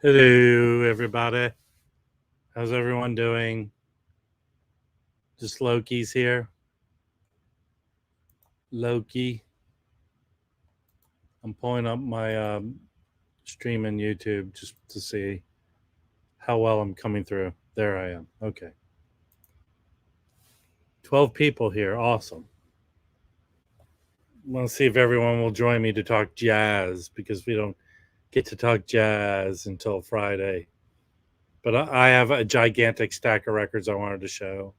Hello, everybody. How's everyone doing? Just Loki's here. Loki. I'm pulling up my stream in YouTube just to see how well I'm coming through. There I am. Okay. 12 people here. Awesome. I want to see if everyone will join me to talk jazz because we don't get to talk jazz until Friday. But I have a gigantic stack of records I wanted to show.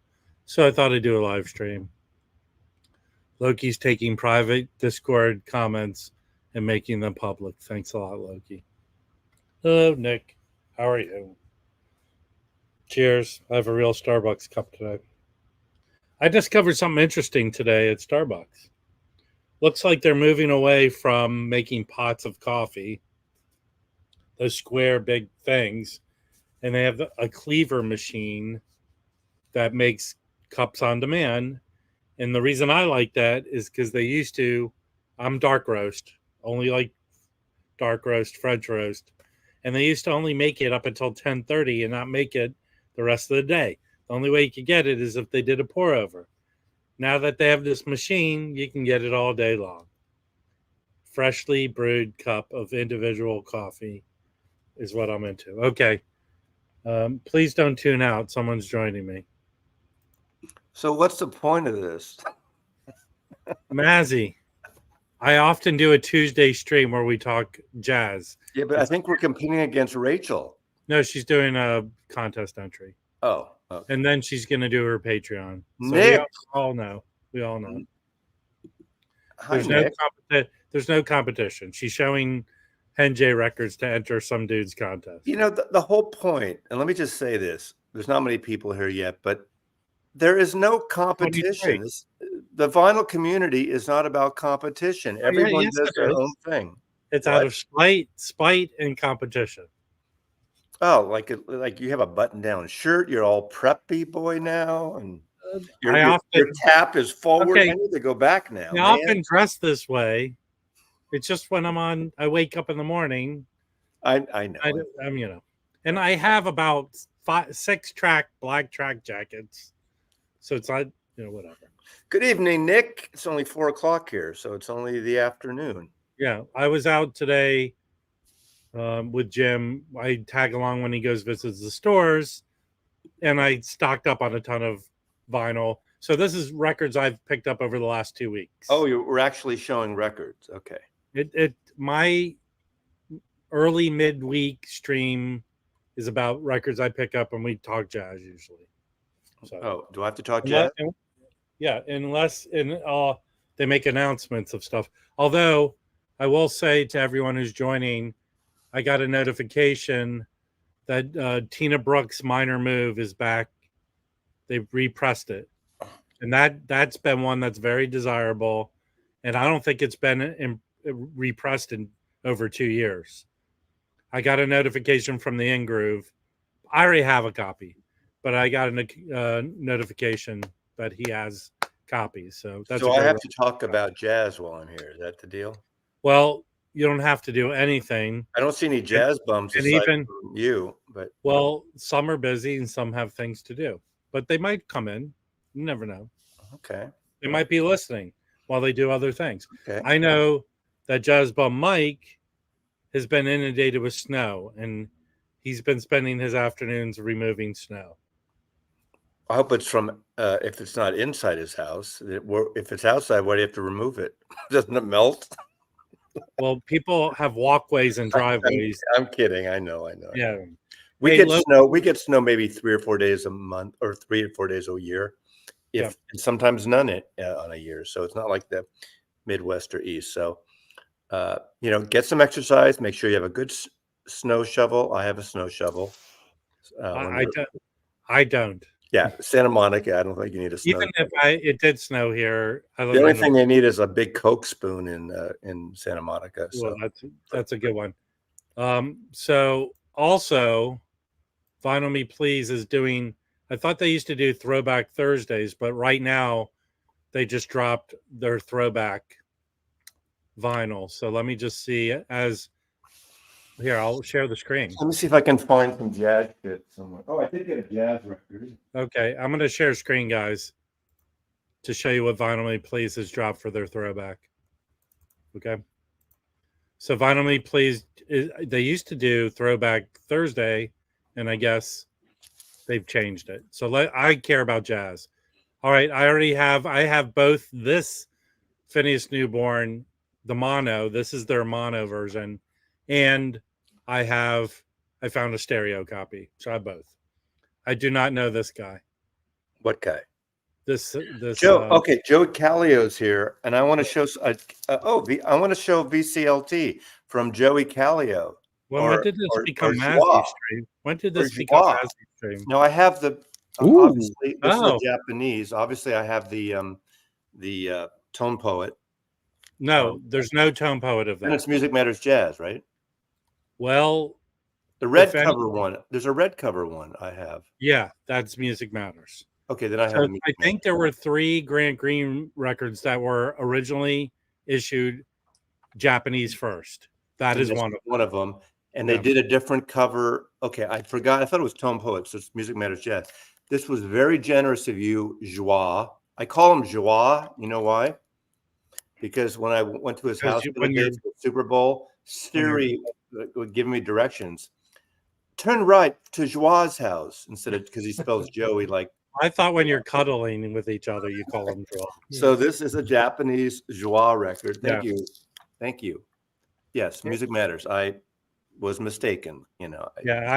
So I thought I'd do a live stream. Loki's taking private Discord comments and making them public. Thanks a lot, Loki. Hello, Nick. How are you? Cheers. I have a real Starbucks cup today. I discovered something interesting today at Starbucks. Looks like they're moving away from making pots of coffee, those square big things, and they have a cleaver machine that makes cups on demand. And the reason I like that is because they used to, I'm dark roast, only like dark roast, French roast. And they used to only make it up until 10:30 and not make it the rest of the day. The only way you could get it is if they did a pour over. Now that they have this machine, you can get it all day long. Freshly brewed cup of individual coffee is what I'm into. Okay. Please don't tune out. Someone's joining me. So what's the point of this? Mazzy, I often do a Tuesday stream where we talk jazz. Yeah, but I think we're competing against Rachel. No, she's doing a contest entry. Oh, okay. And then she's going to do her Patreon. So Nick. we all know. We all know. Hi, There's no competition. She's showing Henjay records to enter some dude's contest. You know, the whole point, and let me just say this. There's not many people here yet, but there is no competition. The vinyl community is not about competition. Everyone does their own thing. It's out of spite and competition. Oh, like you have a button-down shirt. You're all preppy boy now, and your tap is forward. Okay. I need to go back now. I often dress this way. It's just when I wake up in the morning. I know. I'm and I have about 6-track black track jackets, so it's like whatever. Good evening, Nick. It's only 4 o'clock here, so it's only the afternoon. Yeah, I was out today with Jim. I tag along when he goes visits the stores, and I stocked up on a ton of vinyl. So this is records I've picked up over the last 2 weeks. Oh, we're actually showing records. Okay. My early midweek stream is about records I pick up, and we talk jazz usually. So, do I have to talk jazz? Yeah, unless they make announcements of stuff. Although I will say to everyone who's joining, I got a notification that Tina Brooks' Minor Move is back. They've repressed it, and that's been one that's very desirable, and I don't think it's been repressed in over 2 years. I got a notification from the In Groove. I already have a copy, but I got a notification that he has copies. So that's I have to talk about jazz while I'm here. Is that the deal? Well, you don't have to do anything. I don't see any jazz bums and even from you, but some are busy and some have things to do, but they might come in. You never know. Okay. They might be listening while they do other things. Okay. I know that Jazz Bum Mike has been inundated with snow, and he's been spending his afternoons removing snow. I hope it's from, if it's not inside his house, if it's outside, why do you have to remove it? Doesn't it melt? Well, people have walkways and driveways. I'm kidding. I know. Yeah. We get snow. We get snow maybe 3 or 4 days a month, or 3 or 4 days a year. And sometimes none on a year. So it's not like the Midwest or East. So, get some exercise. Make sure you have a good snow shovel. I have a snow shovel. I don't. Yeah, Santa Monica. I don't think you need a snow. Even if it did snow here, the only thing they need is a big Coke spoon in Santa Monica. So well, that's a good one. So also, Vinyl Me Please is doing. I thought they used to do Throwback Thursdays, but right now they just dropped their throwback vinyl. So let me just see. As Here, I'll share the screen. Let me see if I can find some jazz shit somewhere. Oh, I did get a jazz record. Okay, I'm going to share screen, guys, to show you what Vinyl Me Please has dropped for their throwback. Okay. So Vinyl Me Please, they used to do Throwback Thursday, and I guess they've changed it. So I care about jazz. All right, I have both this Phineas Newborn, the mono. This is their mono version, and I found a stereo copy. So I have both. I do not know this guy. What guy? This Joe. Okay, Joe Callio's here, and I want to show. I want to show VCLT from Joey Callio. When did this become Mazzy Joie. stream? When did this become Joie. Mazzy stream? No, I have the. Obviously, this is the Japanese. Obviously, I have the Tone Poet. No, there's no Tone Poet of that. And it's Music Matters Jazz, right? Well, the red cover one. There's a red cover one I have. Yeah, that's Music Matters. Okay, then I have. I think there were 3 Grant Green records that were originally issued Japanese first. That is one of them. And they did a different cover. Okay, I forgot. I thought it was Tone Poet, so it's Music Matters Jazz. This was very generous of you, Joie. I call him Joie. You know why? Because when I went to his house for the Super Bowl, Siri would give me directions. Turn right to Joie's house instead of, because he spells Joey like. I thought when you're cuddling with each other, you call him Joie. So this is a Japanese Joie record. Thank you. Thank you. Yes, Music Matters. I was mistaken, you know. Yeah,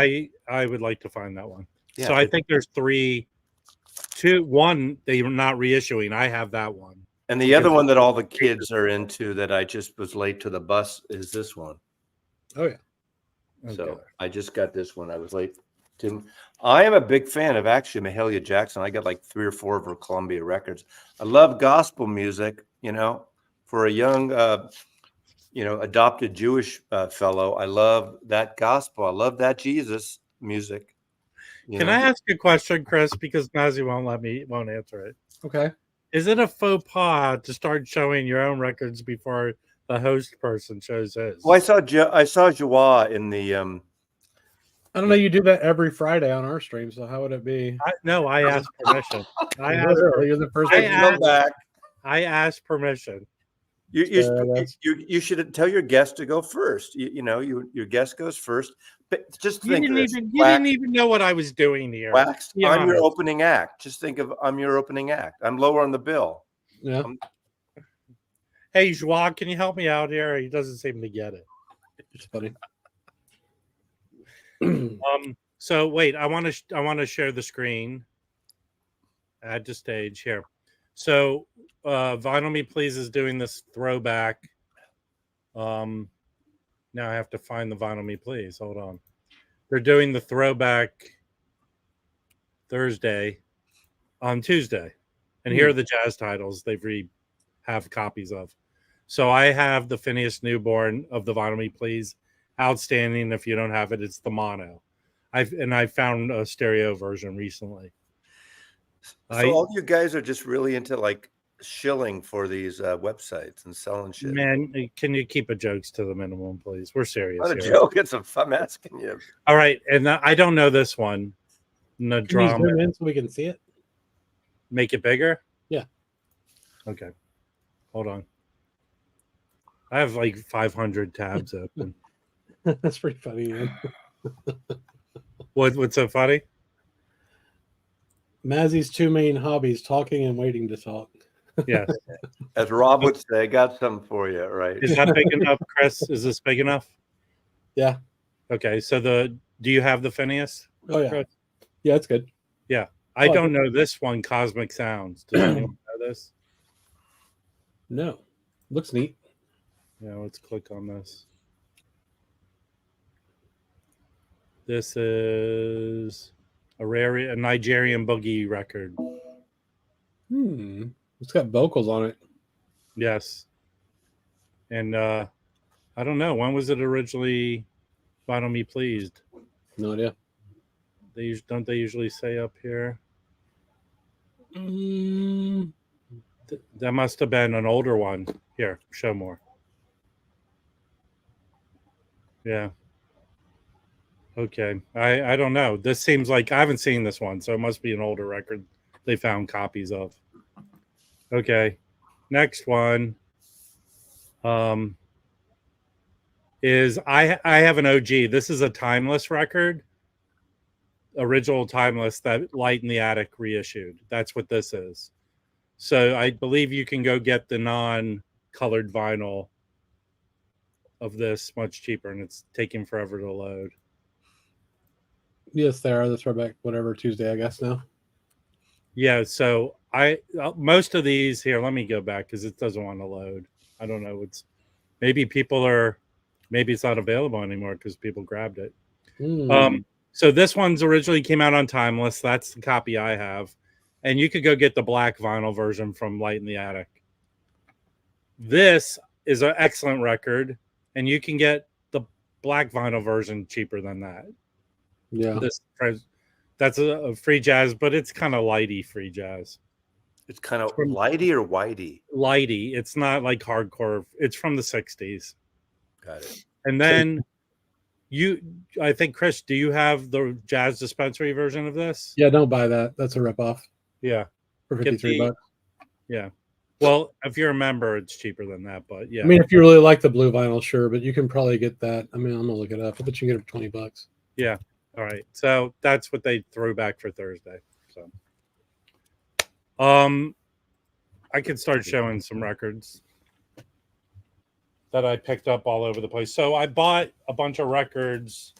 I would like to find that one. Yeah, so I think there's 3, 2, 1 they're not reissuing. I have that one. And the other one that all the kids are into that I just was late to the bus is this one. Oh yeah. Okay. So I just got this one. I was late. I am a big fan of actually Mahalia Jackson. I got like 3 or 4 of her Columbia records. I love gospel music, you know, for a young, adopted Jewish fellow. I love that gospel. I love that Jesus music. Can I ask a question, Chris? Because Mazzy won't answer it. Okay. Is it a faux pas to start showing your own records before the host person shows his? Well, I saw Joie in the. I don't know. You do that every Friday on our stream, so how would it be? I asked permission. You're the first. I asked permission. You should tell your guest to go first. Your guest goes first. But just think you didn't even know what I was doing here. Wax, I'm your opening act. Just think of I'm your opening act. I'm lower on the bill. Yeah. Hey, Joie, can you help me out here? He doesn't seem to get it. It's funny. So wait, I want to share the screen. Add to stage here. So Vinyl Me Please is doing this throwback. Now I have to find the Vinyl Me Please. Hold on. They're doing the throwback Thursday on Tuesday. And here are the jazz titles they've have copies of. So I have the Phineas Newborn of the Vinyl Me Please. Outstanding. If you don't have it, it's the mono. I found a stereo version recently. So all you guys are just really into like shilling for these websites and selling shit. Man, can you keep the jokes to the minimum, please? We're serious. Not a joke. I'm asking you. All right, and I don't know this one. No drama. Can you zoom in so we can see it? Make it bigger? Yeah. Okay. Hold on. I have like 500 tabs open. That's pretty funny, man. What's so funny? Mazzy's 2 main hobbies: talking and waiting to talk. Yeah. As Rob would say, I got something for you, right? Is that big enough, Chris? Is this big enough? Yeah. Okay. So do you have the Phineas? Oh yeah. Chris? Yeah, it's good. Yeah. I don't know this one, Cosmic Sounds. Does anyone know this? No. Looks neat. Yeah, let's click on this. This is a Nigerian boogie record. It's got vocals on it. Yes. And I don't know. When was it originally Vinyl Me Pleased? No idea. Don't they usually say up here? That must have been an older one. Here, show more. Yeah. Okay. I don't know. This seems like I haven't seen this one, so it must be an older record they found copies of. Okay. Next one is I have an OG. This is a Timeless record, original Timeless that Light in the Attic reissued. That's what this is. So I believe you can go get the non-colored vinyl of this much cheaper, and it's taking forever to load. Yes, they are the throwback whatever Tuesday, I guess now. Yeah, so I most of these here. Let me go back because it doesn't want to load. I don't know. It's maybe it's not available anymore because people grabbed it. So this one's originally came out on Timeless. That's the copy I have, and you could go get the black vinyl version from Light in the Attic. This is an excellent record, and you can get the black vinyl version cheaper than that. Yeah, that's a free jazz, but it's kind of lighty free jazz. It's kind of lighty or whitey? Lighty. It's not like hardcore. It's from the 60s. Got it. And then I think, Chris, do you have the Jazz Dispensary version of this? yeah. Don't buy that. That's a ripoff Yeah. for $53. Yeah. Well, if you're a member, it's cheaper than that, but yeah. I mean, if you really like the blue vinyl, sure, but you can probably get that. I mean, I'm gonna look it up. I bet you can get it for $20. Yeah. All right. So that's what they threw back for Thursday. So I could start showing some records that I picked up all over the place. So I bought a bunch of records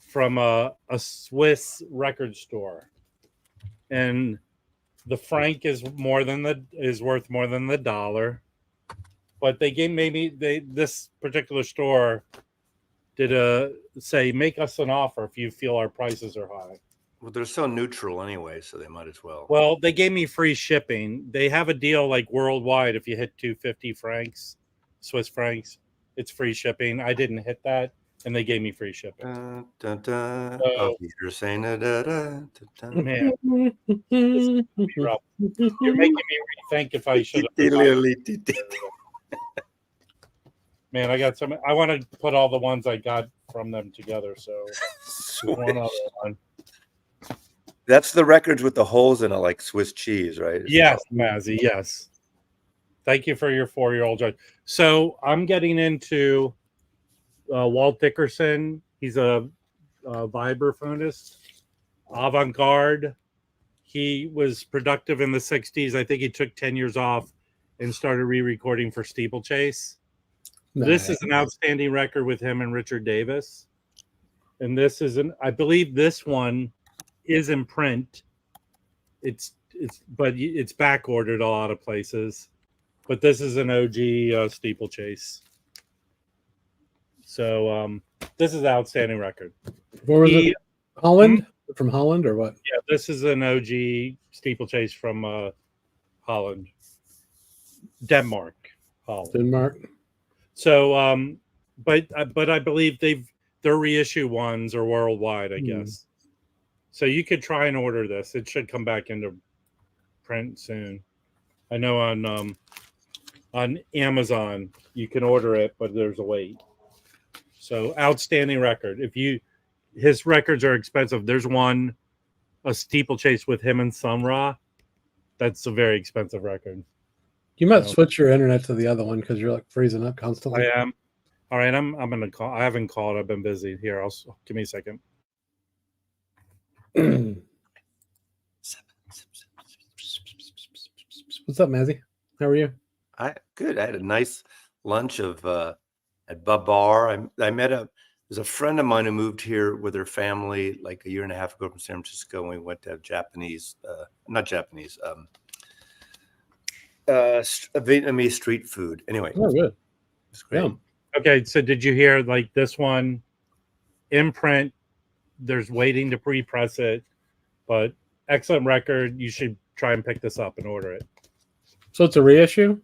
from a Swiss record store. And the franc is worth more than the dollar. But they gave this particular store did say make us an offer if you feel our prices are high. Well, they're so neutral anyway, so they might as well. Well, they gave me free shipping. They have a deal like worldwide. If you hit 250 francs, Swiss francs, it's free shipping. I didn't hit that, and they gave me free shipping. Oh, you're saying Man, you're making me rethink if I should have. Man, I got some. I want to put all the ones I got from them together. So one other one. That's the records with the holes in it, like Swiss cheese, right? Yes, Mazzy. Yes. Thank you for your 4-year-old judge. So I'm getting into Walt Dickerson. He's a vibraphonist, avant-garde. He was productive in the 60s. I think he took 10 years off and started re-recording for Steeplechase. Nice. This is an outstanding record with him and Richard Davis. And this is I believe this one is in print. But it's back ordered a lot of places. But this is an OG Steeplechase. So this is an outstanding record. Where was it? Holland? From Holland or what? Yeah, this is an OG Steeplechase from Holland. Denmark. Holland. Denmark. So but I believe their reissue ones are worldwide, I guess. So you could try and order this. It should come back into print soon. I know on Amazon you can order it, but there's a wait. So outstanding record. His records are expensive. There's one, a Steeplechase with him and Sun Ra. That's a very expensive record. You might switch your internet to the other one because you're like freezing up constantly. I am. All right, I'm gonna call. I haven't called. I've been busy. Here, give me a second. What's up, Mazzy? How are you? Good. I had a nice lunch at Babar. I met there's a friend of mine who moved here with her family like a year and a half ago from San Francisco, and we went to have Vietnamese street food. Anyway, Oh, good. it's great. Yeah. Okay, so did you hear like this one in print? There's waiting to pre-press it, but excellent record. You should try and pick this up and order it. So it's a reissue?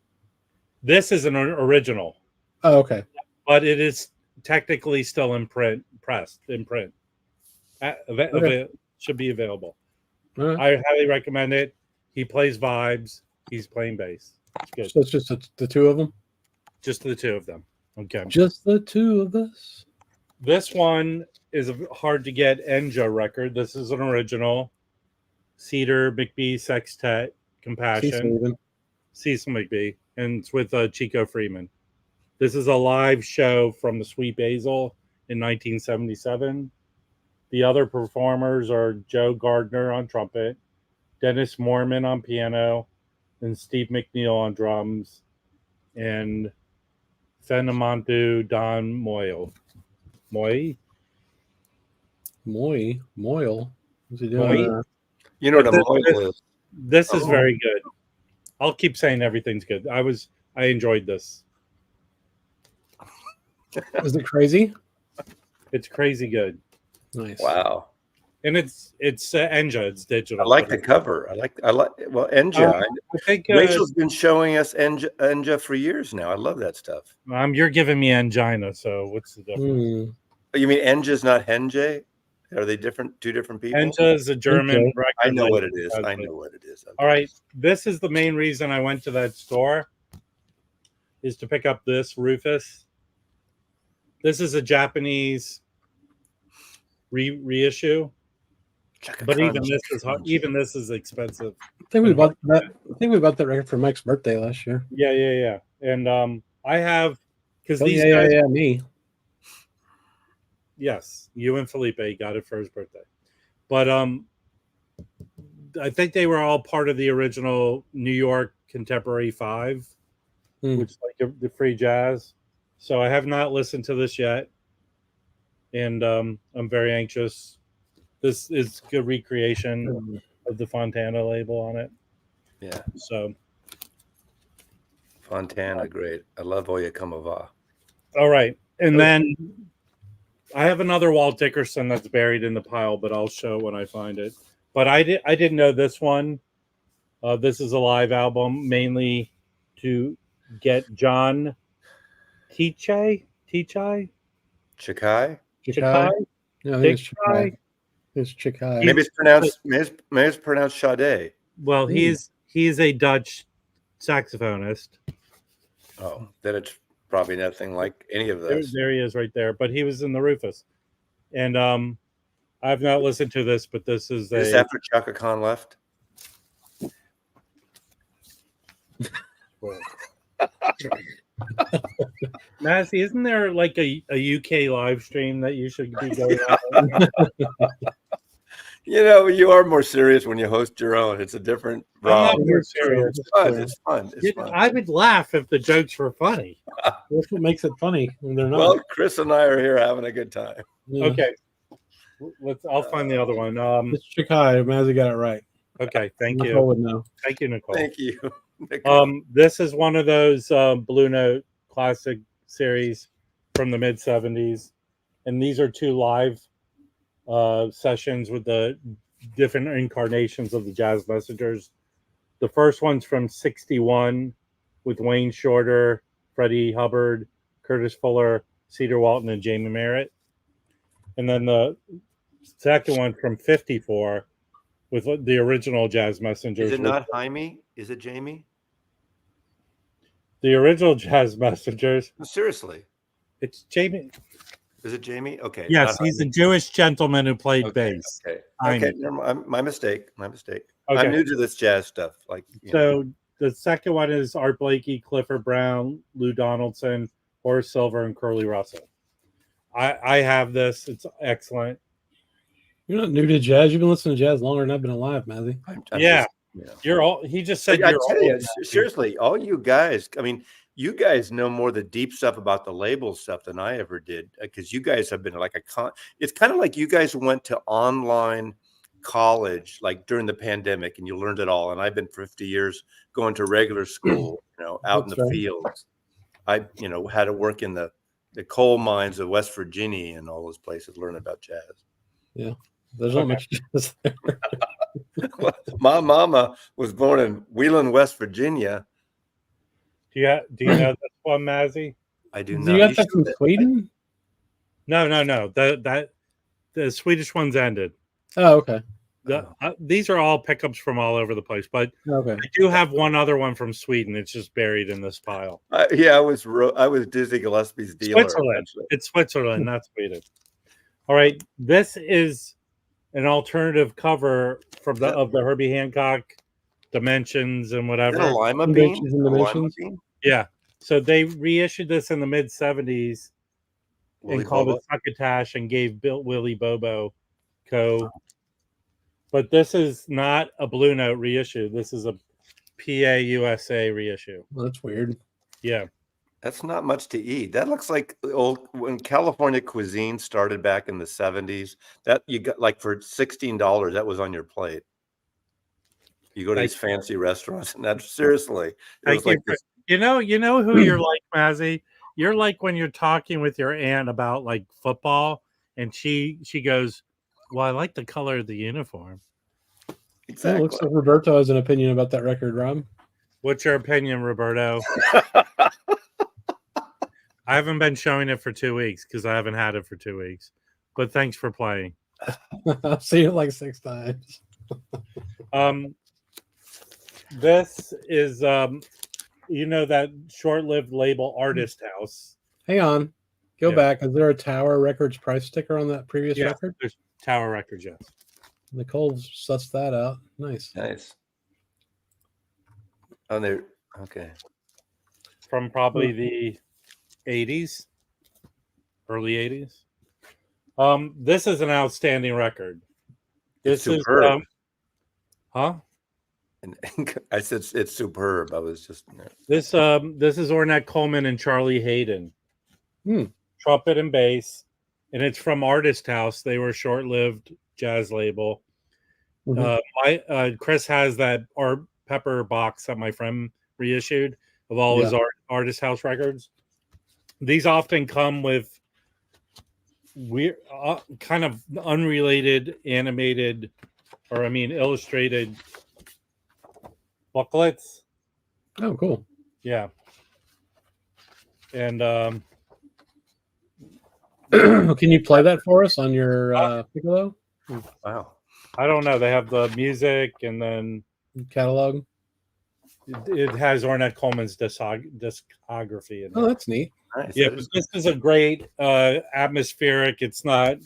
This is an original. Oh, okay. But it is technically still in print, pressed in print. Should be available. I highly recommend it. He plays vibes. He's playing bass. It's good. So it's just the two of them? Just the two of them. Okay. Just the two of us. This one is a hard to get Enja record. This is an original Cedar McBee Sextet Compassion. Cecil McBee, and it's with Chico Freeman. This is a live show from the Sweet Basil in 1977. The other performers are Joe Gardner on trumpet, Dennis Moorman on piano, and Steve McNeil on drums, and Fenamantu Don Moyle. Moyle? Moyle. What's he doing? Moyle? You know what a moil is? This is very good. I'll keep saying everything's good. I enjoyed this. Is it crazy? It's crazy good. Nice. Wow. And it's Enja. It's digital. I like the cover. I like well, Enja. I think Rachel's been showing us Enja for years now. I love that stuff. You're giving me angina, so what's the difference? You mean Enja's not Henje? Are they different? Two different people? Enja is a German record. I know label. what it is. I know what it is. Okay. All right. This is the main reason I went to that store, is to pick up this Rufus. This is a Japanese reissue, but even this is expensive. I think we bought that record for Mike's birthday last year. Yeah. And I have, because these guys, me. Yes, you and Felipe got it for his birthday. But I think they were all part of the original New York Contemporary 5, which is like the free jazz. So I have not listened to this yet. And I'm very anxious. This is good recreation of the Fontana label on it. Yeah. So Fontana, great. I love Oya Kamava. All right. And then I have another Walt Dickerson that's buried in the pile, but I'll show when I find it. But I didn't know this one. This is a live album, mainly to get John Chikai. Chikai? No, I think it's Chikai. It's Chikai. Maybe it's pronounced Sade. Well, he's a Dutch saxophonist. Oh, then it's probably nothing like any of those. There he is right there. But he was in the Rufus. And I've not listened to this, but this is Is this after Chaka Khan left? Massey, isn't there like a UK live stream that you should be going on? You know, you are more serious when you host your own. It's a different I'm not more serious. It's fun. It's fun. I would laugh if the jokes were funny. That's what makes it funny when they're not. Well, Chris and I are here having a good time. Yeah. Okay. I'll find the other one. It's Chikai. Mazzy got it right. Okay, thank Nicole you. would know. Thank you, Nicole. Thank you. This is one of those Blue Note classic series from the mid 70s, and these are two live sessions with the different incarnations of the Jazz Messengers. The first one's from '61 with Wayne Shorter, Freddie Hubbard, Curtis Fuller, Cedar Walton, and Jamie Merritt. And then the second one from '54 with the original Jazz Messengers. Is it not Jaime? Is it Jamie? The original Jazz Messengers. No, seriously. It's Jamie. Is it Jamie? Okay. Yes, he's a Jewish gentleman who played bass. Okay. Never mind. My mistake. Okay. I'm new to this jazz stuff. The second one is Art Blakey, Clifford Brown, Lou Donaldson, Horace Silver, and Curly Russell. I have this. It's excellent. You're not new to jazz. You've been listening to jazz longer than I've been alive, Mazzy. You're all. He just said I you're tell old. you, seriously, all you guys. I mean, you guys know more the deep stuff about the label stuff than I ever did, because you guys have been like it's kind of like you guys went to online college like during the pandemic and you learned it all. And I've been 50 years going to regular school, out in the fields. I, had to work in the coal mines of West Virginia and all those places, learn about jazz. Yeah, there's not much jazz there. My mama was born in Wheeling, West Virginia. Do you know this one, Mazzy? I do not. You got that from Sweden? No. The Swedish one's ended. Oh, okay. These are all pickups from all over the place, but Okay. I do have one other one from Sweden. It's just buried in this pile. Yeah, I was Dizzy Gillespie's dealer. Switzerland. Actually. It's Switzerland, not Sweden. All right, this is an alternative cover from of the Herbie Hancock Dimensions and Is whatever. that a lima bean? Dimensions and A lima Dimensions? bean? Yeah. So they reissued this in the mid 70s Willy and called Bobo? it Succotash and gave Willie Bobo Co. But this is not a Blue Note reissue. This is a PA USA reissue. Well, that's weird. Yeah. That's not much to eat. That looks like when California cuisine started back in the 70s. That you got like for $16, that was on your plate. You go to these fancy restaurants, and that seriously, it was like this. You know who you're like, Mazzy? You're like when you're talking with your aunt about like football, and she goes, "Well, I like the color of the uniform." Exactly. It looks like Roberto has an opinion about that record, Rob. What's your opinion, Roberto? I haven't been showing it for 2 weeks because I haven't had it for 2 weeks. But thanks for playing. I've seen it like 6 times. This is that short-lived label Artist House. Hang on. Go back. Is there a Tower Records price sticker on that previous record? There's Tower Records, yes. Nicole sussed that out. Nice. Oh, they're okay. From probably the 80s, early 80s. This is an outstanding record. This is superb. Huh? And I said it's superb. I was just this is Ornette Coleman and Charlie Hayden. Trumpet and bass, and it's from Artist House. They were a short-lived jazz label. Chris has that Art Pepper box that my friend reissued of all his Artist House records. These often come with weird, kind of unrelated animated, illustrated booklets. Oh, cool. Yeah. And can you play that for us on your piccolo? Wow. I don't know. They have the music and then catalog. It has Ornette Coleman's discography in it. Oh, that's neat. Nice. Yeah, this is a great atmospheric. It's not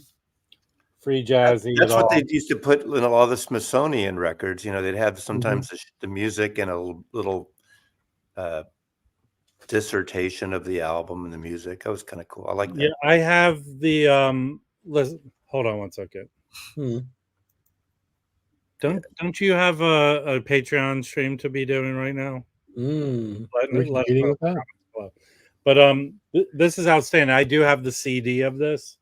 free jazzy. That's what they used to put in a lot of the Smithsonian records. You know, they'd have sometimes the music and a little dissertation of the album and the music. That was kind of cool. I like that. Yeah, I have the hold on one second. Don't you have a Patreon stream to be doing right now? But this is outstanding. I do have the CD of this,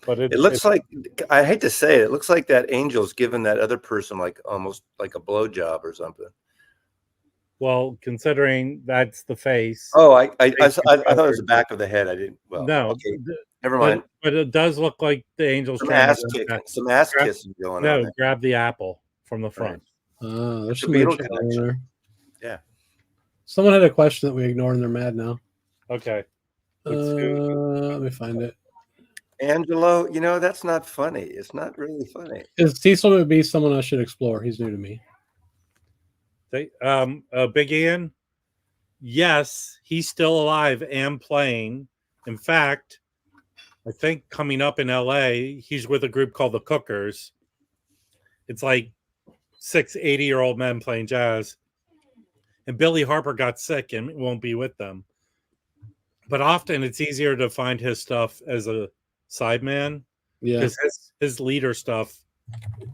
but it looks like, I hate to say it, it looks like that Angel's giving that other person almost like a blowjob or something. Well, considering that's the face. Oh, I thought it was the back of the head. I didn't. Well, no, okay, never mind. But it does look like the Angel's some ass kissing going on. No, grab the apple from the front. Right. There's some Beatle connection. there. Yeah. Someone had a question that we ignored and they're mad now. Okay. Let me find it. Angelo, that's not funny. It's not really funny. Is Cecil would be someone I should explore? He's new to me. Big Ian, yes, he's still alive and playing. In fact, I think coming up in LA, he's with a group called the Cookers. It's like 6 80-year-old men playing jazz. And Billy Harper got sick and won't be with them. But often it's easier to find his stuff as a sideman. Yeah. Because his leader stuff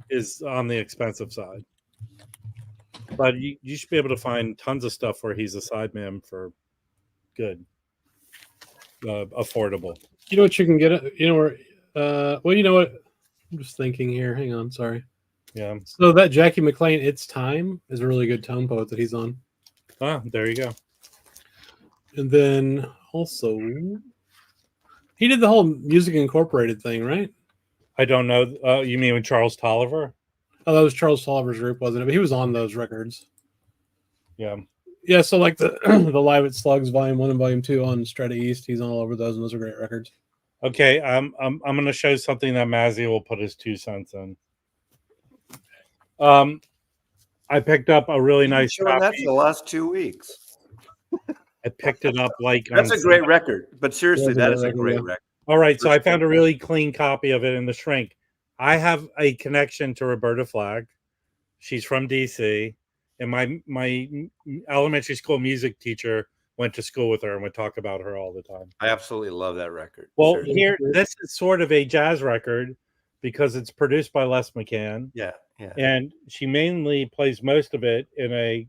is on the expensive side. But you should be able to find tons of stuff where he's a sideman for good, affordable. You know what you can get? Well, you know what? I'm just thinking here. Hang on. Sorry. Yeah. So that Jackie McLean, It's Time, is a really good tone poet that he's on. Ah, there you go. And then also, he did the whole Music Incorporated thing, right? I don't know. You mean with Charles Tolliver? Oh, that was Charles Tolliver's group, wasn't it? But he was on those records. Yeah. Yeah, so like the the Live at Slugs Volume 1 and Volume 2 on Strata East, he's on all over those, and those are great records. Okay, I'm going to show something that Mazzy will put his 2 cents in. I picked up a really You've been nice showing that copy. for the last 2 weeks. I picked it up like That's on a great record. But seriously, That's a that great is a record, great yeah. record. All right, so I First found a one. really clean copy of it in the shrink. I have a connection to Roberta Flack. She's from DC, and my elementary school music teacher went to school with her and would talk about her all the time. I absolutely love that record. Well, Seriously. here this is sort of a jazz record because it's produced by Les McCann, Yeah. and she mainly plays most of it in a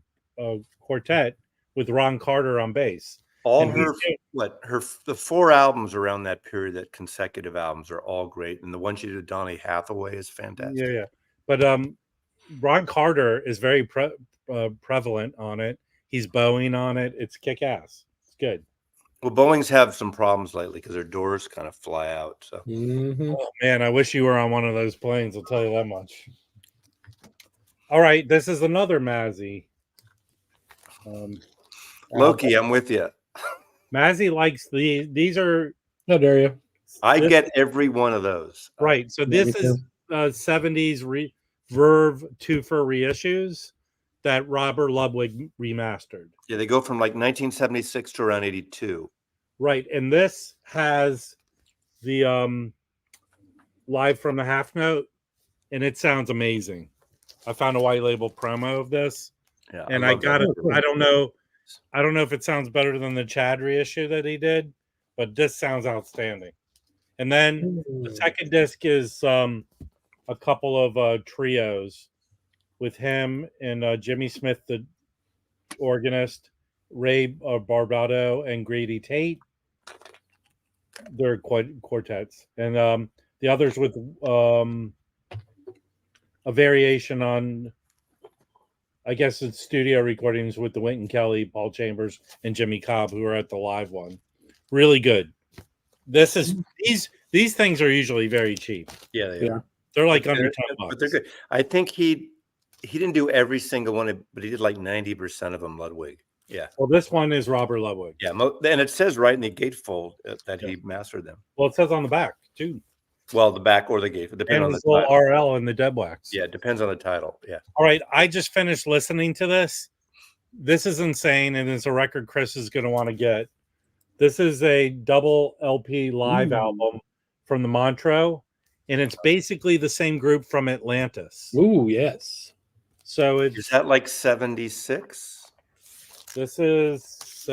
quartet with Ron Carter on bass. All And her the 4 albums around that period, that consecutive albums are all great, and the one she did with Donny Hathaway is fantastic. Yeah. But Ron Carter is very prevalent on it. He's bowing on it. It's kick ass. It's good. Well, Boeing's have some problems lately because their doors kind of fly out. So Mhm. Oh man, I wish you were on one of those planes. I'll tell you that much. All right, this is another Mazzy. Loki, I'm with you. Mazzy likes these are How dare you? I this- get every one of those. right. So Yeah, this me is 70s Verve 2 for reissues that Robert Ludwig remastered. Yeah, they go from like 1976 to around 82. Right, and this has the live from the half note, and it sounds amazing. I found a white label promo of this, Yeah, and I love got that. it. I don't know if it sounds better than the Chad reissue that he did, but this sounds outstanding. And then the second disc is a couple of trios with him and Jimmy Smith, the organist, Ray Barbado, and Grady Tate. They're quartets, and the others with a variation on, I guess it's studio recordings with the Wynton Kelly, Paul Chambers, and Jimmy Cobb, who are at the live one. Really good. This is these things are usually very cheap. Yeah, they are. They're like But under they're- $10. But they're good. I think he didn't do every single one, but he did like 90% of them. Ludwig. Yeah, Well, this one is Robert Ludwig. yeah, and it says right in the gatefold that he mastered them. Well, it says on the back too, Well, the back or the gate, depending and on the this little title. RL in the dead wax. Yeah, it depends on the title. Yeah. All right, I just finished listening to this. This is insane, and it's a record Chris is going to want to get. This is a double LP live album from the Montreux, and it's basically the same group from Atlantis. Ooh, yes. So Is that like 76? this is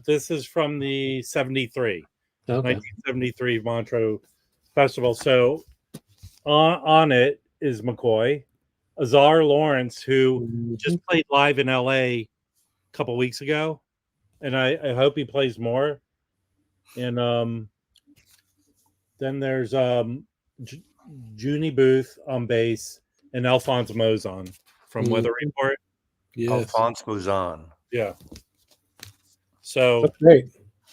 this is from the 73, Okay. 1973 Montreux Festival. So on it is McCoy, Azar Lawrence, who just played live in LA a couple weeks ago, and I hope he plays more. And then there's Junie Booth on bass and Alphonse Mozon from Weather Report. Yes. Alphonse Mouzon. Yeah. So That's great.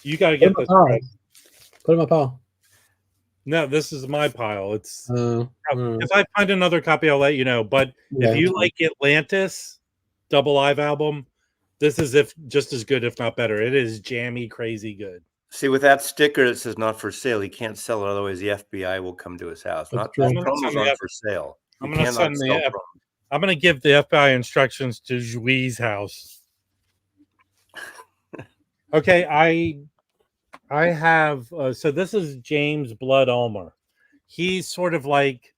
you got to Put get it in this. my pile. Right? Put it in my pile. No, this is my pile. It's Mm. if I find another copy, I'll let you know. But Yeah. if you like Atlantis double live album, this is just as good, if not better. It is jammy, crazy good. See, with that sticker that says "not for sale," he can't sell it. Otherwise, the FBI will come to his house. That's Not true. promos aren't for sale. I'm You gonna cannot send the sell F- promos. I'm gonna give the FBI instructions to Joui's house. Okay, I have so this is James Blood Ulmer. He's sort of like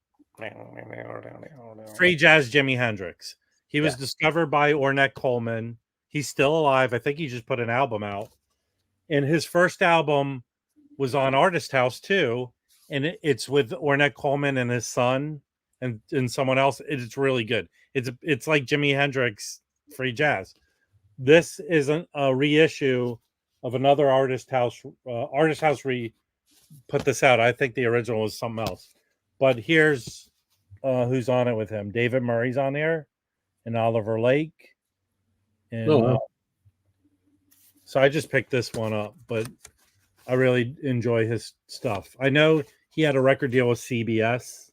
free jazz Jimi Hendrix. He was discovered by Ornette Coleman. He's still alive. I think he just put an album out. And his first album was on Artist House too. And it's with Ornette Coleman and his son and someone else. It's really good. It's like Jimi Hendrix free jazz. This isn't a reissue of another Artist House. Artist House put this out. I think the original was something else. But here's who's on it with him. David Murray's on there, and Oliver Lake. And Oh, wow. so I just picked this one up, but I really enjoy his stuff. I know he had a record deal with CBS.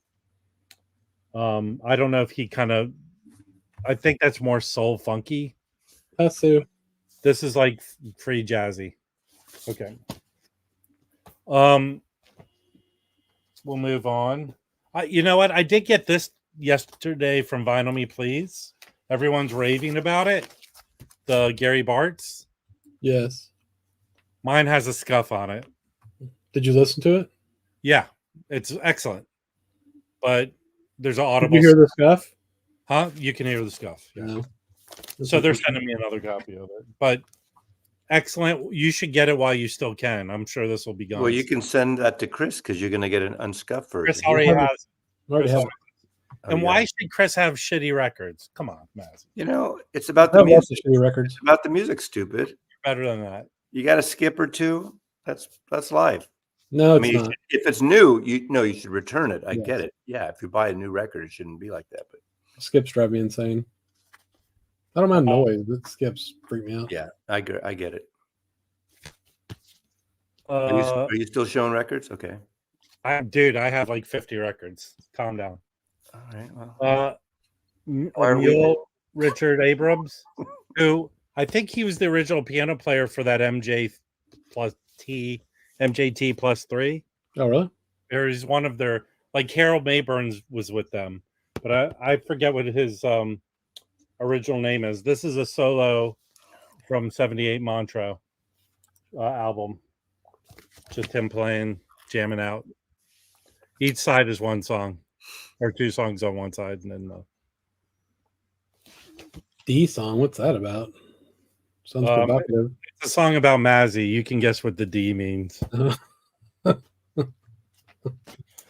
I don't know if he I think that's more soul funky. That's too. This is like free jazzy. Okay. We'll move on. You know what? I did get this yesterday from Vinyl Me Please. Everyone's raving about it. The Gary Bartz. Yes. Mine has a scuff on it. Did you listen to it? Yeah, it's excellent. But there's an Did audible. you hear the stuff? Huh? You can hear the scuff. Yeah. No. So they're sending me another copy of it. But excellent. You should get it while you still can. I'm sure this will be gone. Well, you can send that to Chris because you're going to get an unscuffed version. Chris already have it. has. I already have it. Oh, And yeah. why should Chris have shitty records? Come on, Maz. You know, it's about I the have lots music. of shitty records. It's about the music, stupid. Better than that. You got a skip or two. That's live. No, I it's mean, not. if it's new, you should return it. I Yes. get it. Yeah, if you buy a new record, it shouldn't be like that. But Skips drive me insane. I don't mind noise, but skips freak me out. yeah, I get it. Are you still showing records? Okay. I have like 50 records. Calm down. All right. Well, Why are we- Neil Richard Abrams, who I think he was the original piano player for that MJT +3. Oh, really? Or he's one of their, like Harold Mayburn was with them, but I forget what his original name is. This is a solo from '78 Montreux album. Just him playing, jamming out. Each side is one song, or two songs on one side, and then D song. What's that about? Sounds provocative. it's a song about Mazzy. You can guess what the D means.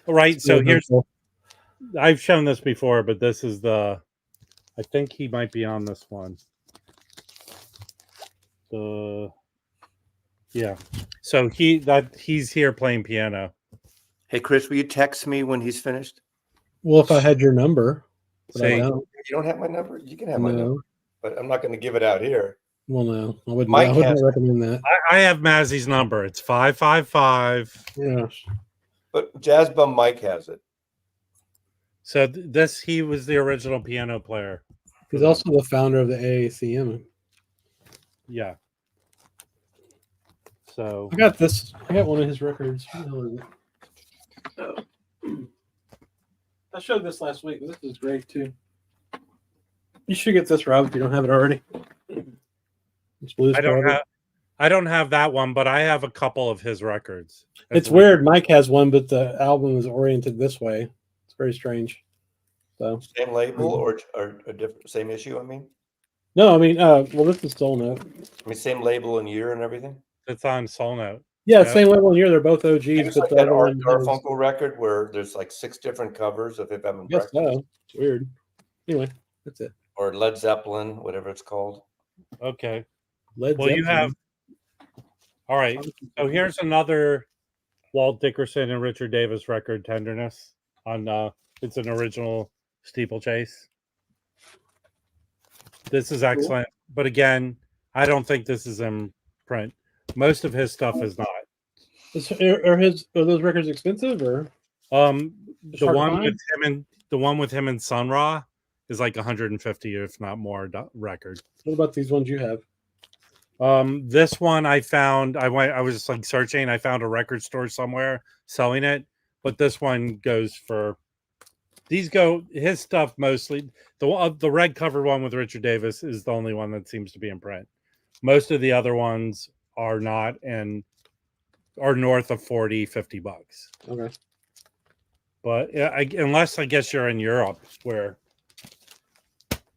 Right. So here's. I've shown this before, but this is I think he might be on this one. Yeah. So he's here playing piano. hey, Chris, will you text me when he's finished? Well, if I had your number, but I Say, don't. You don't have my number. You can have my number, No. but I'm not going to give it out here. Well, no. I wouldn't Mike has- recommend that. I have Mazzy's number. It's 555. Yeah. But Jazz Bum Mike has it. So he was the original piano player. He's also the founder of the AACM. Yeah. So I got this. I got one of his records. What the hell is it? Oh. I showed this last week. This is great too. You should get this, Rob, if you don't have it already. It's Blues Brothers. I don't have that one, but I have a couple of his records. It's weird. Mike has one, but the album is oriented this way. It's very strange. So Same label or a different, same issue? I mean, no, I mean, well, this is Soul Note. same label and year and everything. It's on Soul Note. Yeah, Yeah. same level and year. They're both OGs, It's but like the that other Art one has- Garfunkel record where there's like 6 different covers of If I'm Yes, Breakfast so. It's weird. Anyway, that's it. or Led Zeppelin, whatever it's called. Okay. Led Well, you have. All right. So here's another Walt Dickerson and Richard Davis record, Tenderness. It's an original steeplechase. This is excellent, but again, I don't think this is in print. Most of his stuff is not. Are those records expensive or? The hard to one find? with him and Sun Ra is like 150, if not more, record. What about these ones you have? This one I found. I was just like searching. I found a record store somewhere selling it, but this one goes for. His stuff mostly. The red cover one with Richard Davis is the only one that seems to be in print. Most of the other ones are not and are north of $40-$50. Okay. But yeah, unless I guess you're in Europe where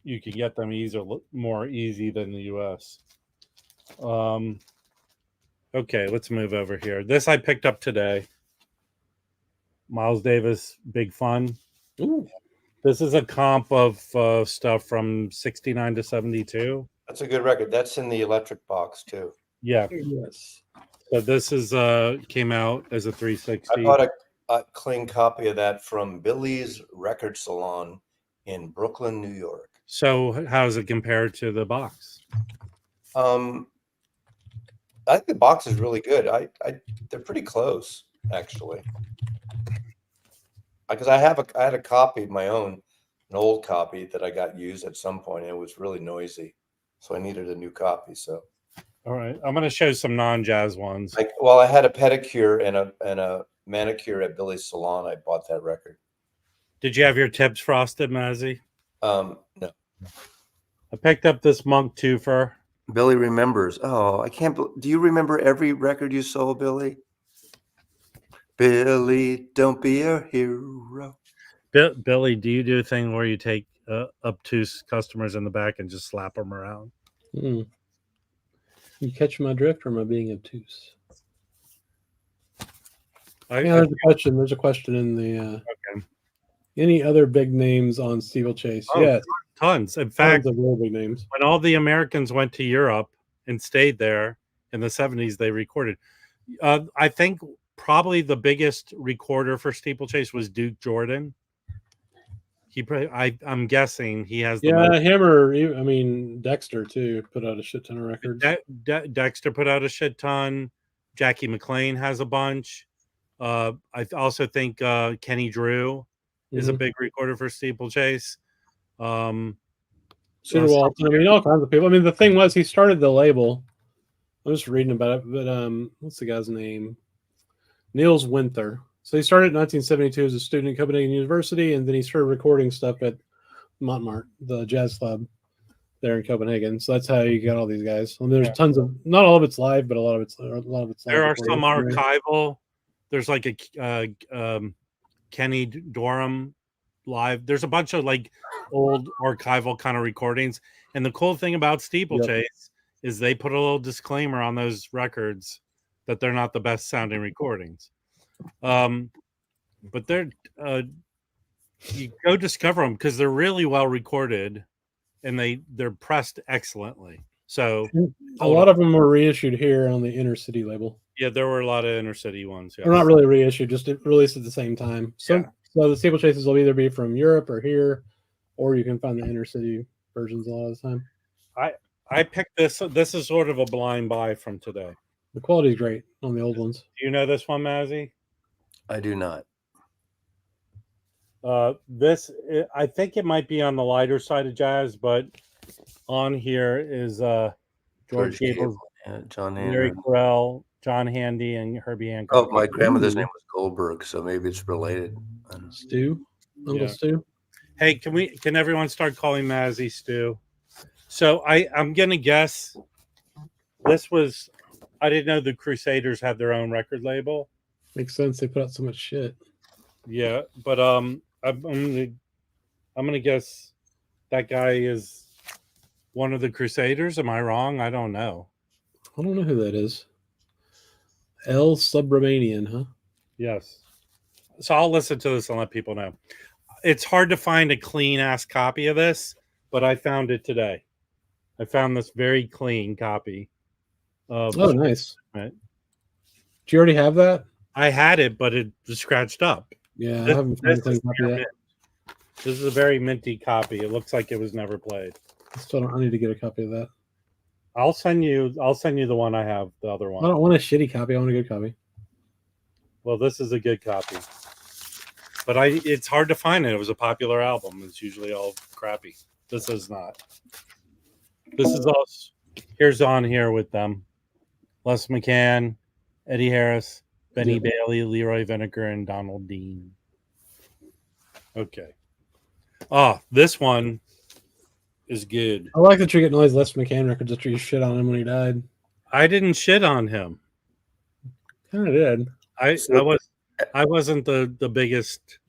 you can get them more easy than the US. Okay, let's move over here. This I picked up today. Miles Davis, Big Fun. Ooh. This is a comp of stuff from 69 to 72. That's a good record. That's in the electric box too. Yeah. Yes. So this is came out as a 360. I bought a clean copy of that from Billy's Record Salon in Brooklyn, New York. So how does it compare to the box? I think the box is really good. They're pretty close actually. Because I had a copy of my own, an old copy that I got used at some point, and it was really noisy, so I needed a new copy. So, All right, I'm going to show some non-jazz ones. I had a pedicure and a manicure at Billy's Salon. I bought that record. Did you have your tips frosted, Mazzy? No. I picked up this Monk twofer. Billy remembers. Oh, I can't. Do you remember every record you sold, Billy? Billy, don't be a hero. Billy, do you do a thing where you take obtuse customers in the back and just slap them around? You catch my drift, or am I being obtuse? There's a question. There's a question in the. Okay. Any other big names on Steeplechase? Oh, Yes, tons. In fact, tons of real big names. when all the Americans went to Europe and stayed there in the 70s, they recorded. I think probably the biggest recorder for Steeplechase was Duke Jordan. I'm guessing he has. Him or I mean Dexter too put out a shit ton of records. Dexter put out a shit ton. Jackie McLean has a bunch. I also think Kenny Drew is a big recorder for Steeplechase. Cedar Walton. I mean, all kinds of people. I mean, the thing was, he started the label. I'm just reading about it, but what's the guy's name? Niels Winther. So he started in 1972 as a student at Copenhagen University, and then he started recording stuff at Montmartre, the jazz club there in Copenhagen. So that's how you got all these guys. And there's tons of, not all of it's live, but a lot of it's live. There are some archival. There's like a Kenny Dorham live. There's a bunch of like old archival kind of recordings. And the cool thing about Steeplechase is they put a little disclaimer on those records that they're not the best sounding recordings. But they're you go discover them because they're really well recorded and they're pressed excellently. So a lot of them were reissued here on the Inner City label. Yeah, there were a lot of Inner City ones. They're not really reissued, just released at the same time. So the Steeplechases will either be from Europe or here, or you can find the Inner City versions a lot of the time. I picked this. This is sort of a blind buy from today. The quality is great on the old ones. Do you know this one, Mazzy? I do not. I think it might be on the lighter side of jazz, but on here is George Gable, John Larry Handy, Correll, John Handy, and Herbie Hancock. Oh, my grandmother's name was Goldberg, so maybe it's related. Stu, Uncle Stu. Hey, can everyone start calling Mazzy Stu? So I'm gonna guess this was. I didn't know the Crusaders had their own record label. Makes sense. They put out so much shit. Yeah, but I'm gonna guess that guy is one of the Crusaders. Am I wrong? I don't know. I don't know who that is. El Subramanian, huh? Yes. So I'll listen to this and let people know. It's hard to find a clean ass copy of this, but I found it today. I found this very clean copy. Oh, nice. Right. Do you already have that? I had it, but it was scratched up. Yeah, I haven't found a clean copy yet. This is a very minty copy. It looks like it was never played. I need to get a copy of that. I'll send you the one I have, the other one. I don't want a shitty copy. I want a good copy. Well, this is a good copy. But it's hard to find it. It was a popular album. It's usually all crappy. This is not. This is all. Here's on here with them. Les McCann, Eddie Harris, Benny Bailey, Leroy Vinegar, and Donald Dean. Okay. This one is good. I like that you're getting all these Les McCann records after you shit on him when he died. I didn't shit on him. Kind of did. I wasn't the biggest.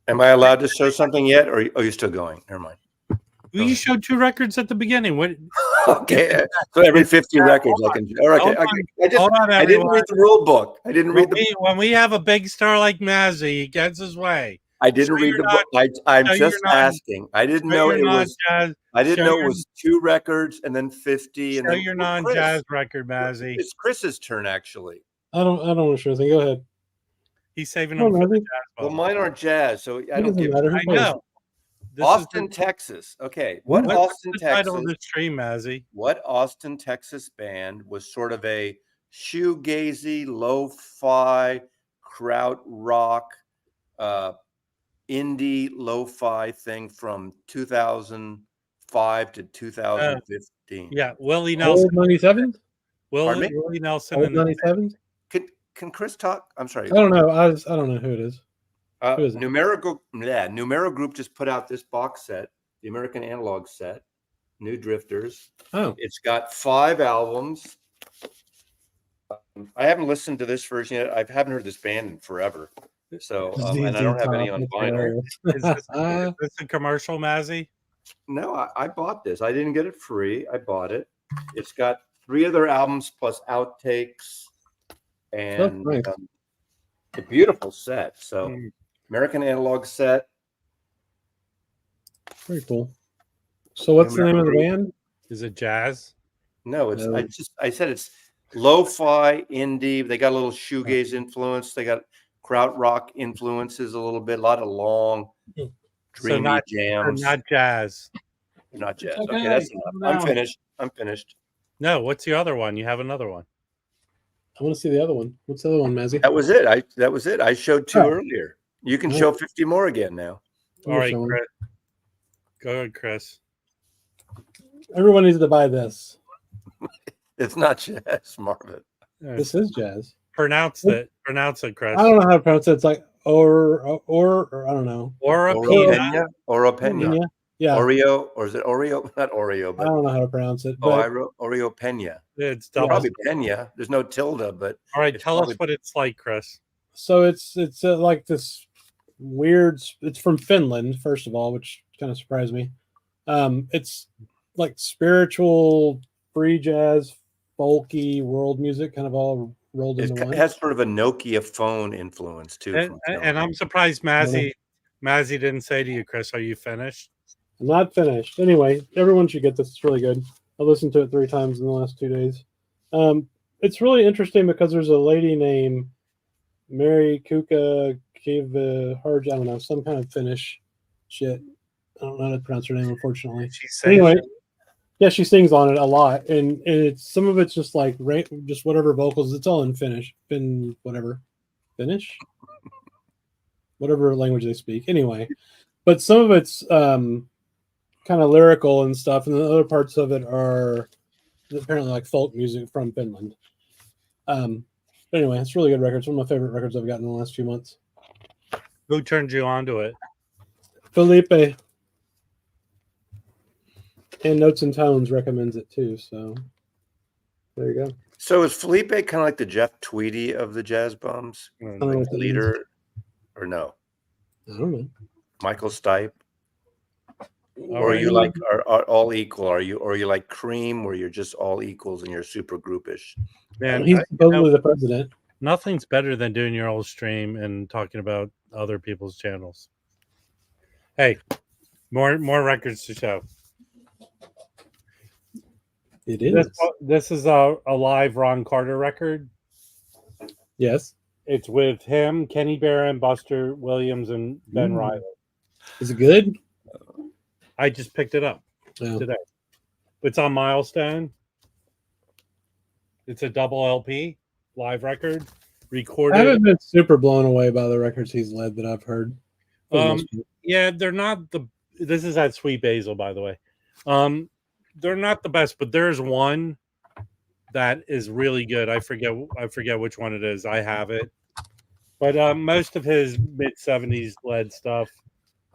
Am I allowed to show something yet, or are you still going? Never mind. You showed 2 records at the beginning. What? Okay, so every 50 records I can. All right, I didn't read the rule book. I didn't read when we have a big star like Mazzy, he gets his way. I didn't read the book. I'm just asking. I didn't know it was. I didn't know it was 2 records and then 50. And then your non-jazz record, Mazzy. It's Chris's turn, actually. I don't want to show anything. Go ahead. He's saving them for the jazz. Well, mine aren't jazz, so I don't give. I know. Austin, Texas. Okay, what Austin, Texas? Title of the stream, Mazzy. What Austin, Texas band was sort of a shoegazy, lo-fi, kraut rock, indie lo-fi thing from 2005 to 2015? Yeah, Willie Nelson. Old 97? Willie Nelson. Old 97? Can Chris talk? I'm sorry. I don't know. I don't know who it is. Who is it? Numero Group just put out this box set, the American Analog set, New Drifters. Oh, It's got 5 albums. I haven't listened to this version yet. I haven't heard this band in forever. So, and I don't have any on vinyl. Is this a commercial, Mazzy? No, I bought this. I didn't get it free. I bought it. It's got 3 other albums plus outtakes and nice. a beautiful set. So, American Analog set. Very cool. So what's the name of the band? Is it jazz? No, it's No. I said it's lo-fi indie. They got a little shoegaze influence. They got krautrock influences a little bit. A lot of long, dreamy Or jams. not jazz. Not jazz. Okay, Okay, that's enough. no. I'm finished. No, what's the other one? You have another one. I want to see the other one. What's the other one, Mazzy? That was it. That was it. I showed 2 Oh. earlier. You can Oh. show 50 more again now. All right, showing. Chris. Go ahead, Chris. Everyone needs to buy this. It's not jazz, Marvin. This is jazz. Pronounce it. Pronounce it, Chris. I don't know how to pronounce it. It's like or I don't know. Or a Oro peanut. Pena. Oro Pena. Yeah, Oreo, or is it Oreo? Not Oreo, I but don't know how to pronounce it. I But wrote Oreo Pena. It's double. Probably Pena. There's no tilde, but All right, it's tell probably- us what it's like, Chris. so it's like this weird. It's from Finland, first of all, which kind of surprised me. It's like spiritual, free jazz, folky, world music, kind of all rolled into it one. has sort of a Nokia phone influence too. And I'm surprised Mazzy didn't say to you, Chris, are you finished? I'm not finished. Anyway, everyone should get this. It's really good. I listened to it 3 times in the last 2 days. It's really interesting because there's a lady named Mary Kuka Kiva Harj. I don't know, some kind of Finnish shit. I don't know how to pronounce her name, unfortunately. She said Anyway, yeah, she sings on it a lot, and it's some of it's just like just whatever vocals. It's all in Finnish, whatever, Finnish, whatever language they speak. Anyway, but some of it's kind of lyrical and stuff, and the other parts of it are apparently like folk music from Finland. But anyway, it's a really good record. It's one of my favorite records I've gotten in the last few months. who turned you on to it? Felipe and Notes and Tones recommends it too. So there you go. So is Felipe kind of like the Jeff Tweedy of the Jazz Bums? I don't know what that Leader, or no? I don't know. Michael Stipe? All Or are right. you like are all equal? Are you like Cream, where you're just all equals and you're super groupish? Man, He's you supposedly know, the president. nothing's better than doing your old stream and talking about other people's channels. Hey, more records to show. It is. This is a live Ron Carter record. Yes. It's with him, Kenny Barron, Buster Williams, and Ben Riley. Is it good? I just picked it up No. today. It's on Milestone. It's a double LP live record I recorded. haven't been super blown away by the records he's led that I've heard. For the most part. Yeah, they're not the. This is at Sweet Basil, by the way. They're not the best, but there's one that is really good. I forget which one it is. I have it, but most of his mid '70s led stuff.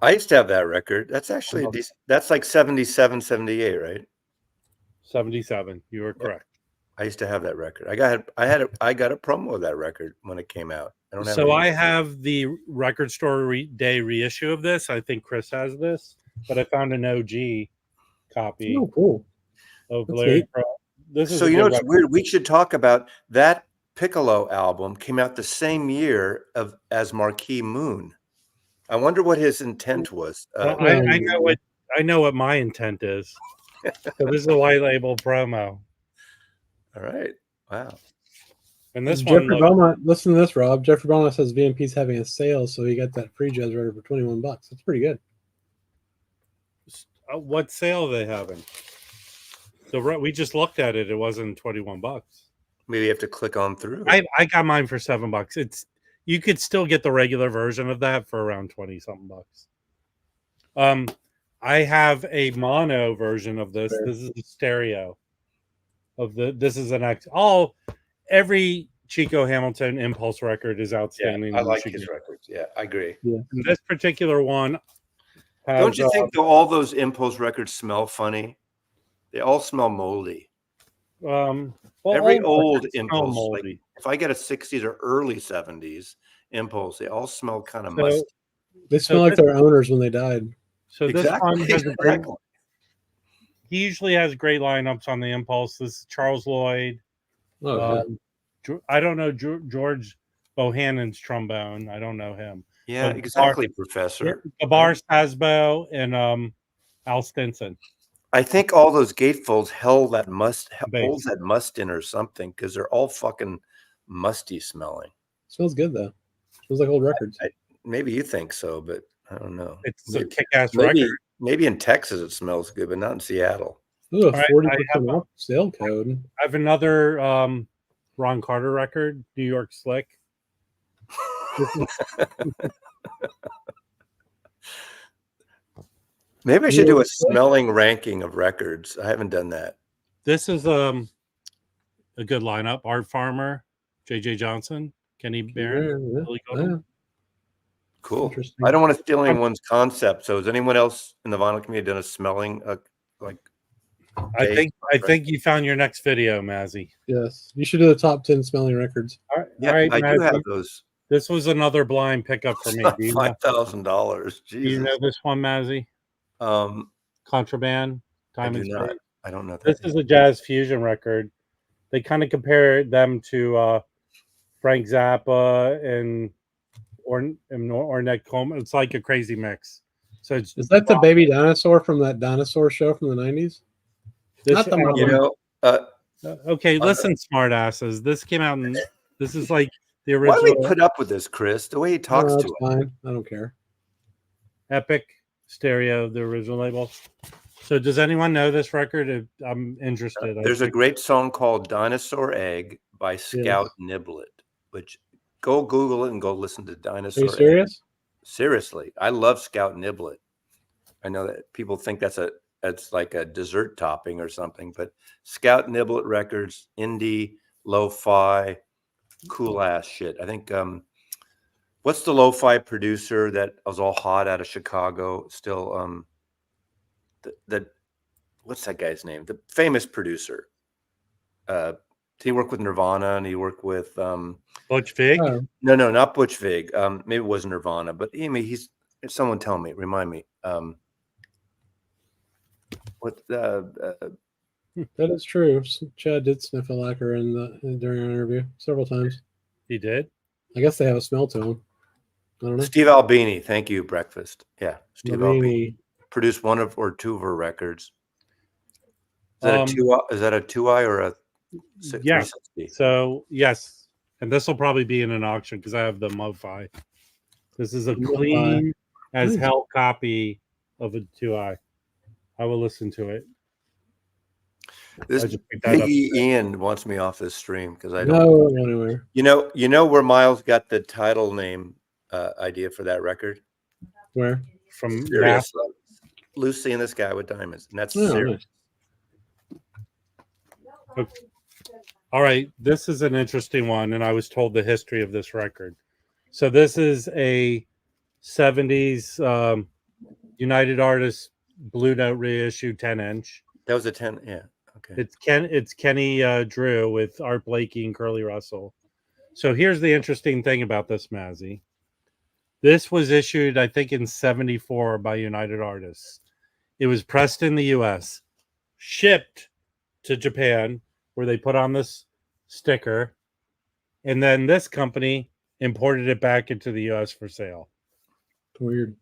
I used to have that record. That's actually decent. That's like 77, 78, right? 77. You were correct. I used to have that record. I got a promo of that record when it came out. I don't have So any- I have the record store day reissue of this. I think Chris has this, but I found an OG copy Oh, cool. of That's Larry neat. Crow. This is So a you know good it's record. weird. We should talk about that Piccolo album came out the same year as Marquee Moon. I wonder what his intent was. I know what my intent is. So this is a white label promo, All right. Wow. and this Jeffrey one. Belmont. Listen to this, Rob. Jeffrey Belmont says VMP's having a sale, so he got that free jazz record for $21. That's pretty good. What sale are they having? We just looked at it. It wasn't $21. Maybe you have to click on through. I got mine for $7. You could still get the regular version of that for around 20 something bucks. I have a mono version of this. Fair. This is the stereo of this is an X. Every Chico Hamilton Impulse record is outstanding. I You like should his get it. records. Yeah, I agree. And this particular one has, Don't you think though all those Impulse records smell funny? They all smell moldy. well, Every all old records smell Impulse, like moldy. if I get a 60s or early 70s Impulse, they all smell kind of So- musty. They smell like their owners when they died. So this one has a great. Exactly. He usually has great lineups on the Impulse. This is Charles Lloyd. Oh, I don't know George Bohannon's trombone. I don't know him. Yeah, But exactly, Professor. Gabar Sasbo and Al Stinson. I think all those gatefolds holds that must in or something because they're all fucking musty smelling. smells good though. Smells like old records. Maybe you think so, but I don't know. It's a kick-ass maybe, record. maybe in Texas it smells good, but not in Seattle. Ooh, right, 40% off sale code. I have another Ron Carter record, New York Slick. Maybe I should do a smelling ranking of records. I haven't done that. This is a good lineup. Art Farmer, J.J. Johnson, Kenny Barron, Billy Goodman. Cool. Interesting. I don't want to steal anyone's concept. So has anyone else in the vinyl community done a smelling like? I think you found your next video, Mazzy. Yes, you should do the top 10 smelling records. All right, Yeah, all right, I do Mazzy. have those. This was another blind pickup for me. Do you know, $5,000. do you know this one, Mazzy? Contraband, I do Diamond not. Spring. I don't know. This is a jazz fusion record. They kind of compare them to Frank Zappa and Ornette Coleman. It's like a crazy mix. So it's Is that the baby dinosaur from that dinosaur show from the 90s? this, not the mom. You know, okay, listen, smartasses. This came out in. This is like the why do original we put up with this, Chris? The way he talks No, to it's us. fine. I don't care. Epic Stereo, the original label. So does anyone know this record? I'm interested. There's a great song called "Dinosaur Egg" by Scout Niblet, which go Google it and go listen to Dinosaur Are you Egg. serious? Seriously, I love Scout Niblet. I know that people think that's like a dessert topping or something, but Scout Niblet records, indie, lo-fi, cool ass shit. I think what's the lo-fi producer that was all hot out of Chicago? Still, what's that guy's name? The famous producer. He worked with Nirvana and he worked with Butch Vig. Oh, no, not Butch Vig. Maybe it was Nirvana, but he's someone tell me, remind me. What that is true. Chad did sniff a lacquer during our interview several times. He did. I guess they have a smell to them. I don't know. Steve Albini, thank you, Breakfast. Yeah, Steve Albini. Albini produced one or two of her records. Is that a 2i or a 360? So yes, and this will probably be in an auction because I have the MoFi. This is a clean as hell copy of a 2i. I will listen to it. This I just picked that up. Ian wants me off this stream because I don't No, anywhere. You know where Miles got the title name idea for that record? Where? From Serious Love. Lucy and this guy with diamonds. And that's Oh, serious. Okay. All right, this is an interesting one, and I was told the history of this record. So this is a 70s United Artists Blue Note reissue 10-inch. That was a 10. Yeah. Okay. It's Kenny Drew with Art Blakey and Curly Russell. So here's the interesting thing about this, Mazzy. This was issued, I think, in 74 by United Artists. It was pressed in the U.S., shipped to Japan, where they put on this sticker, and then this company imported it back into the U.S. for sale. Weird.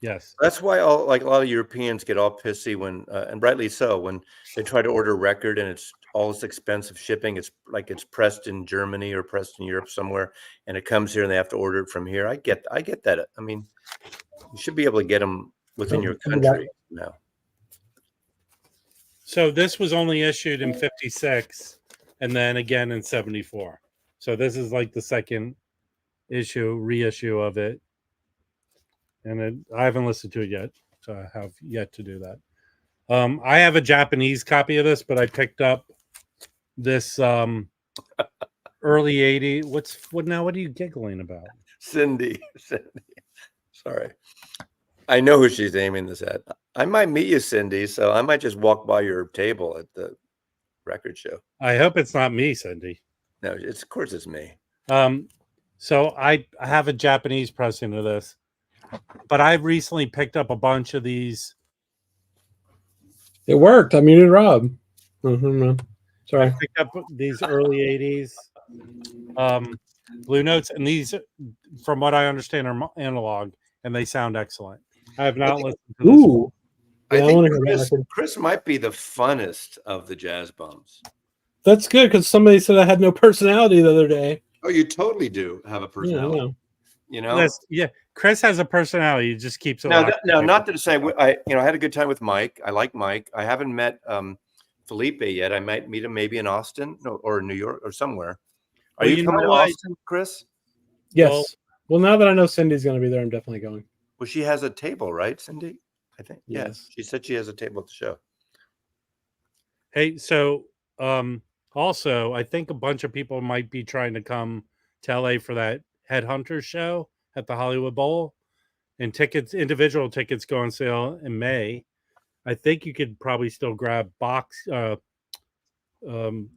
Yes, that's why a lot of Europeans get all pissy when, and rightly so, when they try to order a record and it's all this expensive shipping. It's like it's pressed in Germany or pressed in Europe somewhere, and it comes here and they have to order it from here. I get that. I mean, you should be able to get them within your country now. So this was only issued in 56 and then again in 74. So this is like the second reissue of it. And I haven't listened to it yet. So I have yet to do that. I have a Japanese copy of this, but I picked up this early 80s. What are you giggling about? Cindy. Sorry. I know who she's aiming this at. I might meet you, Cindy, so I might just walk by your table at the record show. I hope it's not me, Cindy. No, of course it's me. So I have a Japanese pressing of this, but I've recently picked up a bunch of these. It worked. I muted Rob. No. Sorry. I picked up these early 80s Blue Notes, and these, from what I understand, are analog, and they sound excellent. I have not listened to this. Ooh. I Yeah, I think wanna hear that. Chris might be the funnest of the jazz bums. That's good because somebody said I had no personality the other day. Oh, you totally do have a personality. Yeah, You know. Yeah, Chris has a personality. He just keeps it. No, locked no, in. not to say I had a good time with Mike. I like Mike. I haven't met Felipe yet. I might meet him maybe in Austin or New York or somewhere. Are Well, you you coming know to what? Austin, Chris? Yes. Well, now that I know Cindy's going to be there, I'm definitely going. Well, she has a table, right, Cindy? I think. Yes. Yes. She said she has a table at the show. Hey, so also, I think a bunch of people might be trying to come to LA for that Headhunters show at the Hollywood Bowl, and individual tickets go on sale in May. I think you could probably still grab box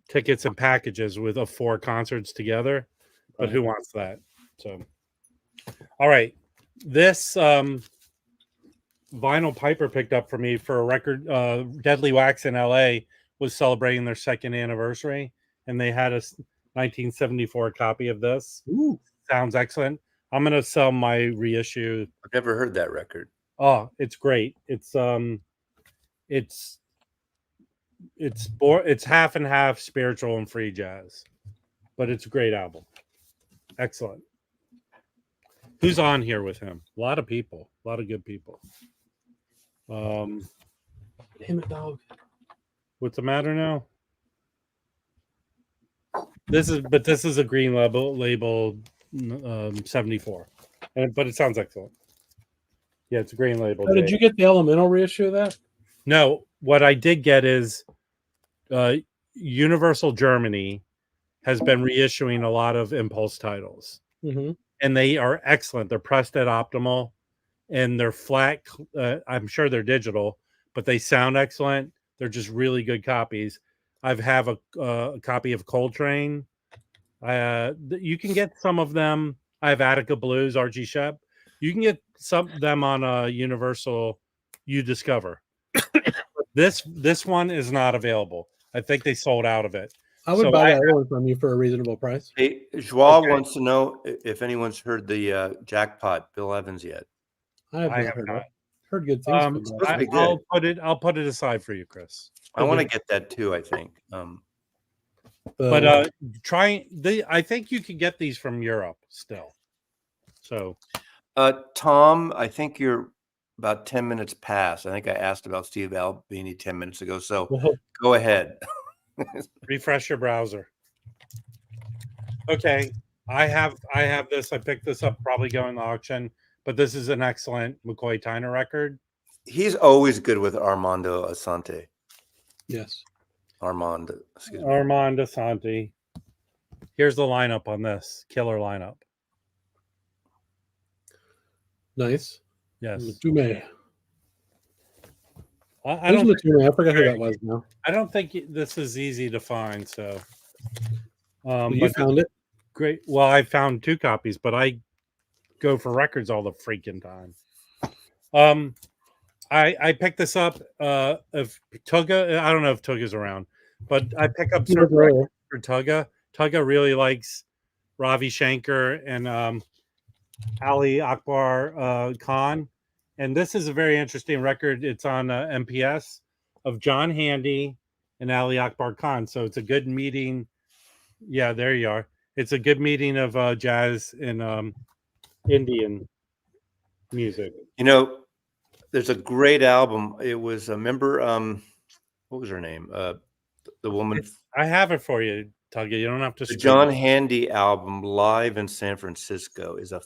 tickets and packages with 4 concerts together, but who wants that? So, all right, this vinyl Piper picked up for me for a record. Deadly Wax in LA was celebrating their 2nd anniversary, and they had a 1974 copy of this. Ooh. Sounds excellent. I'm gonna sell my reissue. I've never heard that record. Oh, it's great. It's half and half spiritual and free jazz, but it's a great album. Excellent. Who's on here with him? A lot of people, a lot of good people. Damn it, dog. What's the matter now? This is a green label 74, but it sounds excellent. Yeah, it's a green label. Oh, did you get the Elemental reissue of that? No, what I did get is Universal Germany has been reissuing a lot of Impulse titles, and they are excellent. They're pressed at optimal, and they're flat. I'm sure they're digital, but they sound excellent. They're just really good copies. I have a copy of Coltrane. You can get some of them. I have Attica Blues, Archie Shepp. You can get some of them on Universal You Discover. This one is not available. I think they sold out of it. I would buy that one from you for a reasonable price. Hey, Joao wants to know if anyone's heard the Jackpot Bill Evans yet. I have not heard good things. From that. I'll put it aside for you, Chris. I want to get that too. I think. But I think you can get these from Europe still. So, Tom, I think you're about 10 minutes past. I think I asked about Steve Albini 10 minutes ago. So go ahead. Refresh your browser. Okay, I have this. I picked this up probably going to auction, but this is an excellent McCoy Tyner record. He's always good with Armando Assante. Yes. Armand Assante. Here's the lineup on this. Killer lineup. Nice. Yes. Matume. I don't. I forgot who that was now. I don't think this is easy to find. So, you found it. Great. Well, I found 2 copies, but I go for records all the freaking time. I picked this up. Of Tugga, I don't know if Tugga's around, but I pick up certain records for Tugga. Tugga really likes Ravi Shankar and Ali Akbar Khan. And this is a very interesting record. It's on MPS of John Handy and Ali Akbar Khan. So it's a good meeting. Yeah, there you are. It's a good meeting of jazz and Indian music. You know, there's a great album. It was a member. What was her name? The woman. I have it for you, Tugga. You don't have to. The John Handy album, live in San Francisco, is a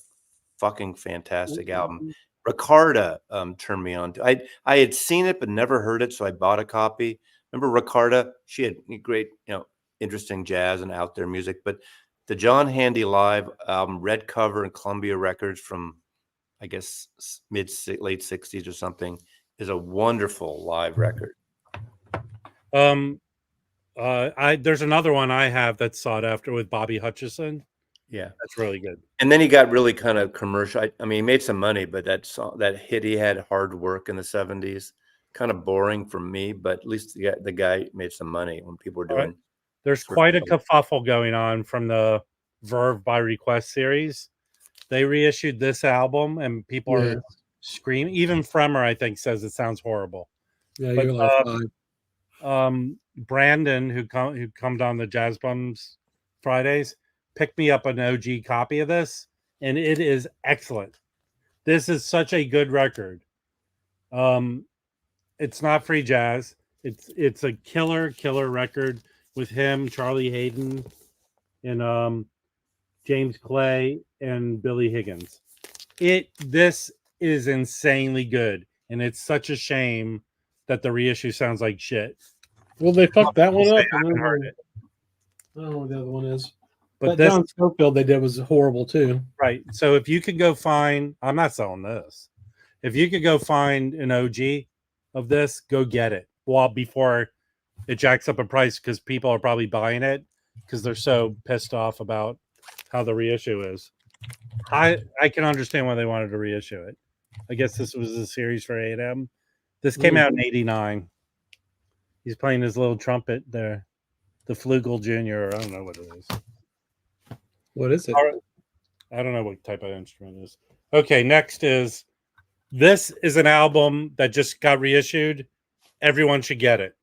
fucking fantastic album. Ricarda turned me on to. I had seen it but never heard it, so I bought a copy. Remember Ricarda? She had great, interesting jazz and out there music. But The John Handy live album, Red Cover and Columbia Records from, I guess, late 60s or something, is a wonderful live record. There's another one I have that's sought after with Bobby Hutcherson. Yeah, that's really good. And then he got really kind of commercial. I mean, he made some money, but that hit he had, Hard Work, in the 70s, kind of boring for me. But at least the guy made some money when people were doing. Right. There's quite a kerfuffle going on from the Verve by Request series. They reissued this album, and people are screaming. Even Fremer, I think, says it sounds horrible. Yeah, but, you're like Brandon, who comes on the Jazz Bums Fridays, picked me up an OG copy of this, and it is excellent. This is such a good record. It's not free jazz. It's a killer record with him, Charlie Hayden, and James Clay and Billy Higgins. This is insanely good, and it's such a shame that the reissue sounds like shit. Well, they fucked that one up. I haven't heard it. I don't know what the other one is. But that John Scofield they did was horrible too. Right. So if you could go find, I'm not selling this. If you could go find an OG of this, go get it. Well, before it jacks up in price, because people are probably buying it because they're so pissed off about how the reissue is. I can understand why they wanted to reissue it. I guess this was a series for A&M. This came out in '89. He's playing his little trumpet there, the Flugel Jr. I don't know what it is. What is it? I don't know what type of instrument it is. Okay, next is this is an album that just got reissued. Everyone should get it.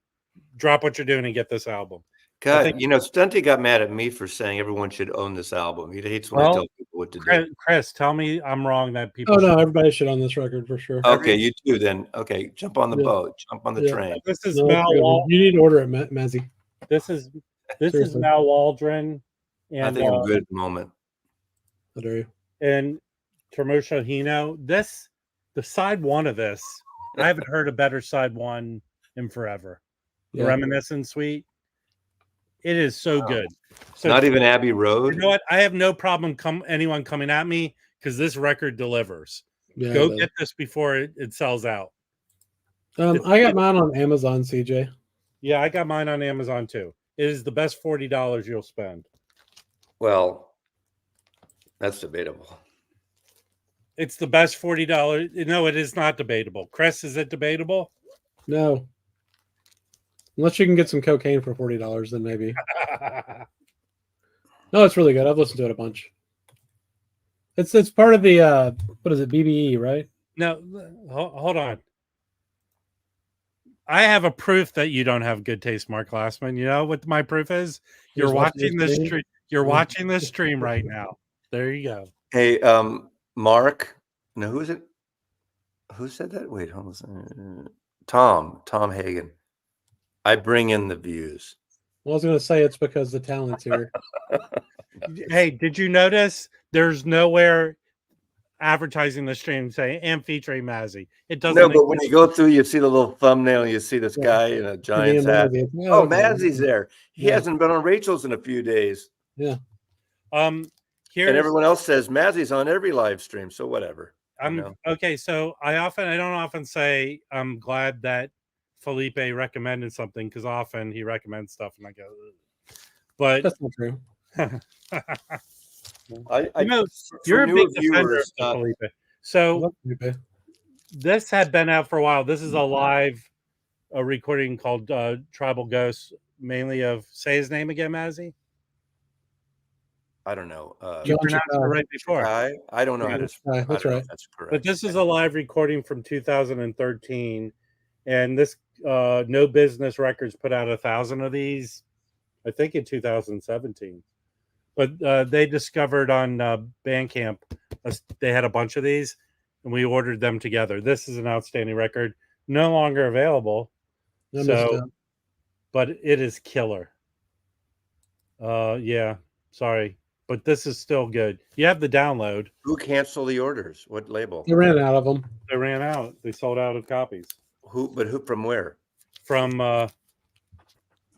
Drop what you're doing and get this album. God, Stunty got mad at me for saying everyone should own this album. He hates when I tell people what to do. Chris, tell me I'm wrong that people. Oh, no, everybody should own this record for sure. Okay, you too then. Okay, jump on the boat. Jump on the train. This is Mal Waldron. You need to order it, Mazzy. This is Mal Waldron. And, I think I'm good at the moment. How dare you? And Tomoshi Hino. The side one of this, I haven't heard a better side one in forever. The Reminiscence Suite. It is so good. So not even Abbey Road. You know what? I have no problem anyone coming at me because this record delivers. Yeah, go get this before it sells out. I got mine on Amazon, CJ. Yeah, I got mine on Amazon too. It is the best $40 you'll spend. Well, that's debatable. It's the best $40. No, it is not debatable. Chris, is it debatable? No. Unless you can get some cocaine for $40, then maybe. No, it's really good. I've listened to it a bunch. It's part of the what is it, BBE, right? No, hold on. I have a proof that you don't have good taste, Mark Glassman. You know what my proof is? You're watching this stream. You're watching this stream right now. There you go. Hey, Mark. No, who is it? Who said that? Wait, hold on. Tom Hagen. I bring in the views. Well, I was going to say it's because the talent's here. Hey, did you notice there's nowhere advertising the stream saying and featuring Mazzy? It doesn't. No, but when you go through, you see the little thumbnell, and you see this guy in a Giants hat. Oh, Mazzy's there. He hasn't been on Rachel's in a few days. Yeah. And everyone else says Mazzy's on every live stream, so whatever. Okay. So I don't often say I'm glad that Felipe recommended something because often he recommends stuff and I go, ugh. But that's not true. You're a big defender of Felipe. So this had been out for a while. This is a live recording called Tribal Ghosts, mainly of, say his name again, Mazzy? I don't know. You pronounced it right before. I don't know how to. That's right. That's correct. But this is a live recording from 2013, and this No Business Records put out 1,000 of these, I think, in 2017. But they discovered on Bandcamp they had a bunch of these, and we ordered them together. This is an outstanding record, no longer available. But it is killer. Yeah, sorry. But this is still good. You have the download. Who canceled the orders? What label? They ran out of them. They ran out. They sold out of copies. Who? But who? From where? From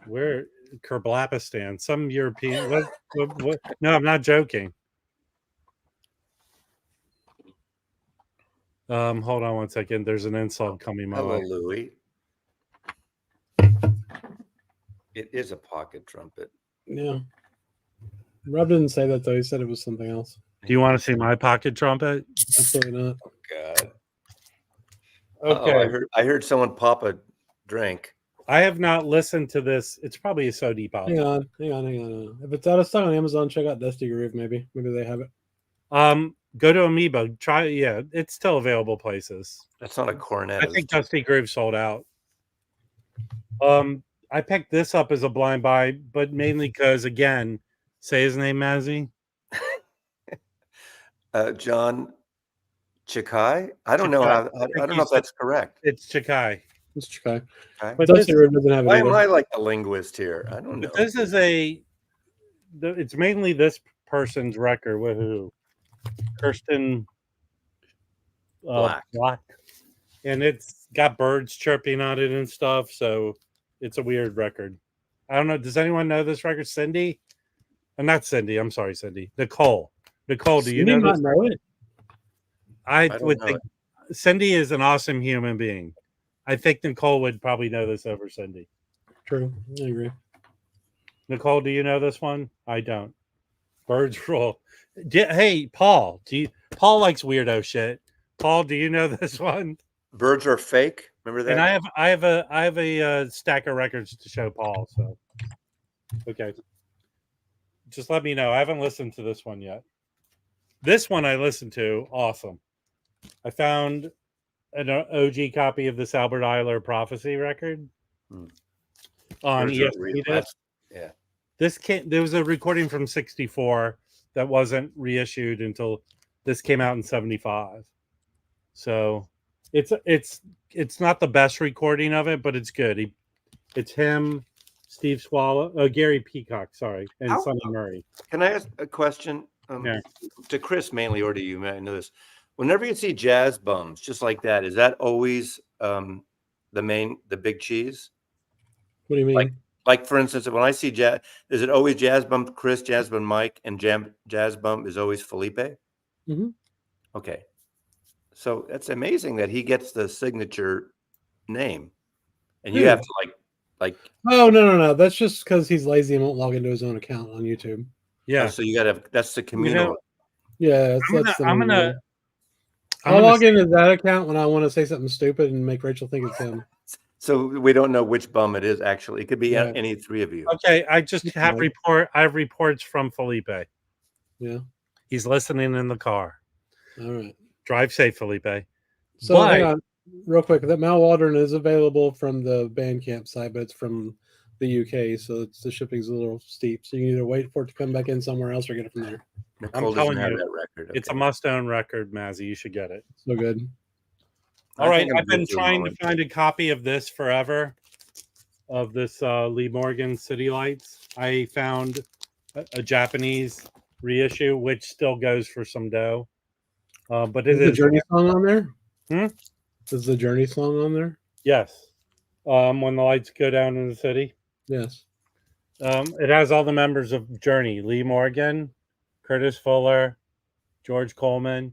where? Kyrgyzstan, some European. What? No, I'm not joking. Hold on one second. There's an insult coming my Hello, way. Louis. It is a pocket trumpet. Yeah. Rob didn't say that though. He said it was something else. Do you want to see my pocket trumpet? Absolutely not. Oh God. Okay. I heard someone pop a drink. I have not listened to this. It's probably a Sodi pop. Hang on. If it's out of stock on Amazon, check out Dusty Groove. Maybe they have it. Go to Amoeba. Try. Yeah, it's still available places. That's not a cornet. I think Dusty Groove sold out. I picked this up as a blind buy, but mainly because, again, say his name, Mazzy. John Chikai. I don't know how. I don't know if that's correct. It's Chikai. It's Chikai. Okay. But Dusty Groove doesn't have it. Why am either. I like the linguist here? I don't know. But this is it's mainly this person's record. Woohoo. Kirsten Black. And it's got birds chirping on it and stuff. So it's a weird record. I don't know. Does anyone know this record? Cindy? Not Cindy. I'm sorry, Cindy. Nicole. Nicole, do you Cindy know might this? know it. I don't would know think Cindy is an awesome human being. I think Nicole would probably know this over Cindy. True. I agree. Nicole, do you know this one? I don't. Birds roll. Hey, Paul. Paul likes weirdo shit. Paul, do you know this one? Birds are fake. Remember that? And I have a stack of records to show Paul. So, okay, just let me know. I haven't listened to this one yet. This one I listened to. Awesome. I found an OG copy of this Albert Eiler Prophecy record on Birds are ESP. real. Yeah. There was a recording from '64 that wasn't reissued until this came out in '75. So it's not the best recording of it, but it's good. It's him, Steve Swallow, Gary Peacock, sorry, and Sonny Murray. Can I ask a question to Chris mainly, or to you? I know this. Whenever you see jazz bums just like that, is that always the big cheese? What do you mean? Like for instance, when I see jazz, is it always jazz bump Chris, jazz bump Mike, and jazz bump is always Felipe? Mm-hmm. Okay, so that's amazing that he gets the signature name, and you have to like. Oh no! That's just because he's lazy and won't log into his own account on YouTube. Yeah. So you got to. That's the communal. Yeah, I'll log into that account when I want to say something stupid and make Rachel think it's him. So we don't know which bum it is. Actually, it could be any three of you. Okay, I just have I have reports from Felipe. Yeah, he's listening in the car. All right. Drive safe, Felipe. So hang on, real quick. That Mal Waldron is available from the Bandcamp site, but it's from the UK, so the shipping's a little steep. So you can either wait for it to come back in somewhere else or get it from there. Nicole doesn't have that record. It's a must-own record, Mazzy. You should get it. So good. All right, I've been trying to find a copy of this forever, of this Lee Morgan City Lights. I found a Japanese reissue, which still goes for some dough. But is the Journey song on there? Is the Journey song on there? Yes. When the lights go down in the city. Yes. It has all the members of Journey: Lee Morgan, Curtis Fuller, George Coleman,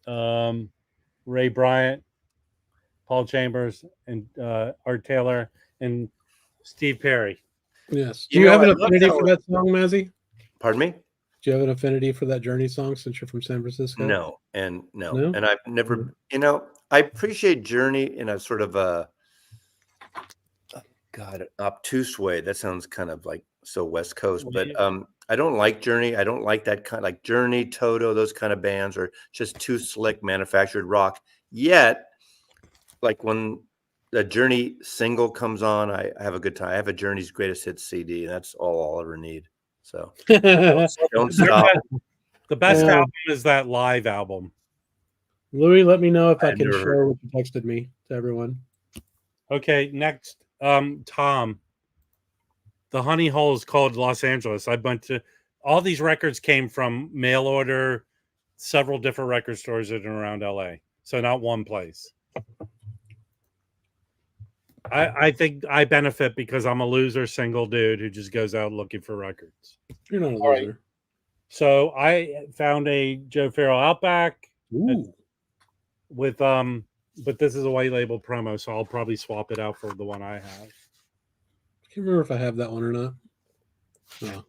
Ray Bryant, Paul Chambers, and Art Taylor, and Steve Perry. Yes. Do you have an affinity for that song, Mazzy? Pardon me? Do you have an affinity for that Journey song since you're from San Francisco? No, and I've never. I appreciate Journey in a sort of a obtuse way. That sounds kind of like so West Coast, but I don't like Journey. I don't like that kind, like Journey, Toto, those kind of bands are just too slick, manufactured rock. Yet, like when the Journey single comes on, I have a good time. I have a Journey's Greatest Hits CD, and that's all I'll ever need. So don't stop. The best album is that live album. Louis, let me know if I can share what you texted me to everyone. Okay, next, Tom. The Honey Hole is called Los Angeles. I went to all these records came from mail order, several different record stores in and around LA. So not one place. I think I benefit because I'm a loser single dude who just goes out looking for records. You're not a All right. loser. So I found a Joe Farrell Outback Ooh. with but this is a white label promo, so I'll probably swap it out for the one I have. I can't remember if I have that one or not. No.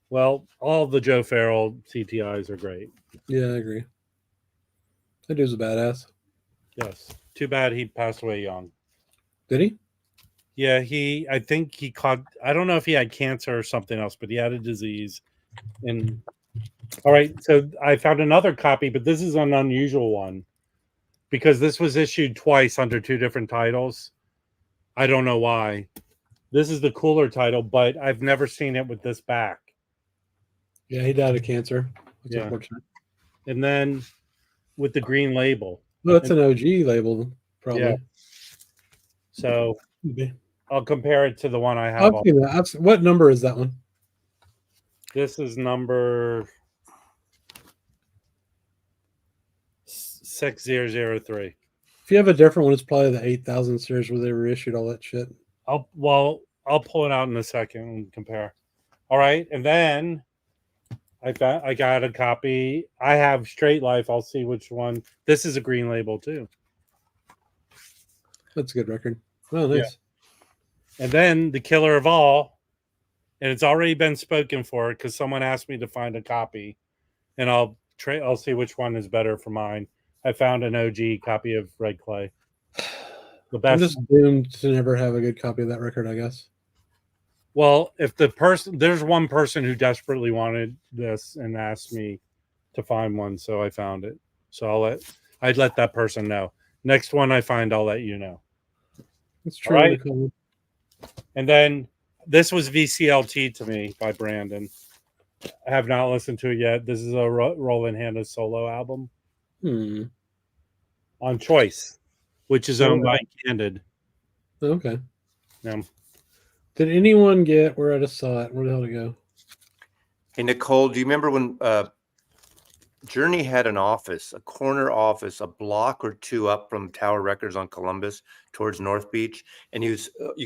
Well, all the Joe Farrell CTIs are great. Yeah, I agree. That dude's a badass. Yes. Too bad he passed away young. Did he? Yeah, I think he caught, I don't know if he had cancer or something else, but he had a disease. And all right, so I found another copy, but this is an unusual one because this was issued twice under two different titles. I don't know why. This is the cooler title, but I've never seen it with this back. Yeah, he died of cancer. That's Yeah. unfortunate. And then with the green label. Well, that's an OG label, probably. Yeah. So Could be. I'll compare it to the one I have. I've seen that. What number is that one? This is number 6003. If you have a different one, it's probably the 8000 series where they reissued all that shit. I'll pull it out in a second and compare. All right, and then I got a copy. I have Straight Life. I'll see which one. This is a green label too. That's a good record. Oh, nice. Yeah. And then the killer of all, and it's already been spoken for because someone asked me to find a copy, and I'll see which one is better for mine. I found an OG copy of Red Clay. The best. I'm just doomed to never have a good copy of that record, I guess. Well, if there's one person who desperately wanted this and asked me to find one, so I found it. So I'd let that person know. Next one I find, I'll let you know. It's true. Right. And then this was VCLT to me by Brandon. I have not listened to it yet. This is a Roland Hanna solo album on Choice, which is owned by Candid. Okay. Yeah. Did anyone get where I just saw it? Where the hell did it go? Hey, Nicole, do you remember when Journey had an office, a corner office, a block or two up from Tower Records on Columbus towards North Beach? And you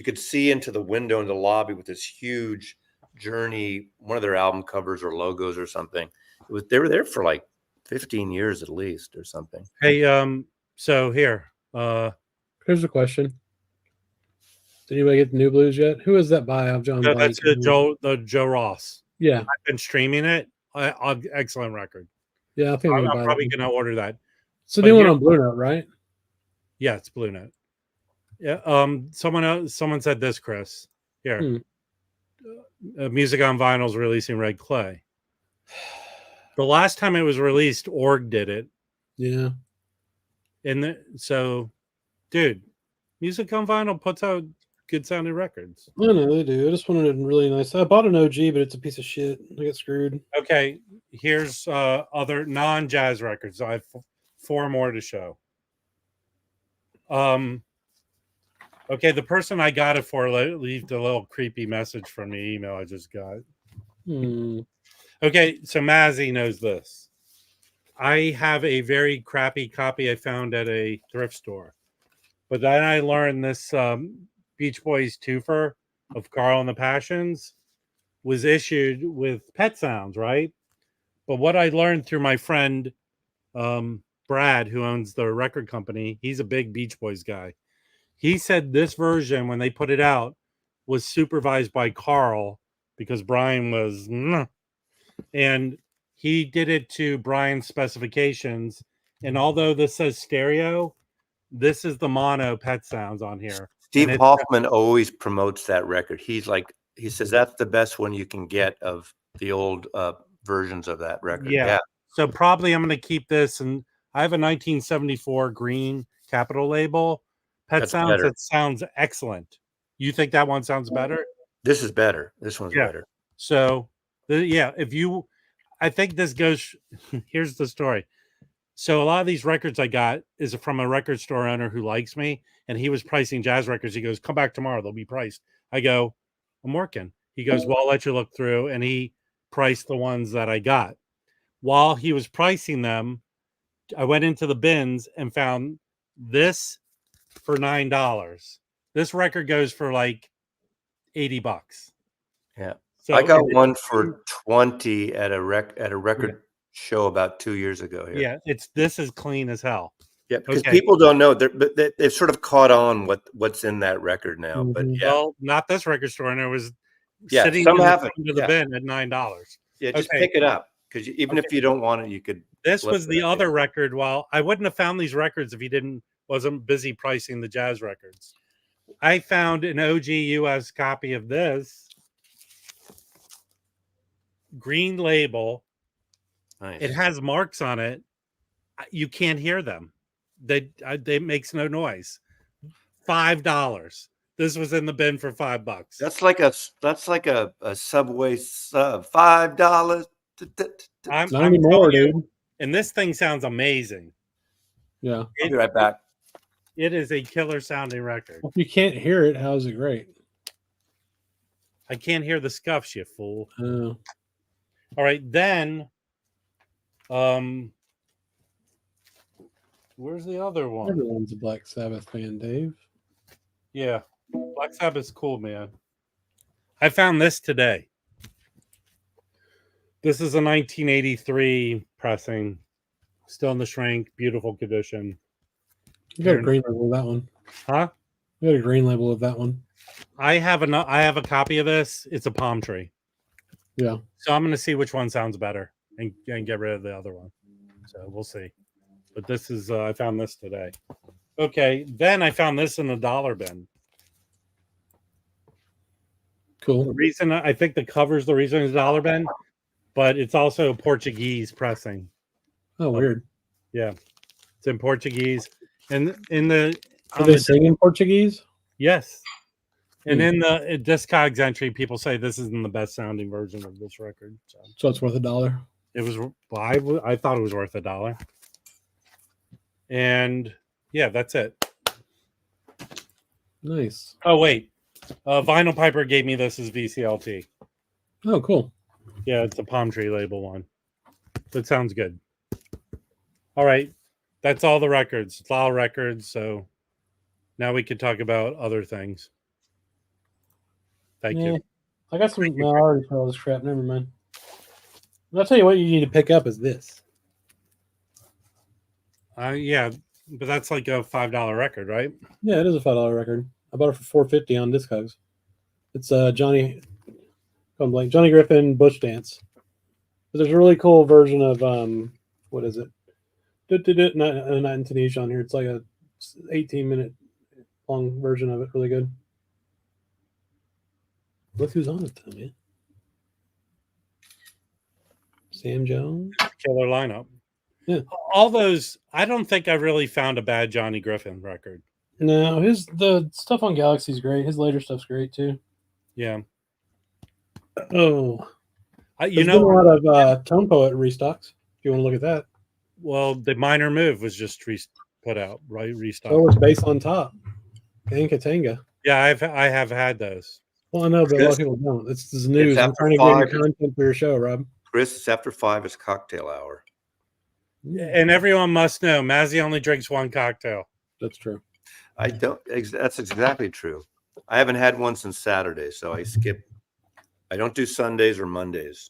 could see into the window in the lobby with this huge Journey, one of their album covers or logos or something. They were there for like 15 years at least or something. Hey, so here. Here's a question. Did anybody get the New Blues yet? Who is that by? I'm John. No, that's the Joe Ross. Yeah. I've been streaming it. Excellent record. Yeah, I think I'm probably going to order that. It's a new one on Blue Note, right? Yeah, it's Blue Note. Yeah. Someone said this, Chris. Here. Music on Vinyl is releasing Red Clay. The last time it was released, Org did it. Yeah. So, dude, Music on Vinyl puts out good sounding records. I know they do. I just wanted a really nice. I bought an OG, but it's a piece of shit. I got screwed. Okay, here's other non-jazz records. I have 4 more to show. Okay, the person I got it for left a little creepy message from the email I just got. Okay, so Mazzy knows this. I have a very crappy copy I found at a thrift store. But then I learned this Beach Boys twofer of Carl and the Passions was issued with Pet Sounds, right? But what I learned through my friend Brad, who owns the record company, he's a big Beach Boys guy. He said this version, when they put it out, was supervised by Carl because Brian was... And he did it to Brian's specifications. And although this says stereo, this is the mono Pet Sounds on here. Steve Hoffman always promotes that record. He says that's the best one you can get of the old versions of that record. Yeah. So probably I'm going to keep this. And I have a 1974 green Capitol label. Pet Sounds, better. That sounds excellent. You think that one sounds better? This is better. This one's better. So, I think this goes, here's the story. So a lot of these records I got is from a record store owner who likes me, and he was pricing jazz records. He goes, come back tomorrow. They'll be priced. I go, I'm working. He goes, well, I'll let you look through. And he priced the ones that I got. While he was pricing them, I went into the bins and found this for $9. This record goes for like $80. Yeah. So I got and one for 20 at a record show about 2 years ago here. yeah, this is clean as hell. Yeah, because Okay. people don't know, but they've sort of caught on what's in that record now. But Mhm. yeah, Well, not this record store, and it was yeah, sitting some in the have it. front of the Yeah, bin at $9. yeah, just Okay. pick it up because even if you don't want it, you could. This flip was it the up, other yeah. record. Well, I wouldn't have found these records if he wasn't busy pricing the jazz records. I found an OG US copy of this green label. Nice. It has marks on it. You can't hear them. They makes no noise. $5. This was in the bin for $5. That's like a Subway sub, $5. I'm Not anymore, telling you, dude. and this thing sounds amazing. Yeah. I'll be right back. It is a killer sounding record. If you can't hear it, how is it great? I can't hear the scuffs, you fool. Oh. All right, then where's the other one? Everyone's a Black Sabbath fan, Dave. Yeah. Black Sabbath's cool, man. I found this today. This is a 1983 pressing. Still in the shrink, beautiful condition. You got a green label of that one. Huh? You got a green label of that one. I have a copy of this. It's a palm tree. Yeah. So I'm gonna see which one sounds better and get rid of the other one. So we'll see. But this is I found this today. Okay, then I found this in a dollar bin. Cool. The reason I think the cover's the reason it's a dollar bin, but it's also Portuguese pressing. Oh, weird. Yeah, it's in Portuguese, and in the Are they singing Portuguese? yes, and in the Discogs entry, people say this isn't the best sounding version of this record. So it's worth $1. It was. Well, I thought it was worth $1. And yeah, that's it. Nice. Oh wait, Vinyl Piper gave me this as VCLT. Oh, cool. Yeah, it's a palm tree label one. That sounds good. All right, that's all the records. It's all records. So now we can talk about other things. Thank you. I got some. No, I already put all this crap. Never mind. I'll tell you what you need to pick up is this. Yeah, but that's like a $5 record, right? Yeah, it is a $5 record. I bought it for $4.50 on Discogs. It's Johnny Griffin Bush Dance. But there's a really cool version of what is it? Not in Tunisia on here. It's like a 18-minute long version of it. Really good. Look who's on it though, man. Sam Jones. Killer lineup. Yeah. All those. I don't think I really found a bad Johnny Griffin record. No, the stuff on Galaxy's great. His later stuff's great too. Yeah. Oh, You there's know, been a lot of Tone Poet restocks. If you want to look at that, well, the Minor Move was just put out, right? Restock. so was Bass on Top and Katanga. Yeah, I have had those. Well, I know, but a lot of Chris, people don't. It's this news. it's I'm after trying to get your 5. content for your show, Rob. Chris, it's after 5 is cocktail hour. And everyone must know Mazzy only drinks one cocktail. That's true. I don't. That's exactly true. I haven't had one since Saturday, so I skip. I don't do Sundays or Mondays.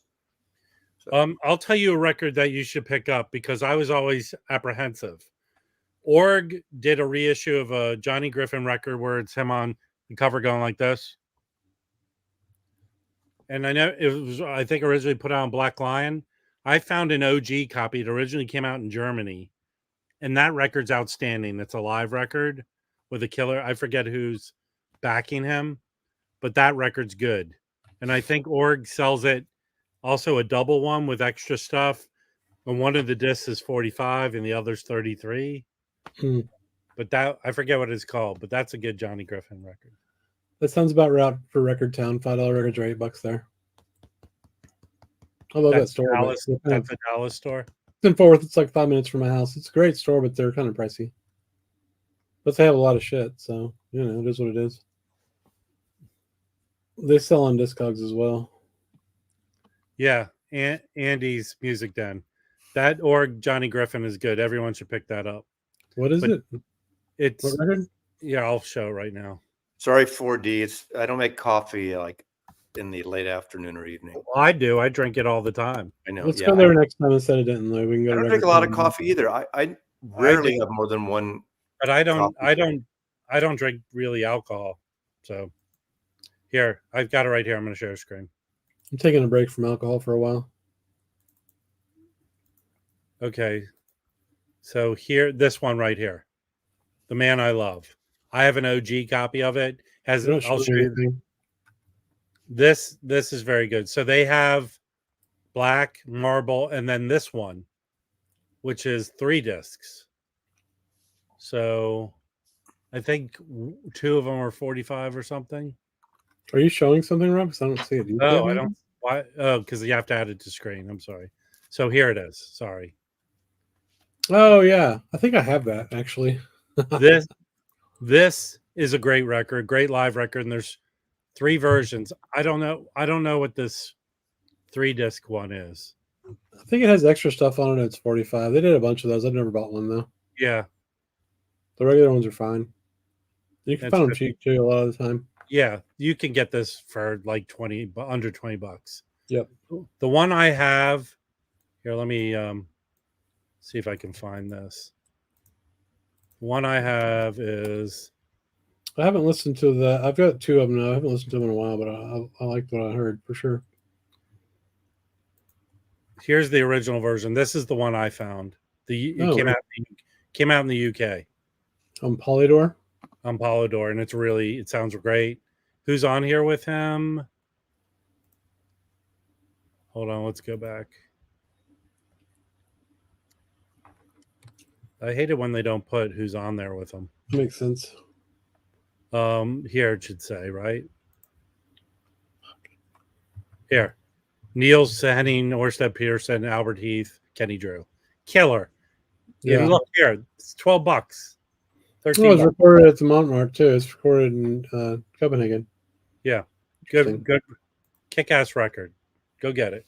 So. I'll tell you a record that you should pick up because I was always apprehensive. Org did a reissue of a Johnny Griffin record where it's him on the cover going like this. And I know it was, I think, originally put out on Black Lion. I found an OG copy. It originally came out in Germany. And that record's outstanding. It's a live record with a killer. I forget who's backing him, but that record's good. And I think Org sells it also a double one with extra stuff. And one of the discs is 45 and the other's 33. But that I forget what it's called, but that's a good Johnny Griffin record. That sounds about right for Record Town. $5 records are $8 there. I love that store. That's a Dallas store. It's in Fort Worth. It's like 5 minutes from my house. It's a great store, but they're kind of pricey. But they have a lot of shit, so you know it is what it is. They sell on Discogs as well. Yeah, Andy's Music Den. That Org Johnny Griffin is good. Everyone should pick that up. What is it? It's What record? yeah, I'll show it right now. Sorry, 4D. I don't make coffee like in the late afternoon or evening. I do. I drink it all the time. I know. Let's Yeah, go there next time instead of Denton. Though we can go I to don't drink a Record lot of Time. coffee either. I rarely do. have more than one. But I don't. Coffee. I don't drink really alcohol. So here, I've got it right here. I'm going to share a screen. I'm taking a break from alcohol for a while. Okay. So here, this one right here, The Man I Love. I have an OG copy of it. Has You don't I'll show show me you. anything. This is very good. So they have black, marble, and then this one, which is 3 discs. So I think 2 of them are 45 or something. Are you showing something, Rob? Because I don't see it. Do you see Oh, it I now? don't. Why? Oh, because you have to add it to screen. I'm sorry. So here it is. Sorry. Oh yeah, I think I have that actually. This is a great record, great live record, and there's 3 versions. I don't know what this 3-disc one is. I think it has extra stuff on it. It's 45. They did a bunch of those. I've never bought one though. Yeah, The regular ones are fine. You can That's find them good. cheap too a lot of the time. yeah. You can get this for like 20, under $20. Yep. The one I have here, let me see if I can find this. The one I have is I haven't listened to the. I've got 2 of them now. I haven't listened to them in a while, but I liked what I heard for sure. here's the original version. This is the one I found. It Oh, came really? out in the UK Polydor. on Polydor, and it sounds great. Who's on here with him? Hold on, let's go back. I hate it when they don't put who's on there with them. Makes sense. Here it should say, right? Here. Niels Henning, Orsted Peterson, Albert Heath, Kenny Drew. Killer. Yeah. And look here, it's $12. Well, 13 it's bucks. recorded at the Montmartre too. It's recorded in Copenhagen. Yeah. Interesting. Good kick-ass record. Go get it.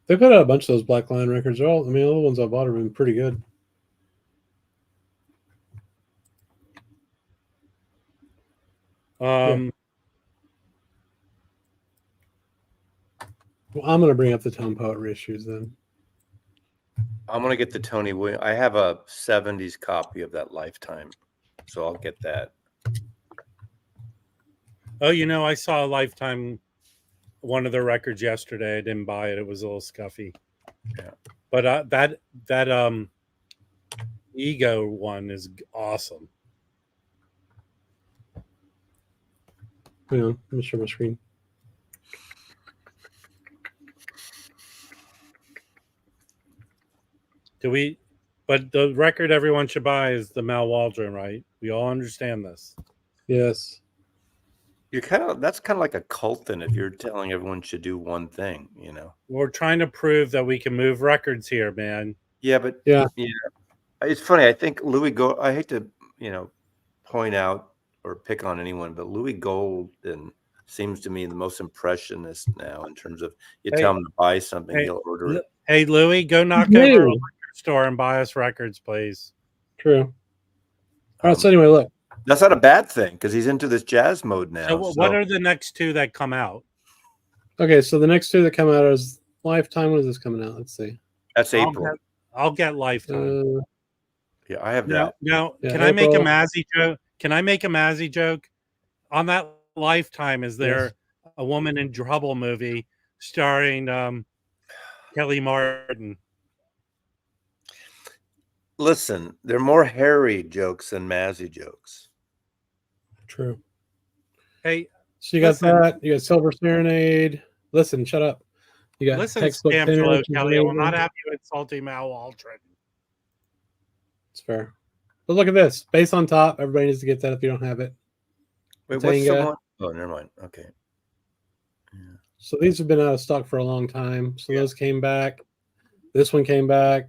They put out a bunch of those Black Lion records. All the ones I bought have been pretty good. Um Well, I'm going to bring up the Tone Poetry issues then. I'm gonna get the Tony Williams. I have a '70s copy of that Lifetime, so I'll get that. Oh, I saw a Lifetime, one of their records yesterday. I didn't buy it. It was a little scuffy. Yeah. But that Ego one is awesome. Hang on, let me share my screen. But the record everyone should buy is the Mal Waldron, right? We all understand this. Yes. That's kind of like a cult thing if you're telling everyone should do one thing, We're trying to prove that we can move records here, man. Yeah, but Yeah. It's funny. I think Louis Gold. I hate to, point out or pick on anyone, but Louis Golden seems to me the most impressionist now in terms of tell him to buy something, he'll order it. Hey, Louis, go knock over a record store and buy us records, please. True. All right. So anyway, look. That's not a bad thing because he's into this jazz mode now. So what are the next 2 that come out? Okay, so the next 2 that come out is Lifetime. When is this coming out? Let's see. That's April. I'll get Lifetime. Yeah, I have that. Now, Yeah, can I make a April. Mazzy joke? Can I make a Mazzy joke? On that Lifetime, is there a Woman in Trouble movie starring Kelly Martin? Listen, they're more hairy jokes than Mazzy jokes. True. Hey, So you got listen. that. You got Silver Serenade. Listen, shut up. You got listen, Textbook Angelo Dinner, which is Kelly. I'm amazing. not happy with insulting Mal Waldron. It's fair. But look at this. Bass on top. Everybody needs to get that if you don't have it. Wait, what's the Tenga. one? Oh, never mind. Okay. So these have been out of stock for a long time. So those came back. This one came back.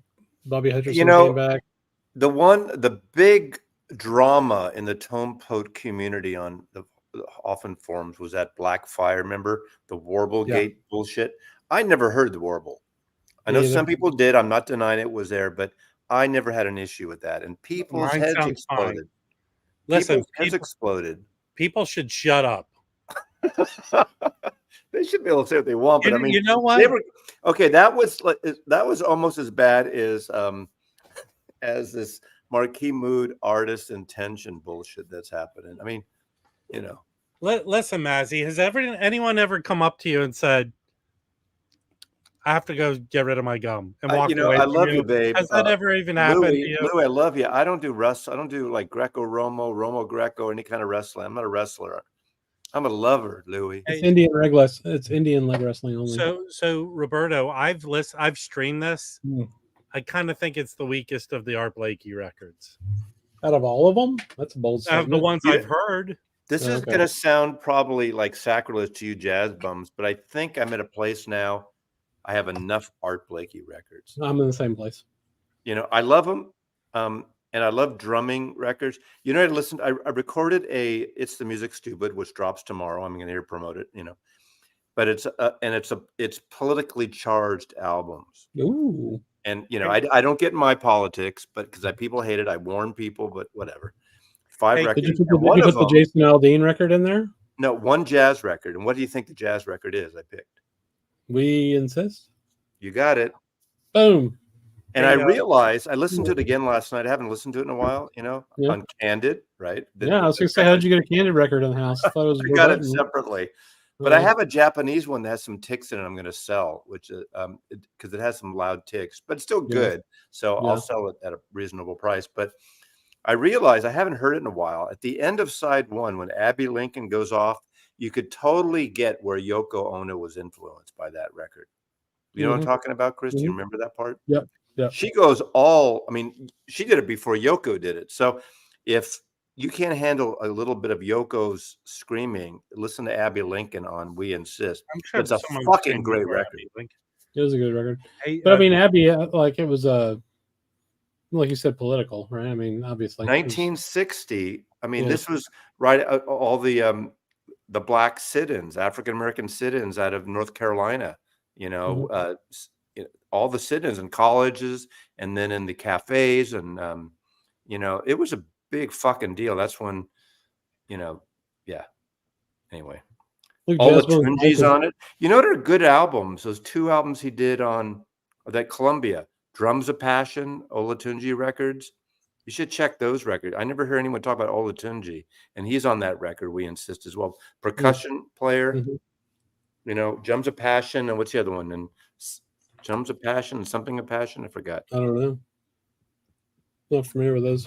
Bobby Hutcherson came back. The big drama in the Tone Poet community on the often forums was that Black Fire. Remember the Warblegate bullshit? I never heard the Warble. I know some people did. I'm not denying it was there, but I never had an issue with that. And people's heads exploded. Listen, People's heads exploded. people should shut up. They should be able to say what they want, but I mean, you know what? they were okay. That was almost as bad as this Marquee Mood artist intention bullshit that's happening. I mean, you know. Listen, Mazzy, has anyone ever come up to you and said, I have to go get rid of my gum and walk away? I from love you, babe. Has that ever even happened to you? Louis, I love you. I don't do like Romo Greco, any kind of wrestling. I'm not a wrestler. I'm a lover, Louis. It's Indian It's Indian leg wrestling only. So Roberto, I've streamed this. I kind of think it's the weakest of the Art Blakey records. Out of all of them? That's a bold statement. Out of the ones I've heard. This is going to sound probably like sacrilege to you jazz bums, but I think I'm at a place now. I have enough Art Blakey records. I'm in the same place. You know, I love them. And I love drumming records. You know, I recorded It's the Music Stupid, which drops tomorrow. I'm going to promote it, you know, but it's politically charged albums. Ooh. And, you know, I don't get in my politics, but because people hate it, I warn people, but whatever. 5 records. Did you put the Jason Aldean record in there? No, 1 jazz record. And what do you think the jazz record is I picked? We Insist. You got it. Boom. And I realized, I listened to it again last night. I haven't listened to it in a while, you know, on Candid, right? I was going to say, how did you get a Candid record in the house? I thought it was I got it separately. But I have a Japanese one that has some ticks in it I'm going to sell, which is because it has some loud ticks, but it's still good. So I'll sell it at a reasonable price. But I realized I haven't heard it in a while. At the end of side 1, when Abby Lincoln goes off, you could totally get where Yoko Ono was influenced by that record. You know what I'm talking about, Chris? Do you remember that part? Yep. Yeah. She goes she did it before Yoko did it. So if you can't handle a little bit of Yoko's screaming, listen to Abby Lincoln on We Insist. I'm sure it's a fucking great record. It was a good record. But I mean, Abby, like it was like you said, political, right? I mean, obviously. 1960. I mean, this was right all the black sit-ins, African-American sit-ins out of North Carolina, you know, all the sit-ins in colleges and then in the cafes. And, you know, it was a big fucking deal. That's when, you know, anyway, Olatunji's on it. You know, they're good albums. Those 2 albums he did on that Columbia, Drums of Passion, Olatunji records. You should check those records. I never hear anyone talk about Olatunji, and he's on that record, We Insist, as well. Percussion player, you know, Drums of Passion, and what's the other one? And Drums of Passion and something of Passion. I forgot. I don't know. Not familiar with those.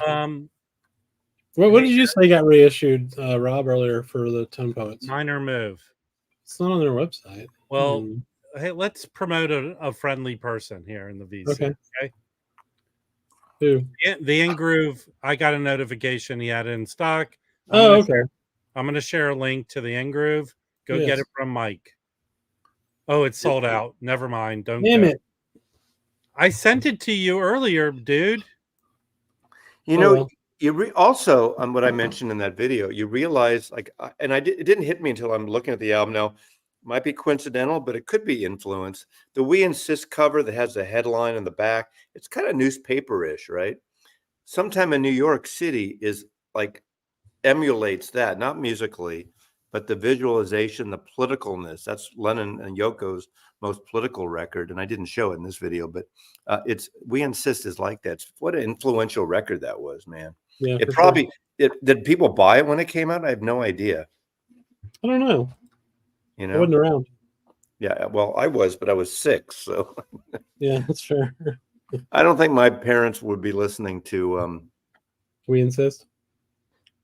What did you say got reissued, Rob, earlier for the 10 Poets? Minor Move. It's not on their website. Well, hey, let's promote a friendly person here in the VC. Okay. Who? The In-Groove. I got a notification he had it in stock. I'm going to share a link to the In-Groove. Go get it from Mike. Oh, it's sold out. Never mind. Don't. Damn it! I sent it to you earlier, dude. You know, also on what I mentioned in that video, you realize, like, and it didn't hit me until I'm looking at the album now. Might be coincidental, but it could be influence. The We Insist cover that has the headline in the back, it's kind of newspaper-ish, right? Sometime in New York City is like emulates that, not musically, but the visualization, the politicalness. That's Lennon and Yoko's most political record. And I didn't show it in this video, but it's We Insist is like that. What an influential record that was, man. Yeah, it probably did people buy it when it came out? I have no idea. I don't know. You know, I wasn't around. Yeah, well, I was, but I was 6. So yeah, that's fair. I don't think my parents would be listening to We Insist.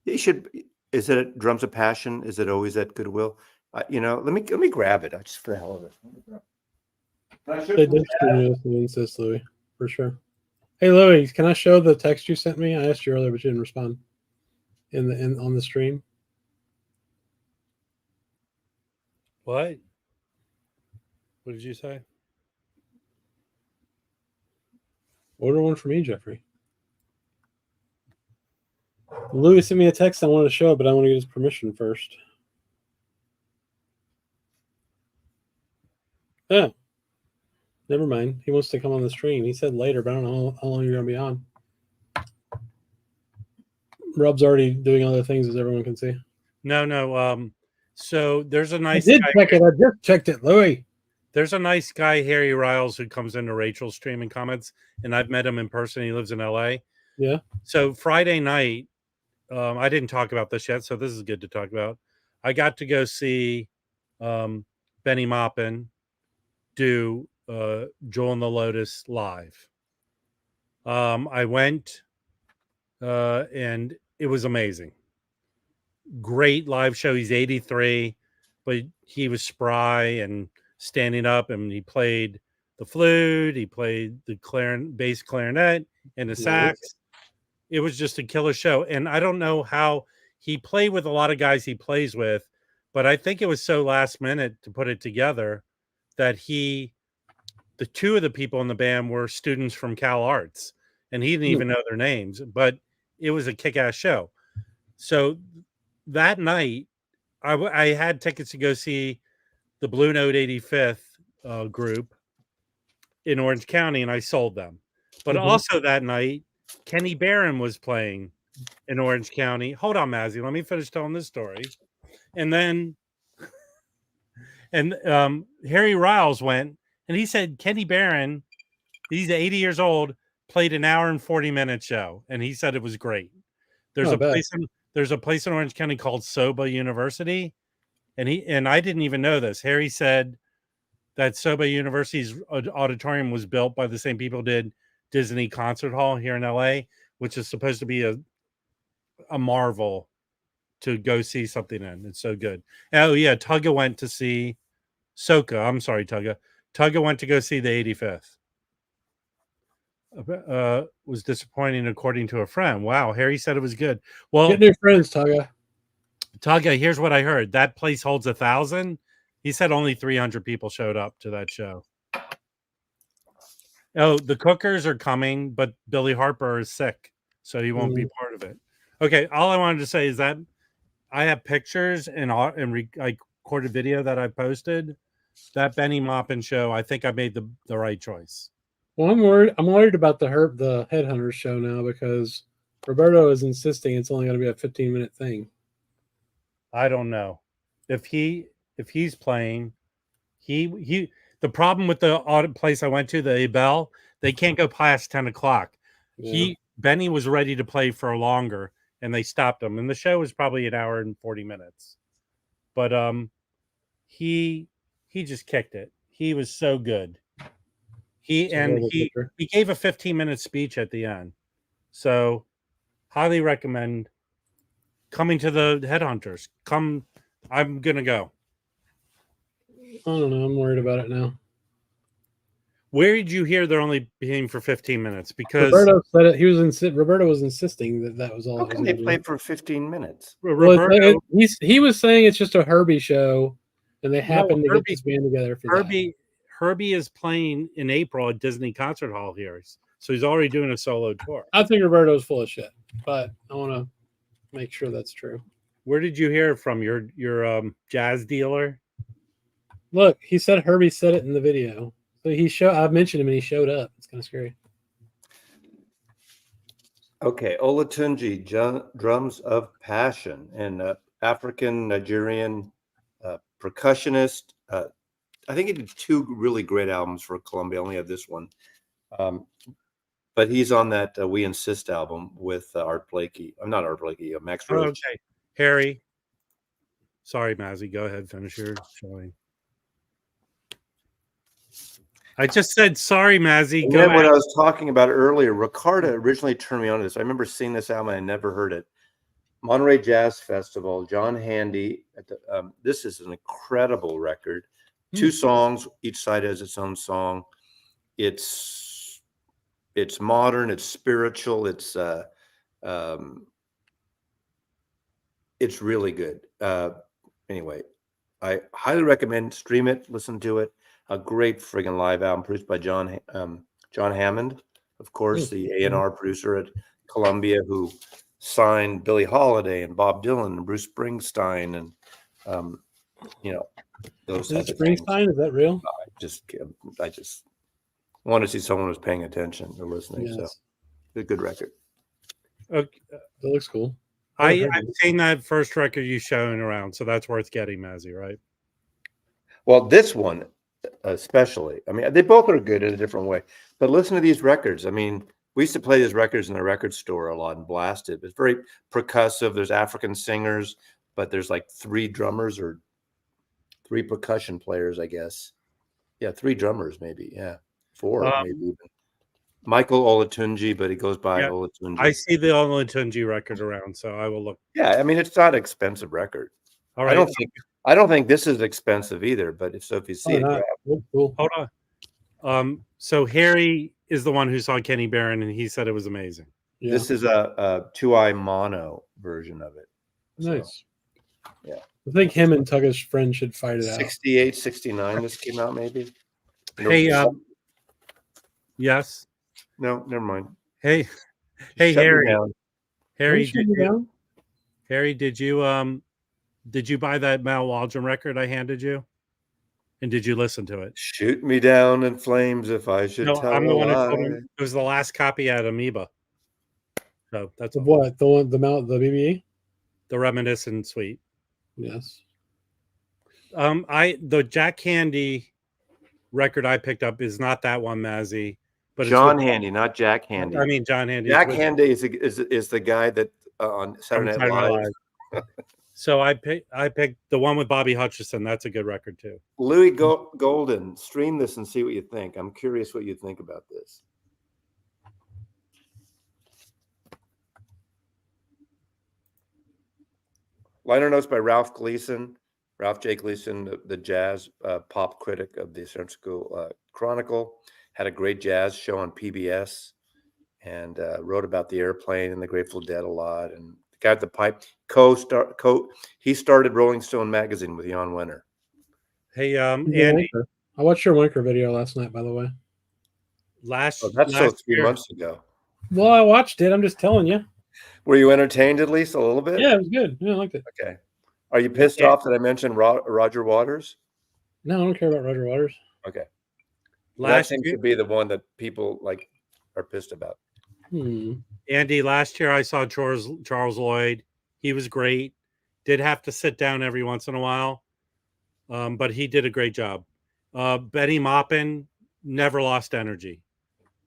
You should. Is it Drums of Passion? Is it Always at Goodwill? You know, let me grab it. I just for the hell of it. They did stream We Insist, Louis, for sure. Hey, Louis, can I show the text you sent me? I asked you earlier, but you didn't respond on the stream. What? What did you say? Order one for me, Jeffrey. Louis sent me a text. I wanted to show it, but I want to get his permission first. Oh, never mind. He wants to come on the stream. He said later, but I don't know how long you're going to be on. Rob's already doing other things, as everyone can see. No. So there's a nice I did guy. check it. I just checked it, Louis. There's a nice guy, Harry Riles, who comes into Rachel's stream and comments, and I've met him in person. He lives in LA. Yeah. So Friday night, I didn't talk about this yet, so this is good to talk about. I got to go see Benny Maupin do Jewel and the Lotus live. I went and it was amazing. Great live show. He's 83, but he was spry and standing up, and he played the flute, he played the bass clarinet and the sax. It was just a killer show. And I don't know how he played with a lot of guys he plays with, but I think it was so last minute to put it together that the two of the people in the band were students from Cal Arts, and he didn't even know their names, but it was a kick-ass show. So that night, I had tickets to go see the Blue Note 85th group in Orange County, and I sold them. But also that night, Kenny Barron was playing in Orange County. Hold on, Mazzy. Let me finish telling this story. And then, Harry Riles went, and he said Kenny Barron, he's 80 years old, played an hour and 40-minute show, and he said it was great. There's a place in Orange County called Soba University, and I didn't even know this. Harry said that Soba University's auditorium was built by the same people who did Disney Concert Hall here in LA, which is supposed to be a marvel to go see something in. It's so good. Oh yeah, Tugga went to see Soka. I'm sorry, Tugga. Tugga went to go see the 85th. Was disappointing according to a friend. Wow, Harry said it was good. Well, get new friends, Tugga. Tugga, here's what I heard. That place holds 1,000. He said only 300 people showed up to that show. Oh, the Cookers are coming, but Billy Harper is sick, so he won't be part of it. Okay, all I wanted to say is that I have pictures and I recorded video that I posted. That Benny Maupin show, I think I made the right choice. Well, I'm worried about the Headhunters show now because Roberto is insisting it's only going to be a 15-minute thing. I don't know if he's playing. The problem with the audit place I went to, the Abel, they can't go past 10 o'clock. Yeah. Benny was ready to play for longer, and they stopped him. And the show was probably an hour and 40 minutes. But he just kicked it. He was so good. He gave a 15-minute speech at the end. So highly recommend coming to the Headhunters. Come, I'm gonna go. I don't know. I'm worried about it now. Where did you hear they're only being for 15 minutes? Because Roberto said it. Roberto was insisting that was all. How can they play for 15 minutes? Roberto, he was saying it's just a Herbie show, and they happened to get this band together for Herbie is playing in April at Disney Concert Hall here, so he's already doing a solo tour. I think Roberto's full of shit, but I want to make sure that's true. Where did you hear it from? Your jazz dealer? Look, he said Herbie said it in the video. So I mentioned him and he showed up. It's kind of scary. Okay, Olatunji, Drums of Passion, and African Nigerian percussionist. I think he did 2 really great albums for Columbia. I only have this one. But he's on that We Insist album with Art Blakey. I'm not Art Blakey, Max Roach. Okay, Harry. Sorry, Mazzy. Go ahead. Finish your showing. I just said sorry, Mazzy. And then when I was talking about earlier, Ricarda originally turned me on to this. I remember seeing this album and I never heard it. Monterey Jazz Festival, John Handy. This is an incredible record. 2 songs, each side has its own song. It's modern, it's spiritual, it's really good. Anyway, I highly recommend stream it, listen to it. A great friggin' live album produced by John Hammond, of course, the A&R producer at Columbia, who signed Billie Holiday and Bob Dylan and Bruce Springsteen and those. Is it Springsteen? Is that real? I just want to see someone who's paying attention or listening. Yes. So, it's a good record. Okay. That looks cool. I've seen that first record you showing around, so that's worth getting, Mazzy, right? Well, this one especially. I mean, they both are good in a different way. But listen to these records. I mean, we used to play these records in the record store a lot and blast it. It's very percussive. There's African singers, but there's like 3 drummers or 3 percussion players, I guess. Yeah, 3 drummers maybe. Yeah, 4 maybe even. Michael Olatunji, but he goes by Olatunji. I see the Olatunji record around, so I will look. Yeah, I mean, it's not an expensive record. All right. I don't think this is expensive either, but if you see it, grab. Cool. Hold on. So Harry is the one who saw Kenny Barron, and he said it was amazing. Yeah. This is a 2-eye mono version of it. Nice. So, yeah. I think him and Tugga's friend should fight it out. 68, 69, this came out maybe. Hey, yes. No, never mind. Hey, Harry. Harry, did you buy that Mal Waldron record I handed you? And did you listen to it? Shoot me down in flames if I should tell I'm the one who lie. told him it was the last copy at Amoeba. So that's what the BBE, the Reminiscent Suite. Yes. The Jack Handy record I picked up is not that one, Mazzy. But John Handy, not Jack Handy. I mean, John Handy. Jack Handy is the guy that on Saturday Night Live. So I picked the one with Bobby Hutcherson. That's a good record too. Louis Golden, stream this and see what you think. I'm curious what you think about this. Liner notes by Ralph J. Gleason, the jazz pop critic of the San Francisco Chronicle. Had a great jazz show on PBS and wrote about the Airplane and the Grateful Dead a lot. And the guy with the pipe, he started Rolling Stone magazine with Jan Wenner. Hey, Andy, I watched your Winker video last night, by the way. That's 3 months ago. Well, I watched it. I'm just telling you. Were you entertained at least a little bit? Yeah, it was good. Yeah, I liked it. Okay. Are you pissed off that I mentioned Roger Waters? No, I don't care about Roger Waters. Okay. That seems to be the one that people are pissed about. Andy, last year I saw Charles Lloyd. He was great. Did have to sit down every once in a while, but he did a great job. Benny Maupin never lost energy.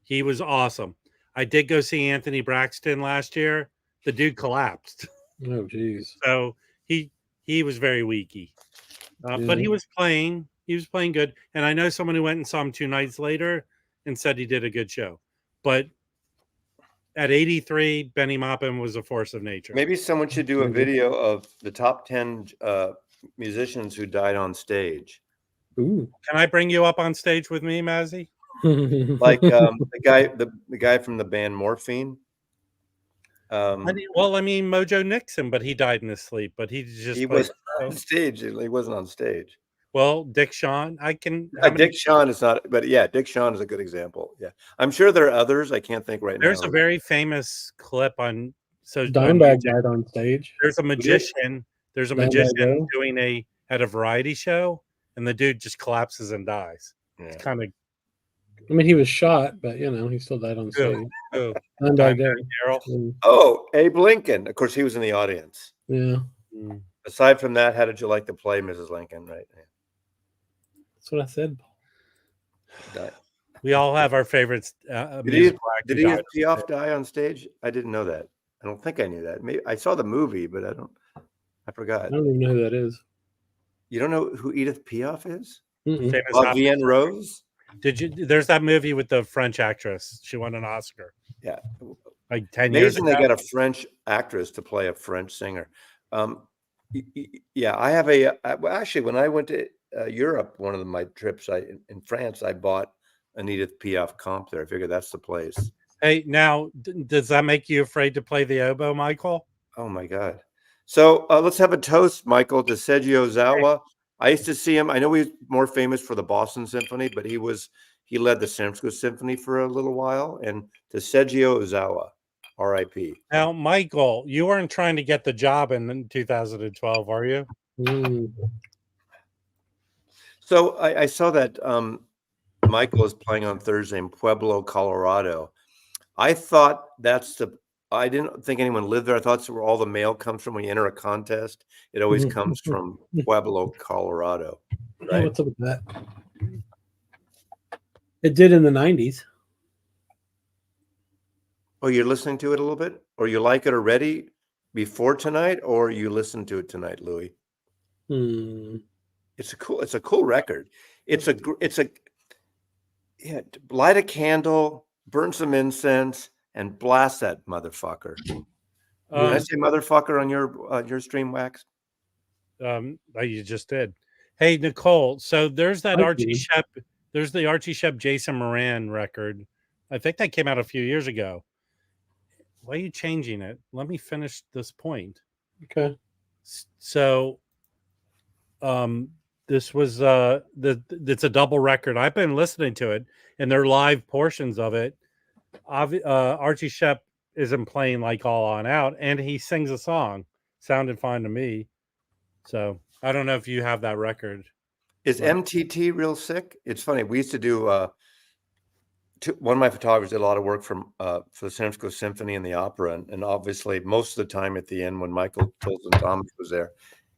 He was awesome. I did go see Anthony Braxton last year. The dude collapsed. Oh, geez. So he was very weaky, but he was playing. He was playing good. And I know someone who went and saw him 2 nights later and said he did a good show. But at 83, Benny Maupin was a force of nature. Maybe someone should do a video of the top 10 musicians who died on stage. Ooh. Can I bring you up on stage with me, Mazzy? Like the guy from the band Morphine. Mojo Nixon, but he died in his sleep. But he was on stage. He wasn't on stage. Well, Dick Shawn, Dick Shawn is not, but yeah, Dick Shawn is a good example. Yeah, I'm sure there are others. I can't think right now. There's a very famous clip on. So Dimebag died on stage. There's a magician. There's a magician doing at a variety show, and the dude just collapses and dies. Yeah. It's kind of. I mean, he was shot, but he still died on stage. Oh, Abe Lincoln. Of course, he was in the audience. Yeah. Aside from that, how did you like to play Mrs. Lincoln? Right. Yeah. That's what I said. We all have our favorites. Did he have Piaf die on stage? I didn't know that. I don't think I knew that. Maybe I saw the movie, but I forgot. I don't even know who that is. You don't know who Edith Piaf is? Vienne Rose? There's that movie with the French actress. She won an Oscar. Yeah. Like 10 years ago. Amazing they got a French actress to play a French singer. Yeah, I have actually, when I went to Europe, one of my trips in France, I bought an Edith Piaf comp there. I figured that's the place. Hey, now, does that make you afraid to play the oboe, Michael? Oh, my God. So let's have a toast, Michael, to Seiji Ozawa. I used to see him. I know he's more famous for the Boston Symphony, but he led the San Francisco Symphony for a little while. And to Seiji Ozawa, R.I.P. Now, Michael, you weren't trying to get the job in 2012, are you? So I saw that Michael is playing on Thursday in Pueblo, Colorado. I thought that's the I didn't think anyone lived there. I thought it's where all the mail comes from when you enter a contest. It always comes from Pueblo, Colorado. Oh, Right? what's up with that? It did in the 90s. Oh, you're listening to it a little bit? Or you like it already before tonight, or you listened to it tonight, Louis? It's a cool record. It's a yeah, light a candle, burn some incense, and blast that motherfucker. Did I say motherfucker on your stream, Wax? You just did. Hey, Nicole. So there's that Archie Shepp. There's the Archie Shepp Jason Moran record. I think that came out a few years ago. Why are you changing it? Let me finish this point. Okay. So, this was it's a double record. I've been listening to it, and they're live portions of it. Archie Shepp isn't playing like all on out, and he sings a song. Sounded fine to me. So I don't know if you have that record. Is MTT real sick? It's funny. We used to do one of my photographers did a lot of work for the San Francisco Symphony and the opera, and obviously most of the time at the end when Michael Tilson Thomas was there,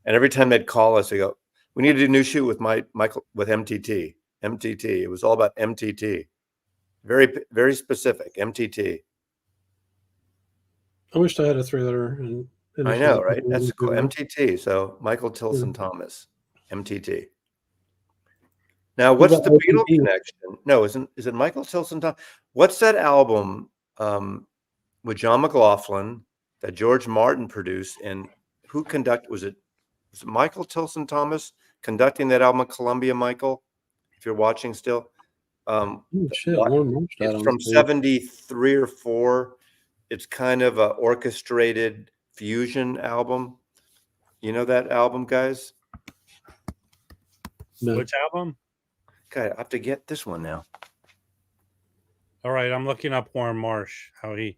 and every time they'd call us, they go, "We need to do a new shoot with Michael with MTT." MTT. It was all about MTT. Very, very specific. MTT. I wish I had a 3-letter. I know, right? That's cool. MTT. So Michael Tilson Thomas, MTT. Now, what's the Beatle connection? No, is it Michael Tilson Thomas? What's that album with John McLaughlin that George Martin produced? And who conducted? Was it Michael Tilson Thomas conducting that album at Columbia? Michael, if you're watching still, it's from 73 or 4. It's kind of an orchestrated fusion album. You know that album, guys? No. Which album? Okay, I have to get this one now. All right, I'm looking up Warren Marsh. How he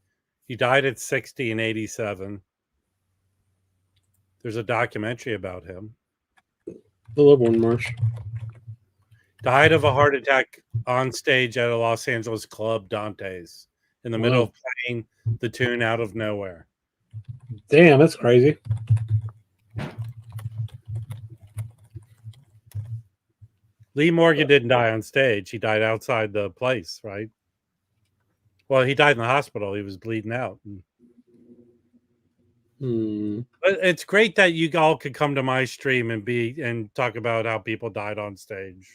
died at 60 in 87. There's a documentary about him. I love Warren Marsh. Died of a heart attack on stage at a Los Angeles club, Dante's, in the middle of playing the tune Out of Nowhere. Damn, that's crazy. Lee Morgan didn't die on stage. He died outside the place, right? Well, he died in the hospital. He was bleeding out. But it's great that you all could come to my stream and talk about how people died on stage.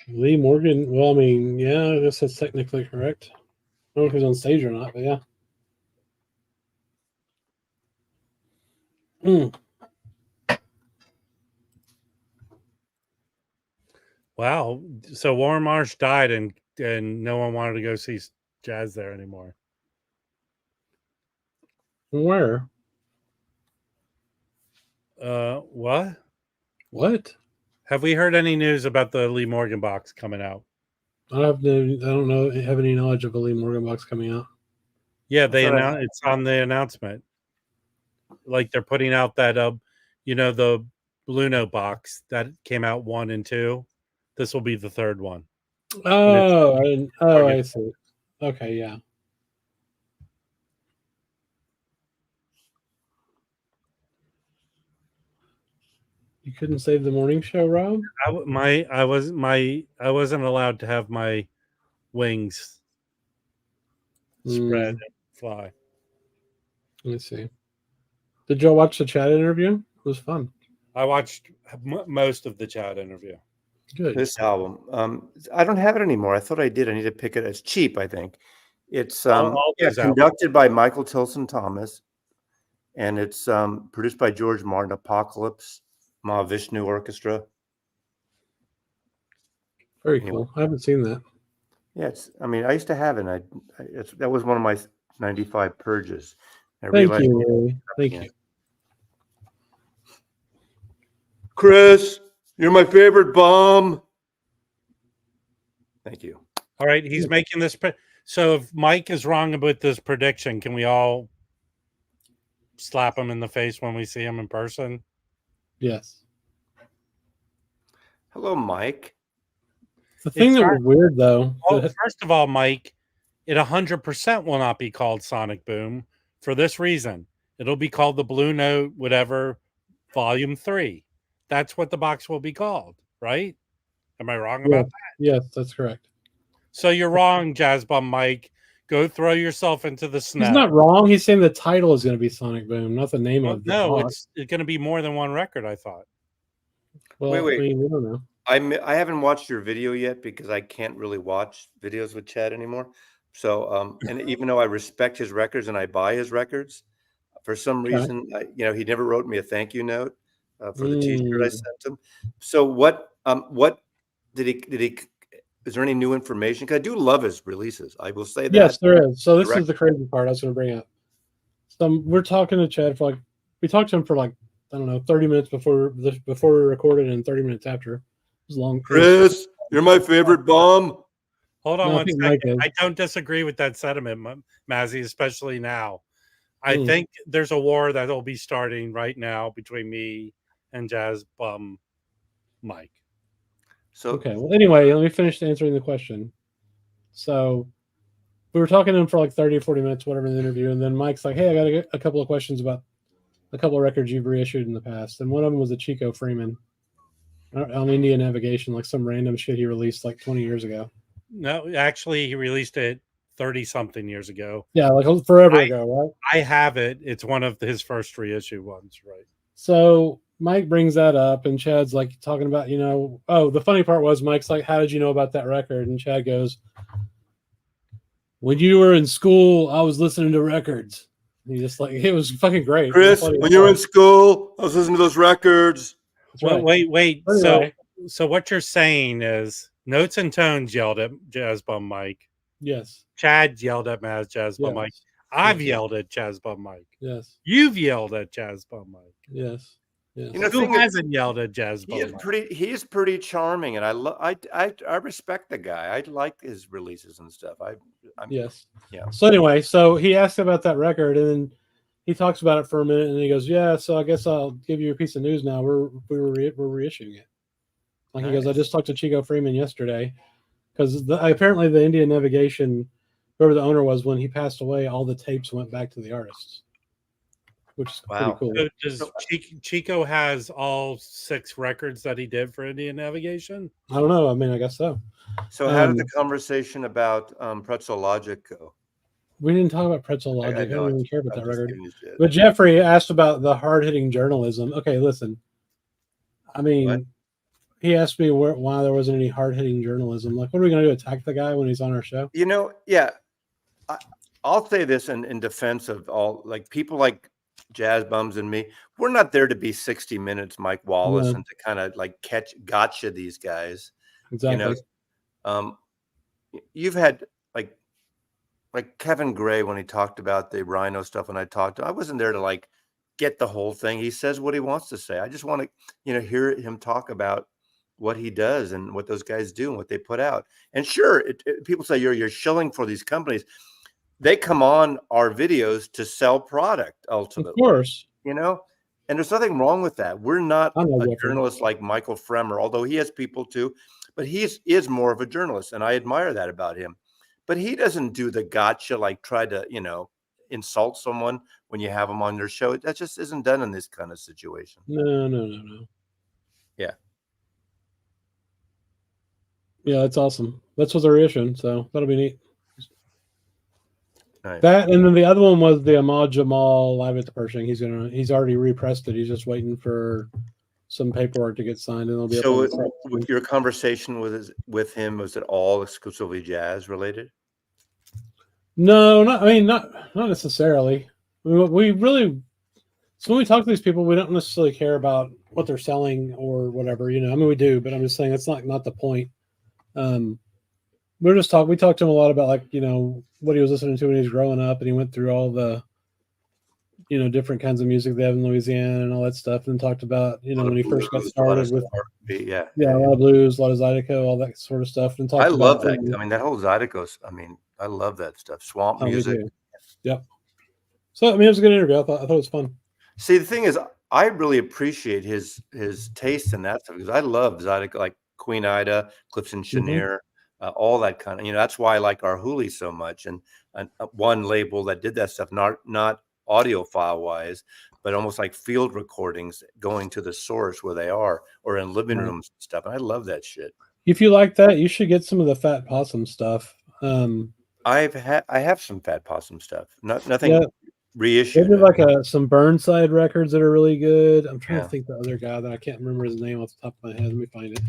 Lee Morgan. Well, I mean, yeah, I guess that's technically correct. I don't know if he's on stage or not, but yeah. Wow. So Warren Marsh died and no one wanted to go see jazz there anymore. Where? What? What? Have we heard any news about the Lee Morgan box coming out? I don't know. Have any knowledge of a Lee Morgan box coming out? Yeah, they announced it's on the announcement. Like they're putting out that the Blue Note box that came out 1 and 2. This will be the third one. I see. Okay, yeah. You couldn't save the morning show, Rob? I wasn't allowed to have my wings spread and fly. Let me see. Did y'all watch the chat interview? It was fun. I watched most of the chat interview. Good. This album, I don't have it anymore. I thought I did. I need to pick it. It's cheap, I think. It's conducted by Michael Tilson Thomas, and it's produced by George Martin. Apocalypse Mahavishnu Orchestra. Very cool. I haven't seen that. Yeah, I used to have it. That was one of my 95 purges. Thank you. Chris, you're my favorite bum. Thank you. All right, he's making this. So if Mike is wrong about this prediction, can we all slap him in the face when we see him in person? Yes. Hello, Mike. The thing It's that not- was weird though, Well, first of all, Mike, it 100% will not be called Sonic Boom for this reason. It'll be called the Blue Note, whatever, Volume 3. That's what the box will be called, right? Am I wrong about that? yes, that's correct. So you're wrong, Jazz Bum Mike. Go throw yourself into the snow. He's not wrong. He's saying the title is going to be Sonic Boom, not the name Well, of the no, box. it's going to be more than one record, I thought. Well, Wait. I mean, we don't know. I haven't watched your video yet because I can't really watch videos with Chad anymore. So, and even though I respect his records and I buy his records, for some Okay. reason, he never wrote me a thank you note for the T-shirt I Mm. sent him. So, what did he? Is there any new information? Because I do love his releases. I will say that. Yes, there is. So this Direct- is the crazy part I was going to bring up. So we're talking to Chad for we talked to him for I don't know, 30 minutes before we recorded and 30 minutes after. It was long. Chris, you're my favorite bum. Hold on No, I one think Mike second. is. I don't disagree with that sentiment, Mazzy, especially now. I Hmm. think there's a war that will be starting right now between me and Jazz Bum Mike. So, Okay. Well, anyway, let me finish answering the question. So we were talking to him for 30 or 40 minutes, whatever, in the interview. And then Mike's like, hey, I got a couple of questions about a couple of records you've reissued in the past. And one of them was the Chico Freeman on Indian Navigation, some random shit he released 20 years ago. No, actually, he released it 30-something years ago. Yeah, forever ago, right? I have it. It's one of his first reissue ones, right? So Mike brings that up, and Chad's talking about, oh, the funny part was Mike's like, how did you know about that record? And Chad goes, when you were in school, I was listening to records. And he just it was fucking great. Chris, when you were in school, I was listening to those records. That's Well, right. wait. Anyway, So what you're saying is Notes and Tones yelled at Jazz Bum Mike. yes. Chad yelled at Jazz Bum Yes. Mike. I've Yes. yelled at Jazz Bum Mike. Yes. You've yelled at Jazz Bum Mike. Yes. Yes. You know, the Who thing is, hasn't yelled at Jazz he Bum is Mike? he is pretty charming, and I respect the guy. I like his releases and stuff. Yes. Yeah. So anyway, so he asked about that record, and then he talks about it for a minute, and he goes, "Yeah, so I guess I'll give you a piece of news now. We're reissuing it." He goes, "I just talked to Chico Freeman yesterday because apparently the Indian Navigation, whoever the owner was when he passed away, all the tapes went back to the artists, which is Wow. pretty cool." So does Chico has all 6 records that he did for Indian Navigation? I don't know. I mean, I guess so. So how did the conversation about Pretzel Logic go? We didn't talk about Pretzel Logic. I know, don't even care about I'm that just record. giving you shit. But Jeffrey asked about the hard-hitting journalism. Okay, listen. I mean, What? he asked me why there wasn't any hard-hitting journalism. What are we going to do? Attack the guy when he's on our show? Yeah, I'll say this in defense of all people like Jazz Bums and me. We're not there to be 60 Minutes, Mike Wallace, No. and to kind of gotcha these guys. Exactly. You've had like Kevin Gray when he talked about the Rhino stuff. When I wasn't there to get the whole thing. He says what he wants to say. I just want to hear him talk about what he does and what those guys do and what they put out. And sure, people say you're shilling for these companies. They come on our videos to sell product ultimately. Of course. And there's nothing wrong with that. We're not I know, a Jeffrey. journalist like Michael Fremer, although he has people too, but he is more of a journalist, and I admire that about him. But he doesn't do the gotcha, try to, insult someone when you have them on your show. That just isn't done in this kind of situation. No. Yeah. Yeah, that's awesome. That's what they're issuing, so that'll be neat. Nice. That, and then the other one was the Ahmad Jamal live at the Pershing. He's already repressed it. He's just waiting for some paperwork to get signed, and it'll be So up on the site. your conversation with him, was it all exclusively jazz related? No, not necessarily. We really, so when we talk to these people, we don't necessarily care about what they're selling or whatever. I mean, we do, but I'm just saying that's not the point. We talked to him a lot about what he was listening to when he was growing up, and he went through all the different kinds of music they have in Louisiana and all that stuff, and talked about when he first got started with R&B, a lot of blues, a lot of Zydeco, all that sort of stuff. And talked I love about, that. I mean, that whole Zydeco. I love that stuff. Swamp me music. too. Yep. So it was a good interview. I thought it was fun. See, the thing is, I really appreciate his taste in that stuff because I love Zydeco, like Queen Ida, Clifton Chenier, all that kind of, that's why I like our Hooli so much. And one label that did that stuff, not audiophile wise, but almost like field recordings going to the source where they are, or in living rooms and stuff. And I love that shit. If you like that, you should get some of the Fat Possum stuff. I have some Fat Possum stuff. Nothing reissued. They did like some Burnside records that are really good. I'm trying to think the other guy that I can't remember his name off the top of my head. Let me find it.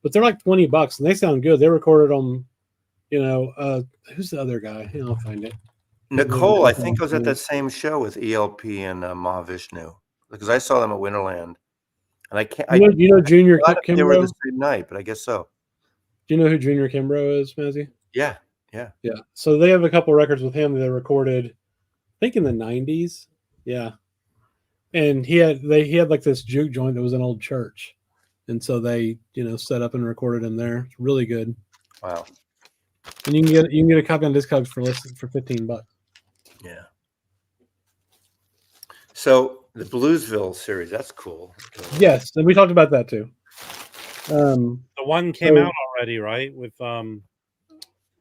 But they're like $20 and they sound good. They recorded them, who's the other guy? I'll find it. Nicole, I think was at that same show with ELP and Mahavishnu, because I saw them at Winterland. And I can't. Junior Kimbrough? They were the same night, but I guess so. Do you know who Junior Kimbrough is, Mazzy? Yeah. So they have a couple records with him that they recorded, I think in the 90s. Yeah. And he had like this juke joint that was an old church. And so they, set up and recorded him there. It's really good. Wow. And you can get a copy on Discogs for $15. Yeah. So the Bluesville series, that's cool. Yes, and we talked about that too. The one came out already, right? With Ben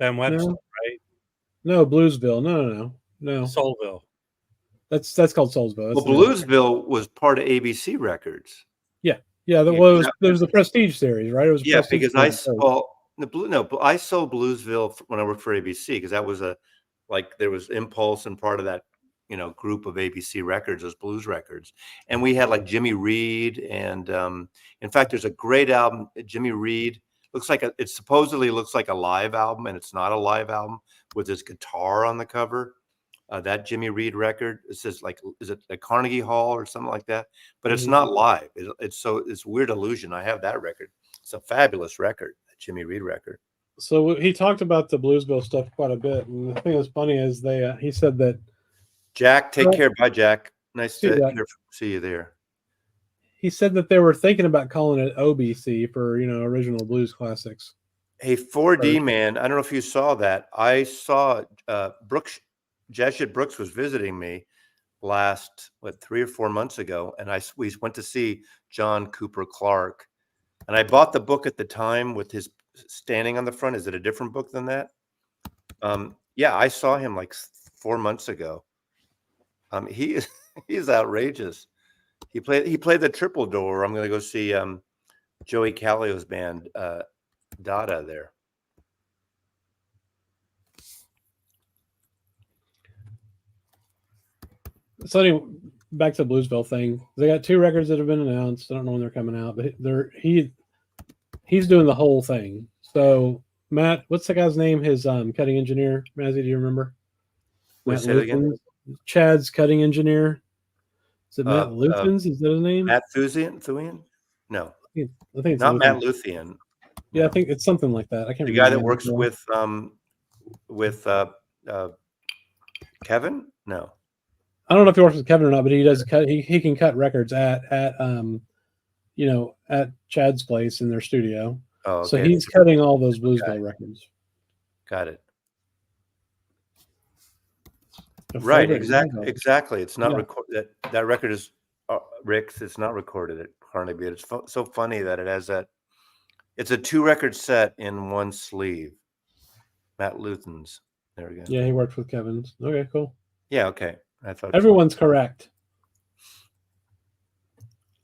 Webster, right? No, Bluesville. No. Soulville. That's called Soulsville. Well, Bluesville was part of ABC Records. Yeah. There was the Prestige series, right? It was because I saw I sold Bluesville when I worked for ABC, because that was there was Impulse and part of that group of ABC records, those blues records, and we had like Jimmy Reed, and in fact, there's a great album. Jimmy Reed it supposedly looks like a live album, and it's not a live album, with his guitar on the cover. That Jimmy Reed record, it says is it a Carnegie Hall or something like that? But it's not live. It's Weird Illusion. I have that record. It's a fabulous record, that Jimmy Reed record. So he talked about the Bluesville stuff quite a bit, and the thing that's funny is he said that. Jack, take care. Bye, Jack. Nice to see you there. He said that they were thinking about calling it OBC for original blues classics. Hey, 4D man, I don't know if you saw that. I saw Jashit Brooks was visiting me last 3 or 4 months ago, and we went to see John Cooper Clarke, and I bought the book at the time with his standing on the front. Is it a different book than that? I saw him 4 months ago. He's outrageous. He played the Triple Door. I'm going to go see Joey Callio's band Dada there. So anyway, back to the Bluesville thing. They got 2 records that have been announced. I don't know when they're coming out, but he's doing the whole thing. So Matt, what's the guy's name? His cutting engineer, Mazzy, do you remember? Say it again. Chad's cutting engineer. Is it Matt Luthens? Is that his name? Matt Thuzian? No. I think it's not Luthens. Matt Luthien. Yeah, I think it's something like that. I can't remember. The guy that works with Kevin? No. I don't know if he works with Kevin or not, but he does cut. He can cut records at Chad's place in their studio. Oh, okay. So he's cutting all those Bluesville records. Got it. Right, exactly. It's not recorded. That record is Rick's. It's not recorded at Carnegie. It's so funny that it has that. It's a 2-record set in one sleeve. Matt Luthens. There we go. Yeah, he worked with Kevin's. Okay, cool. Yeah, okay. I thought everyone's correct.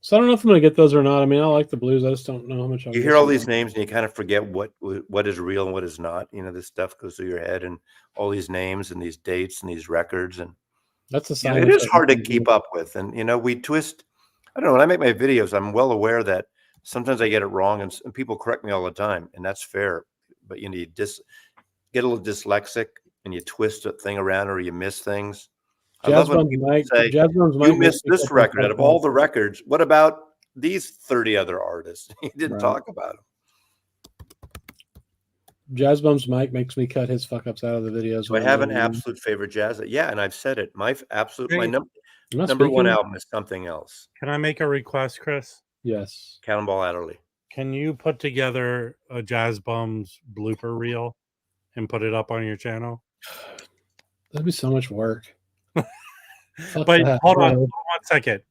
So I don't know if I'm going to get those or not. I mean, I like the blues. I just don't know how much. You hear all these names and you kind of forget what is real and what is not. This stuff goes through your head, and all these names and these dates and these records, and that's a sign. It is hard to keep up with, and we twist. I don't know. When I make my videos, I'm well aware that sometimes I get it wrong, and people correct me all the time, and that's fair. But you get a little dyslexic, and you twist a thing around, or you miss things. I love when people say, you missed this record out of all the records. What about these 30 other artists? He didn't talk about them. Jazz Bums Mike makes me cut his fuck ups out of the videos. So I have an absolute favorite jazz. Yeah, and I've said it. My number one album is Something Else. Can I make a request, Chris? Yes. Cannonball Adderley. Can you put together a Jazz Bums blooper reel and put it up on your channel? That'd be so much work. But hold on 1 second.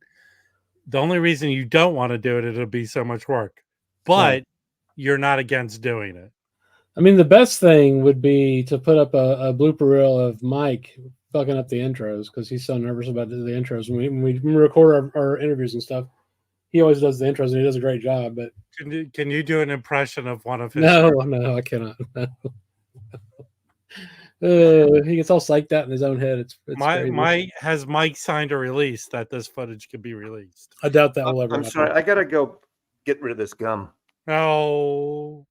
The only reason you don't want to do it, it'll be so much work. But you're not against doing it. I mean, the best thing would be to put up a blooper reel of Mike fucking up the intros because he's so nervous about the intros. When we record our interviews and stuff, he always does the intros and he does a great job. But Can you do an impression of one of his? No, I cannot. He gets all psyched out in his own head. It's crazy. Has Mike signed a release that this footage could be released? I doubt that will ever I'm happen. sorry, I gotta go get rid of this gum. Oh.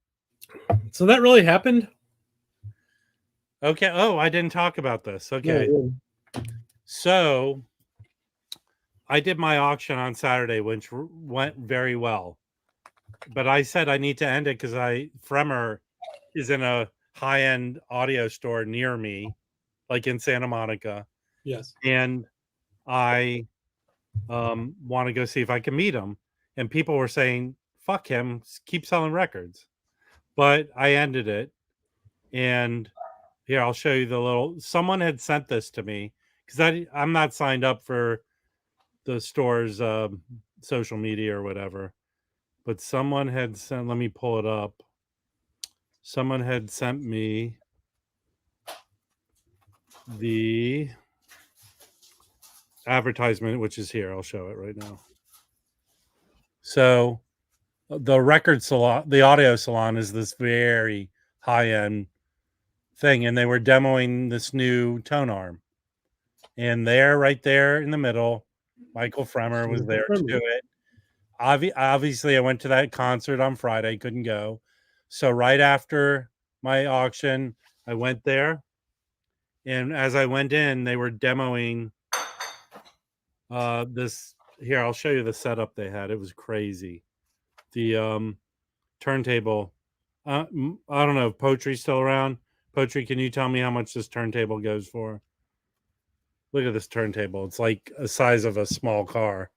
So that really happened? Okay. Oh, I didn't talk about this. Okay. Yeah. So I did my auction on Saturday, which went very well. But I said I need to end it because Fremer is in a high-end audio store near me, like in Santa Monica. Yes. And I want to go see if I can meet him. And people were saying, fuck him, keep selling records. But I ended it. And here, I'll show you someone had sent this to me because I'm not signed up for the store's social media or whatever. But someone had sent, let me pull it up. Someone had sent me the advertisement, which is here. I'll show it right now. So the record salon, the audio salon is this very high-end thing, and they were demoing this new tone arm. And right there in the middle, Michael Fremer was there to do it. Obviously, I went to that concert on Friday, couldn't go. So right after my auction, I went there. And as I went in, they were demoing this. Here, I'll show you the setup they had. It was crazy. The turntable. I don't know if Potry's still around. Potry, can you tell me how much this turntable goes for? Look at this turntable. It's like the size of a small car.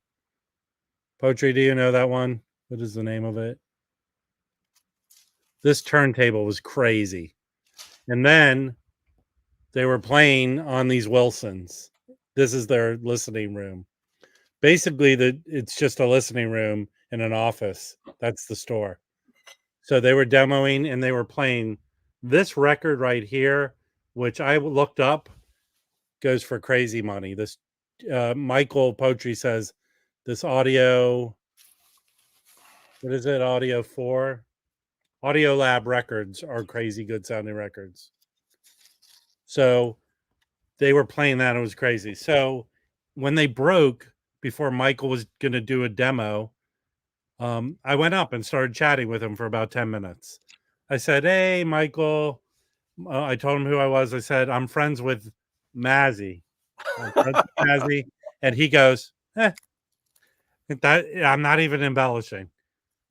Potry, do you know that one? What is the name of it? This turntable was crazy. And then they were playing on these Wilsons. This is their listening room. Basically, it's just a listening room in an office. That's the store. So they were demoing and they were playing this record right here, which I looked up, goes for crazy money. This Michael Potry says this audio, what is it? Audio 4? Audio Lab records are crazy good sounding records. So they were playing that. It was crazy. So when they broke, before Michael was going to do a demo, I went up and started chatting with him for about 10 minutes. I said, hey, Michael. I told him who I was. I said, I'm friends with Mazzy. And he goes, I'm not even embellishing.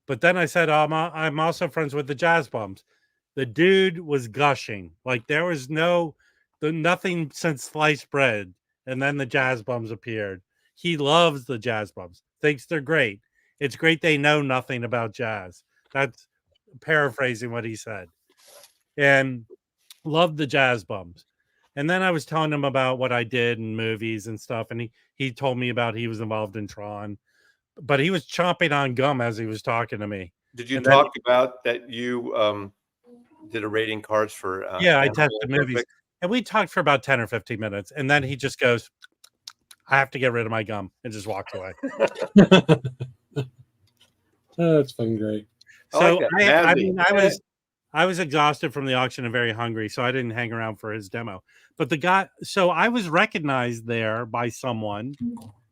But then I said, I'm also friends with the Jazz Bums. The dude was gushing. Like there was nothing since sliced bread. And then the Jazz Bums appeared. He loves the Jazz Bums. Thinks they're great. It's great they know nothing about jazz. That's paraphrasing what he said. And loved the Jazz Bums. And then I was telling him about what I did in movies and stuff. And he told me about he was involved in Tron. But he was chomping on gum as he was talking to me. Did you talk about that you did a rating cards for I tested movies. And we talked for about 10 or 15 minutes. And then he just goes, I have to get rid of my gum, and just walked away. Oh, that's fucking great. So I was exhausted from the auction and very hungry, so I didn't hang around for his demo. But the guy, so I was recognized there by someone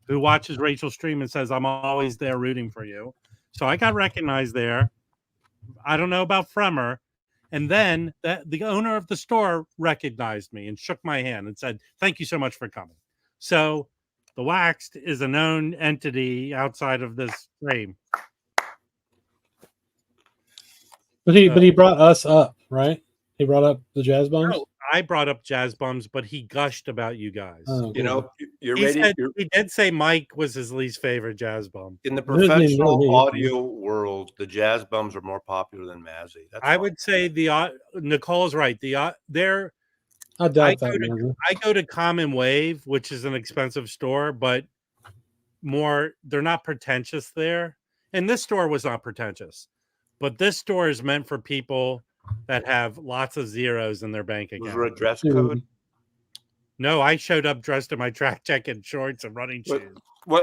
who watches Rachel stream and says, I'm always there rooting for you. So I got recognized there. I don't know about Fremer. And then the owner of the store recognized me and shook my hand and said, thank you so much for coming. So the Waxed is a known entity outside of this frame. But he brought us up, right? He brought up the Jazz Bums? No, I brought up Jazz Bums, but he gushed about you guys. Oh, you know, he did say Mike was his least favorite Jazz Bum. In the professional audio world, the Jazz Bums are more popular than Mazzy. I would say Nicole's right. I doubt that. I go to Common Wave, which is an expensive store, but they're not pretentious there. And this store was not pretentious. But this store is meant for people that have lots of zeros in their bank Was there a account. dress Dude. code? No, I showed up dressed in my track jacket, shorts, and running But- shoes. Well,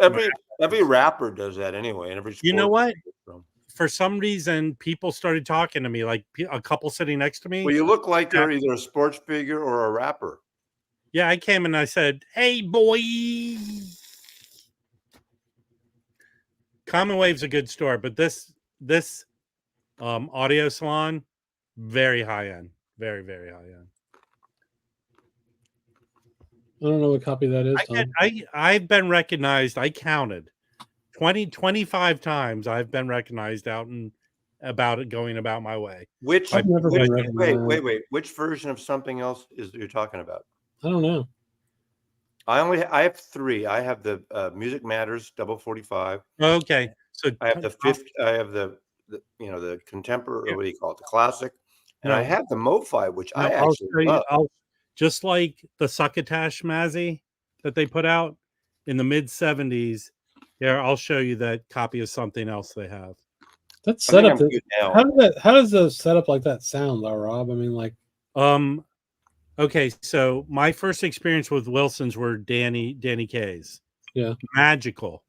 every rapper does that anyway, and every You know sport- what? For some reason, people started talking to me, like a couple sitting next to me. Well, you look like you're either a sports figure or a rapper. Yeah, I came and I said, "Hey, boy." Common Wave's a good store, but this audio salon, very high end, very very high end. I don't know what copy that is, Tom. I've been recognized. I counted 25 times. I've been recognized out and about it, going about my way. Which I've never been wait, recognized. wait. Which version of something else is you're talking about? I don't know. I have 3. I have the Music Matters double 45. Okay, so I have the 50. I have the the contemporary, Yeah. or what do you call it, the classic, and I No. have the MoFi, which I I'll actually show you. love. Just like the Succotash Mazzy that they put out in the mid 70s. Yeah, I'll show you that copy of something else they have. That I think setup. I'm good now. How does a setup like that sound, though, Rob? I mean, like, Okay, so my first experience with Wilsons were Danny Kaye's. Yeah. Magical.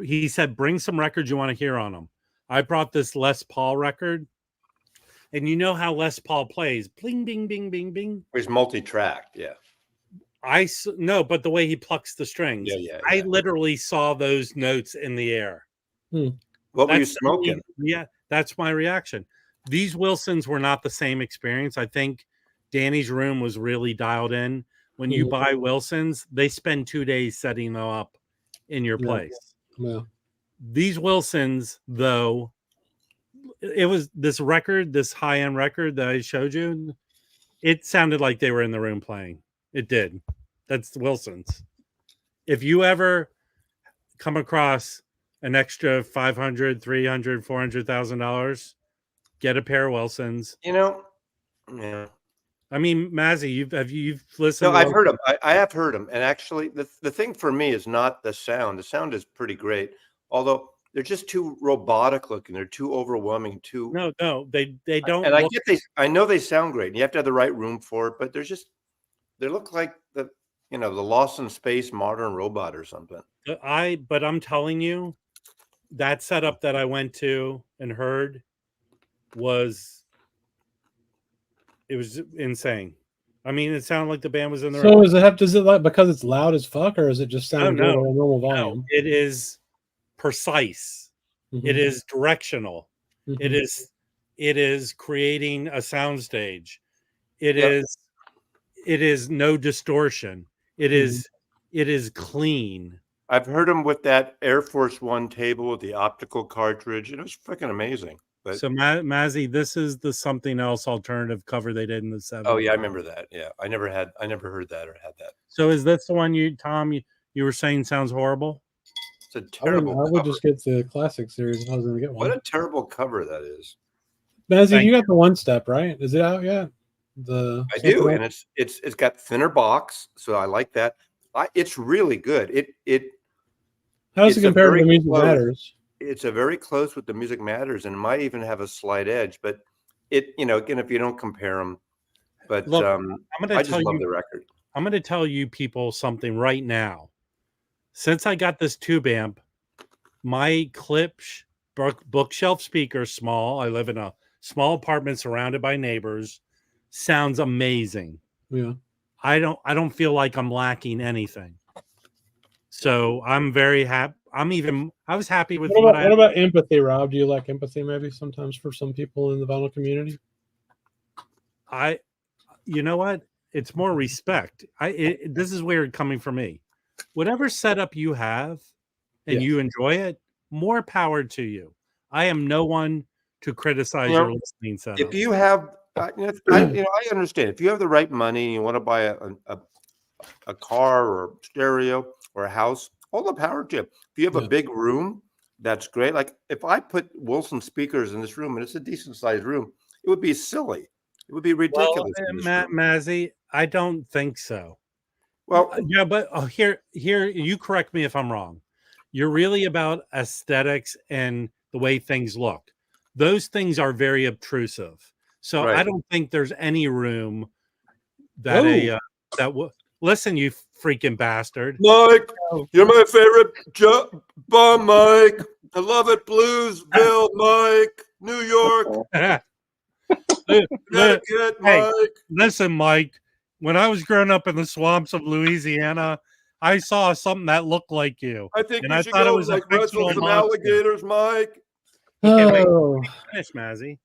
He said, bring some records you want to hear on them. I brought this Les Paul record. And you know how Les Paul plays. Bling, bing, bing, bing, bing. He's multi-tracked, yeah. No, but the way he plucks the strings. Yeah. I literally saw those notes in the air. What were you That's smoking? Yeah, that's my reaction. These Wilsons were not the same experience. I think Danny's room was really dialed in. When you buy Wilsons, they spend 2 days setting them up in your Yeah. place. yeah. These Wilsons, though, it was this record, this high-end record that I showed you, it sounded like they were in the room playing. It did. That's Wilsons. If you ever come across an extra $500, $300, $400,000, get a pair of Wilsons. Yeah. I mean, Mazzy, you've listened. No, I've heard them. I have heard them, and actually, the thing for me is not the sound. The sound is pretty great, although they're just too robotic looking. They're too overwhelming. No, they don't. And I know they sound great. And you have to have the right room for it, but they look like the Lost in Space modern robot or something. But I'm telling you, that setup that I went to and heard was insane. I mean, it sounded like the band was in the room. So does it like because it's loud as fuck, or is it just sound good at a normal volume? No, it is precise. Mhm. It is directional. Mhm. It is creating a soundstage. It is no distortion. It is clean. I've heard them with that Air Force One table with the optical cartridge. It was freaking amazing. But So Mazzy, this is the something else alternative cover they did in the 70s. oh yeah, I remember that. Yeah, I never heard that or had that. So is this the one Tom, you were saying sounds horrible? It's a terrible. I would just get the classic series if I was going to get one. What a terrible cover that is. Mazzy, you got the one step, right? Is it out yet? I do, and it's got thinner box, so I like that. It's really good. How does it compare to the Music Matters? It's a very close with the Music Matters, and it might even have a slight edge. But again, if you don't compare them, but Look, I just love the record. I'm going to tell you people something right now. Since I got this tube amp, my Klipsch bookshelf speaker, small. I live in a small apartment surrounded by neighbors. Sounds amazing. Yeah. I don't feel like I'm lacking anything. So I'm very happy. I was happy with what about empathy, Rob? Do you like empathy maybe sometimes for some people in the vinyl community? You know what? It's more respect. This is weird coming from me. Whatever setup you have and you enjoy it, more power to you. I am no one to criticize your listening setup. If you have, I understand. If you have the right money and you want to buy a car or stereo or a house, all the power to you. If you have a big room, that's great. Like if I put Wilson speakers in this room and it's a decent sized room, it would be silly. It would be ridiculous. Mazzy, I don't think so. Well, yeah, but here, you correct me if I'm wrong. You're really about aesthetics and the way things look. those things are very obtrusive. So I Right. don't think there's any room that listen, you freaking bastard. Mike, you're my favorite bum, Mike. I love it. Bluesville, Mike. New York, Connecticut, Hey, Mike. listen, Mike, when I was growing up in the swamps of Louisiana, I saw something that looked like you. I think And we I should thought it go was a like wrestle fictional some monster. alligators, Mike. Okay, Oh, finish, Mazzy.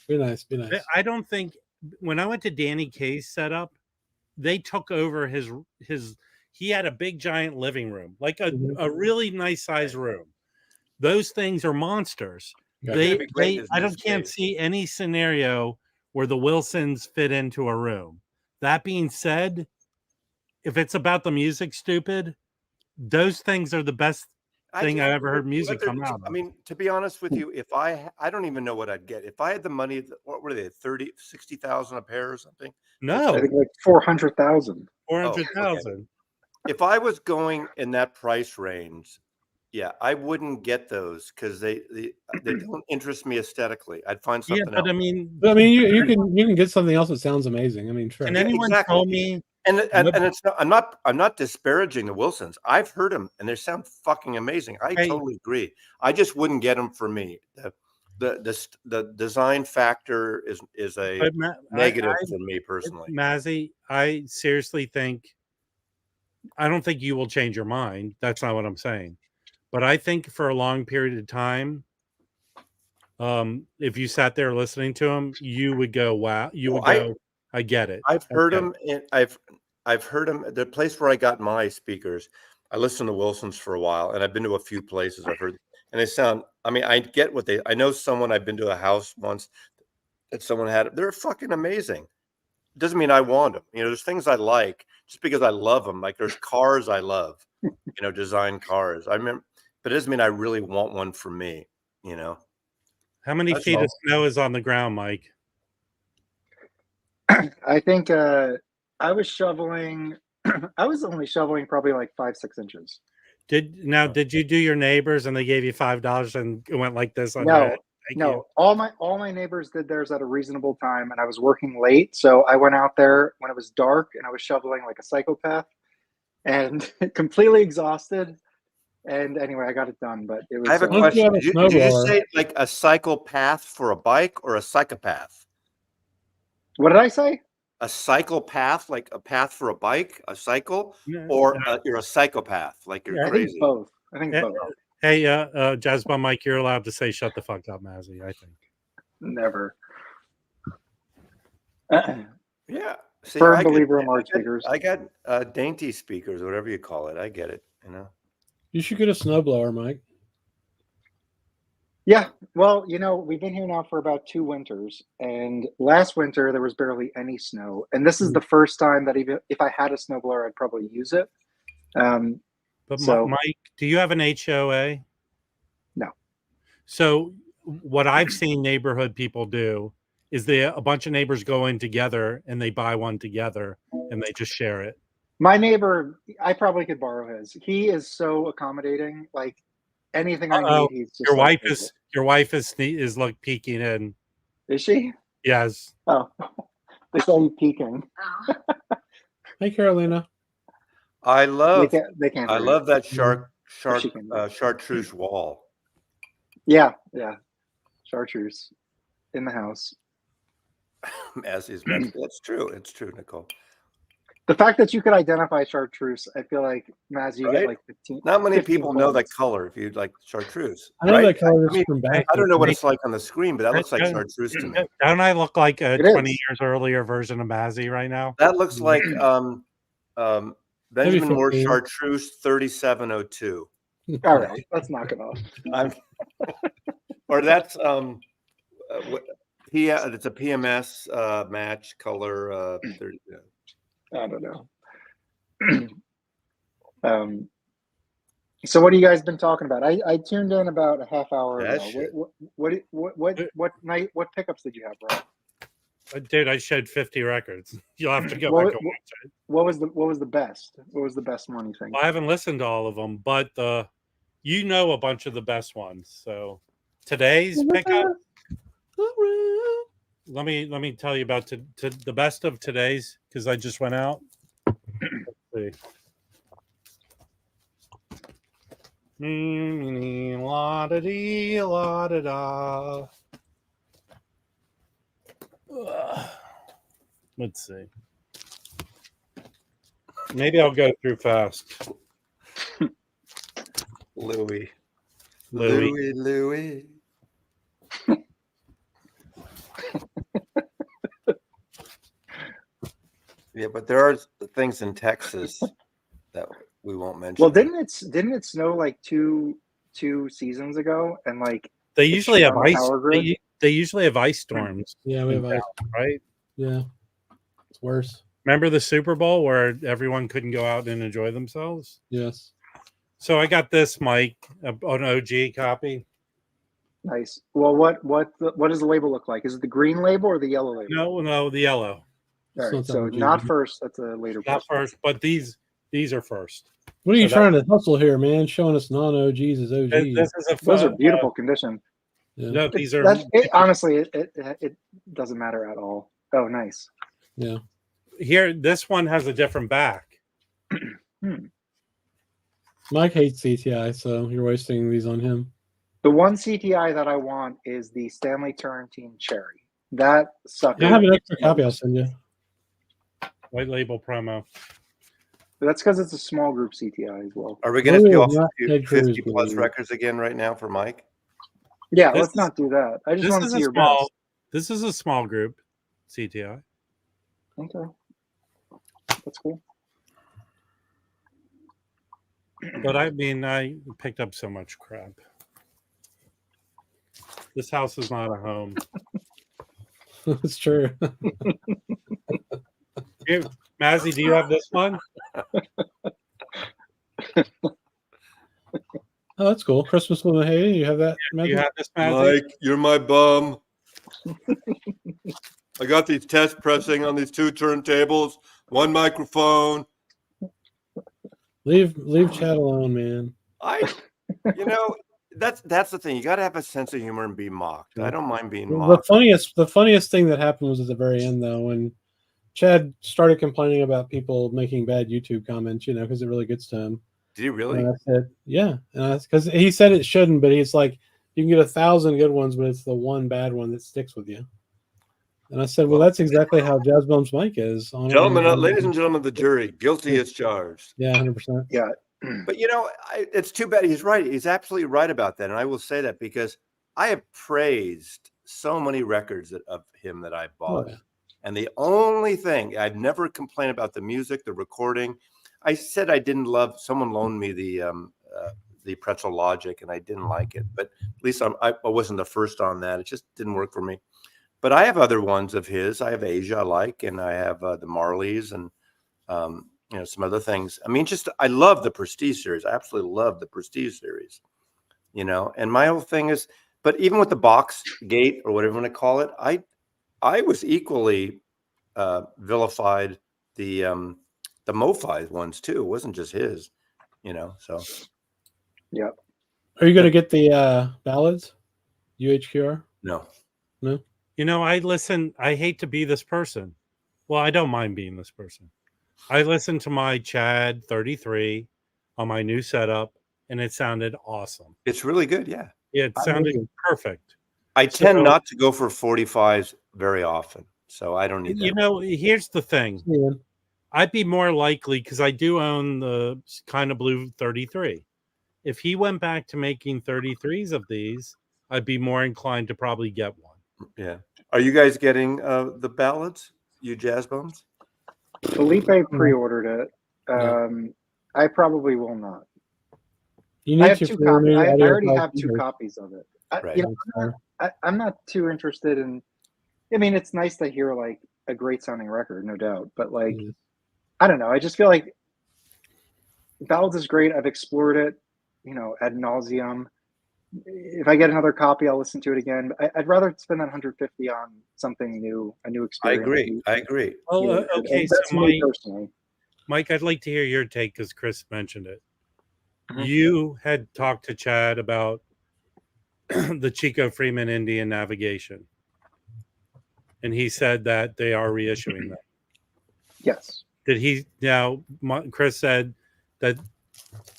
be nice, be nice. I don't think when I went to Danny Kaye's setup, they took over his he had a big giant living room, like a really nice sized room. Those things are monsters. Yeah. They're gonna be great in his I new can't space. see any scenario where the Wilsons fit into a room. That being said, if it's about the music, stupid, those things are the best thing I ever heard music come out of. I mean, to be honest with you, if I don't even know what I'd get. If I had the money, what were they, 30, 60,000 a pair or something? I No, think like 400,000. 400,000. If I was going in that price range, yeah, I wouldn't get those because they don't interest me aesthetically. I'd find Yeah, something but else. I mean, But I mean, you can get something else that sounds amazing. I mean, sure. can Yeah, anyone exactly. tell me? And it's not, I'm not disparaging the Wilsons. I've heard them and they sound fucking amazing. I Hey. totally agree. I just wouldn't get them for me. The design factor is a But negative for me personally. Mazzy, I seriously think I don't think you will change your mind. That's not what I'm saying. But I think for a long period of time, if you sat there listening to him, you would go, "Wow!" You would go, "I get it." I've heard Okay. them. I've heard them. The place where I got my speakers, I listened to Wilson's for a while, and I've been to a few places. I've heard, and they sound. I mean, I get what they. I know someone. I've been to a house once that someone had. They're fucking amazing. Doesn't mean I want them. You know, there's things I like just because I love them. Like there's cars I love. You know, design cars. I remember, but it doesn't mean I really want one for me. You know. How many That's feet all. of snow is on the ground, Mike? I think I was shoveling. I was only shoveling probably like 5-6 inches. Did you do your neighbors and they gave you $5 and it went like this on your No, head? Thank no. you. All my neighbors did theirs at a reasonable time, and I was working late, so I went out there when it was dark, and I was shoveling like a psychopath, and completely exhausted. And anyway, I got it done, but it was. I have a Once you question. have a Did you snowblower- say like a psychopath for a bike or a psychopath? What did I say? A psychopath, like a path for a bike, a cycle, Yeah. or you're a psychopath, like you're Yeah. I think crazy. both. I think Yeah. both. Hey, Jazzbum Mike, you're allowed to say "shut the fuck up," Mazzy. I think. Never. Yeah. See, Firm I get- believer in I large get- speakers. I got dainty speakers, whatever you call it. I get it. You know. You should get a snowblower, Mike. Yeah, well, you know, we've been here now for about 2 winters, and last winter there was barely any snow, and this is the first time that even if I had a snowblower, I'd probably use it. But So- Mike, do you have an HOA? No. So what I've seen neighborhood people do is a bunch of neighbors go in together and they buy one together and they just share it. My neighbor, I probably could borrow his. He is so accommodating. Like anything I Uh-oh. need, he's just Your like, wife is like peeking in. Is she? Yes. Oh, they saw you peeking. Hey, Carolina. I love. They can't. I hear love that She can. chartreuse wall. you. Yeah, yeah. Chartreuse in the house. As is meant. That's true. It's true, Nicole. The fact that you could identify chartreuse, I feel like, Maz, you Right? get like 15. Not many 15 people know that points. color. If you like chartreuse, I know right? that color I is mean, from back. I don't know what Hey. it's like on the screen, but that looks like Hey. chartreuse to me. Don't I look like a It 20 is. years earlier version of Mazzy right now? That looks like Benjamin Moore 15. chartreuse 3702. All right, let's knock it off. I'm, or that's it's a PMS match color 30. I don't know. So what have you guys been talking about? I tuned in about a half hour That ago. shit. What pickups did you have, bro? Dude, I showed 50 records. You'll have to go What- back and watch it. What was the best? What was the best one you think? Well, I haven't listened to all of them, but you know a bunch of the best ones. So today's pickup, Let me tell you about the best of today's because I just went out. Let's see. La da dee, la da da. Let's see. Maybe I'll go through fast. Louis. Louis. Yeah, but there are things in Texas that we won't mention. Well, didn't it snow like two seasons ago, and like They usually have on the ice. power grid? They usually have ice storms. Yeah, we have ice. Right? Yeah, it's worse. Remember the Super Bowl where everyone couldn't go out and enjoy themselves? Yes. So I got this, Mike, an OG copy. Nice. Well, what does the label look like? Is it the green label or the yellow label? No, the yellow. All right, It's so not not OG. first. That's a later. Not person. first, but these are first. What are you So trying to hustle here, man? Showing us non-OGs as OGs. This is a Those are beautiful condition. Yeah. no, these are Honestly, it doesn't matter at all. Oh, nice. Yeah. here. This one has a different back. Mike hates CTI, so you're wasting these on him. The one CTI that I want is the Stanley Turrentine Cherry. That sucker. I have an extra copy I'll send you. White label promo. That's because it's a small group CTI as well. Are we going to Oh, off not Ted Cruz, 50 plus baby. records again right now for Mike? Yeah, This let's is- not do that. I just This want to is see a your small. best. This is a small group CTI. Okay, that's cool. But I mean, I picked up so much crap. This house is not a home. It's true. Here, Mazzy, do you have this one? Oh, that's cool. Christmas with Haiti. You have that? Do you Matthew? have this, Mazzy? You're my bum. I got these test pressing on these two turntables, one microphone. Leave Chad alone, man. That's the thing. You got to have a sense of humor and be mocked. I don't mind being The mocked. funniest thing that happened was at the very end, though, when Chad started complaining about people making bad YouTube comments, because it really gets to him. Did he really? And I said, yeah, because he said it shouldn't, but he's like, you can get 1,000 good ones, but it's the one bad one that sticks with you. And I said, well, that's exactly how Jazz Bombs Mike is. Ladies and gentlemen of the jury, guilty as charged. Yeah, 100%. Yeah. But it's too bad. He's right. He's absolutely right about that. And I will say that because I have praised so many records of him that I bought. Oh, yeah. And the only thing I've never complained about the music, the recording. I said I didn't love. Someone loaned me the Pretzel Logic, and I didn't like it. But at least I wasn't the first on that. It just didn't work for me. But I have other ones of his. I have Asia I like, and I have the Marleys and some other things. I mean, I love the Prestige series. I absolutely love the Prestige series. And my whole thing is, but even with the Box Gate or whatever you want to call it, I was equally vilified the MoFi ones too. It wasn't just his, so. Yeah. Are you going to get the ballads? UHQR? No. I hate to be this person. Well, I don't mind being this person. I listened to my Chad 33 on my new setup, and it sounded awesome. It's really good. Yeah. It sounded perfect. I tend not to go for 45s very often, so I don't need that. Here's the thing. Yeah. I'd be more likely, because I do own the Kind of Blue 33. If he went back to making 33s of these, I'd be more inclined to probably get one. Yeah. Are you guys getting the ballads, you Jazz Bones? Felipe pre-ordered it. I probably will not. You need I have to two for me, copies. I audio already have copy. 2 copies of it. Right. I'm not too interested in. I mean, it's nice to hear like a great sounding record, no doubt. But like, I don't know. I just feel like Ballads is great. I've explored it, ad nauseum. If I get another copy, I'll listen to it again. I'd rather spend that 150 on something new, a new I experience. agree. Oh, okay. That's So me personally. Mike, I'd like to hear your take because Chris mentioned it. Mhm. You had talked to Chad about the Chico Freeman Indian Navigation. and he said that they are reissuing them. Yes. Did he now? Chris said that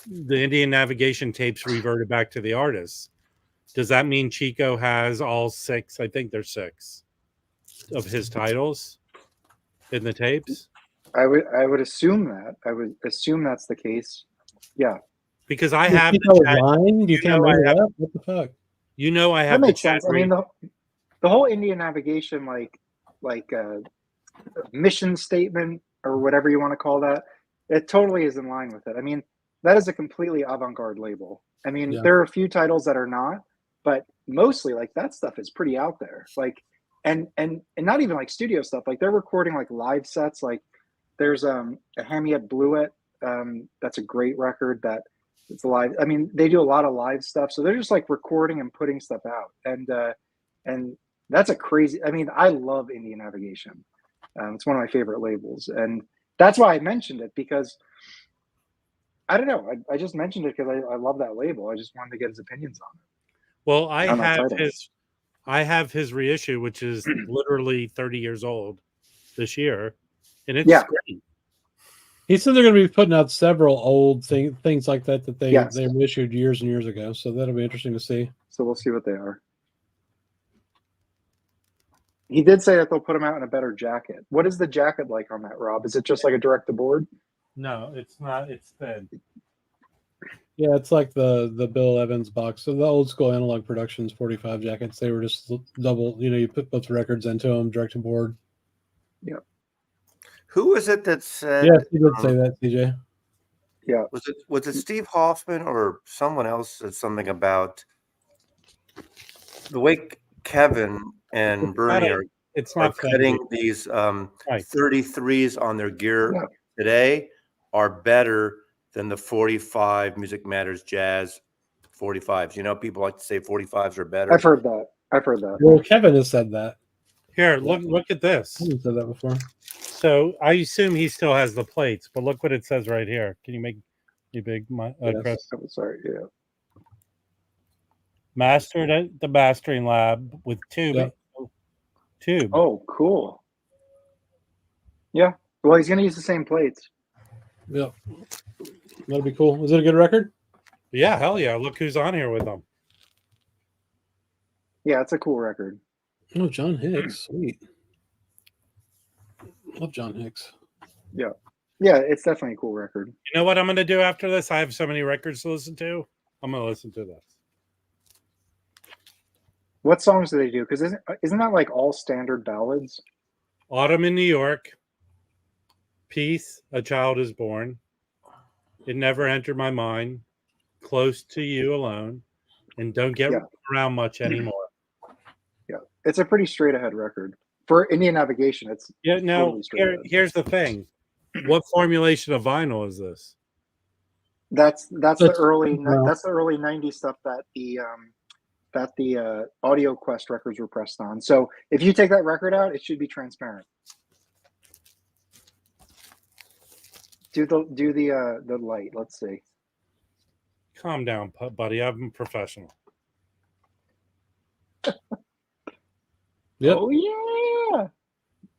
the Indian Navigation tapes reverted back to the artists. Does that mean Chico has all 6? I think there's 6 of his titles in the tapes. I would assume that. I would assume that's the case. Yeah. Because I You have think the I was chat, lying? You can't know I make it have- up. What the fuck? I That have the makes chat. sense. I mean, the whole Indian Navigation, mission statement or whatever you want to call that, it totally is in line with it. I mean, that is a completely avant-garde label. I mean, Yeah. there are a few titles that are not, but mostly like that stuff is pretty out there. Like, and not even like studio stuff. Like they're recording like live sets. Like there's a Hamiet Bluet. That's a great record that it's live. I mean, they do a lot of live stuff. So they're just like recording and putting stuff out. And that's a crazy, I mean, I love Indian Navigation. It's one of my favorite labels. And that's why I mentioned it, because I don't know. I just mentioned it because I love that label. I just wanted to get his opinions on it. Well, I On that have title. I have his reissue, which is literally 30 years old this year, and it's Yeah. great. He said they're going to be putting out several old things like that they Yes. they issued years and years ago. So that'll be interesting to see. So we'll see what they are. He did say that they'll put them out in a better jacket. What is the jacket like on that, Rob? Is it just like a direct to board? No, it's not. It's thin. Yeah, it's like the Bill Evans box. So the old school Analog Productions 45 jackets. They were just double. You put both records into them, direct to board. Who was it that said? Yeah, he did say that, TJ. Was it Steve Hoffman or someone else said something about the way Kevin and Bernie It's are not cutting thin. these Right. 33s on their gear Yeah. today are better than the 45 Music Matters Jazz 45s. People like to say 45s are better. I've heard that. Well, Kevin has said that. Here, look at this. I haven't said that before. So I assume he still has the plates, but look what it says right here. Can you make me big, Yes. Chris? Oh, sorry. Yeah. Mastered at the mastering lab with tube. Yeah. Tube. Oh, cool. Yeah. Well, he's going to use the same plates. Yep. That'll be cool. Was it a good record? Yeah, hell yeah. Look who's on here with them. Yeah, it's a cool record. Oh, John Hicks. Sweet. Love John Hicks. Yeah, it's definitely a cool record. You know what I'm going to do after this? I have so many records to listen to. I'm going to listen to this. What songs do they do? Because isn't that like all standard ballads? Autumn in New York. Peace, A Child is Born. It Never Entered My Mind. Close to You Alone. And Don't Get Around Much Anymore. Yeah, it's a pretty straight ahead record for Indian Navigation. It's Now, totally straight ahead. here's the thing. What formulation of vinyl is this? That's the early well. that's the early '90s stuff that the Audio Quest records were pressed on. So if you take that record out, it should be transparent. Do the light. Let's see. Calm down, buddy. I'm professional. Yep. Oh yeah.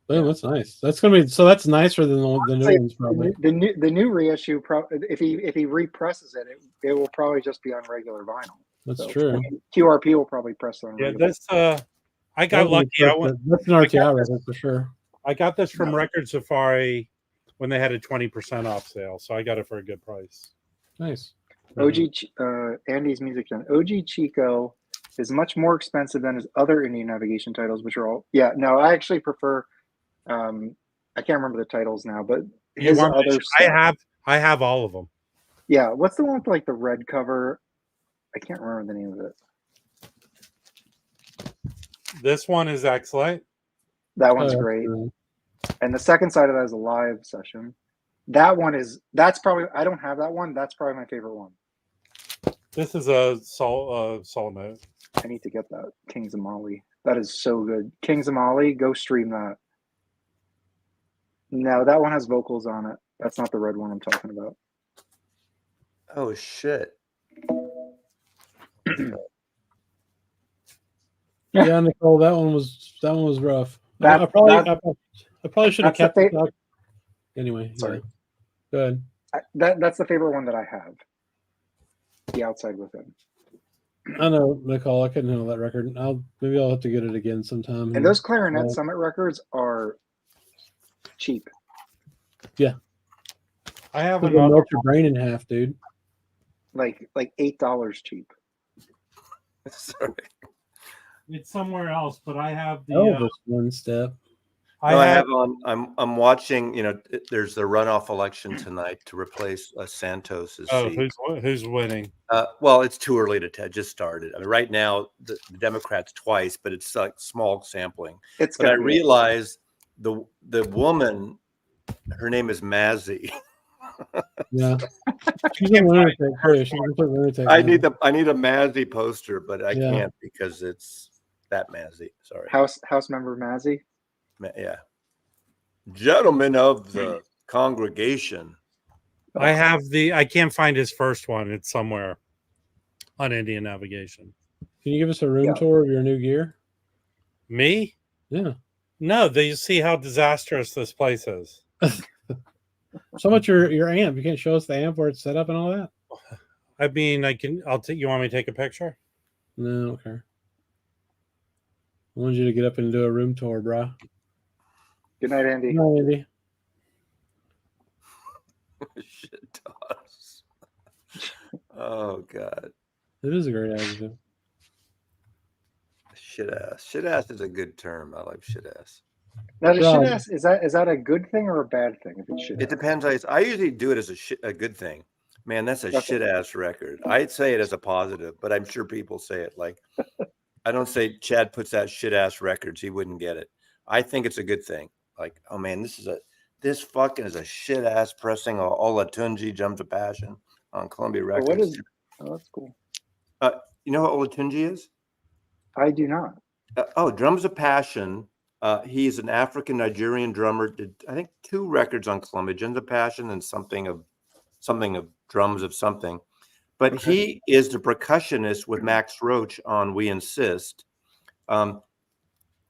Oh, that's nice. That's gonna be so. That's nicer than the new ones, probably. The new reissue. If he represses it, it will probably just be on regular vinyl. That's So, true. QRP will probably press it on. Yeah, regular. this I got lucky. That's an RTI record for sure. I got this from No. Record Safari when they had a 20% off sale, so I got it for a good price. Nice. Andy's Music Gen. OG Chico is much more expensive than his other Indian Navigation titles, which are all. Yeah, no, I actually prefer. I can't remember the titles now, but You his want other. I stuff- have all of them. Yeah, what's the one with like the red cover? I can't remember the name of it. This one is excellent. That one's Oh, great. cool. And the second side of that is a live session. That's probably, I don't have that one. That's probably my favorite one. This is a soul note. I need to get that. Kings of Mali. That is so good. Kings of Mali, go stream that. No, that one has vocals on it. That's not the red one I'm talking about. Oh shit! Yeah, Nicole, that one was rough. I That, probably that, I probably should have that's the kept the fa- doc. Anyway, sorry. Go ahead. That's the favorite one that I have. The Outside Within. I know, Nicole. I couldn't handle that record. Maybe I'll have to get it again sometime. And those Clarinet Summit records are cheap. Yeah, I have it'll another. melt your brain in half, dude. Like $8 cheap. Sorry. It's somewhere else, but I have the. Elvis one step. No, I have on. I'm watching. There's the runoff election tonight to replace Santos's Oh, seat. who's winning? Well, it's too early to tell. Just started. I mean, right now the Democrats twice, but it's like small sampling. But I realize the woman, her name is Mazzy. Yeah, she's a lunatic. She's a complete lunatic. I need a Mazzy poster, but I Yeah. can't because it's that Mazzy. Sorry. House member Mazzy. Yeah. Gentlemen of the congregation. I can't find his first one. It's somewhere on Indian Navigation. Can you give us a room tour of your new gear? Me? Yeah. No, they see how disastrous this place is. So much your amp. You can't show us the amp where it's set up and all that? I mean, you want me to take a picture? No, I don't care. I wanted you to get up and do a room tour, bro. Good night, Andy. Good night, Andy. Shit toss. Oh God. It is a great adjective. Shit ass. Shit ass is a good term. I like shit ass. Now, the Well, shit ass, is that a good thing or a bad thing? If it's shit It ass? depends. I usually do it as a good thing. Man, that's a Okay. shit ass record. I'd say it as a positive, but I'm sure people say it like I don't say Chad puts out shit ass records. He wouldn't get it. I think it's a good thing. Like, oh man, this fucking is a shit ass pressing of Olatunji Drums of Passion on Columbia But Records. what is? Oh, that's cool. You know what Olatunji is? I do not. Drums of Passion. He's an African Nigerian drummer. Did I think 2 records on Columbia, Drums of Passion and something of drums of something. But he is the percussionist with Max Roach on We Insist.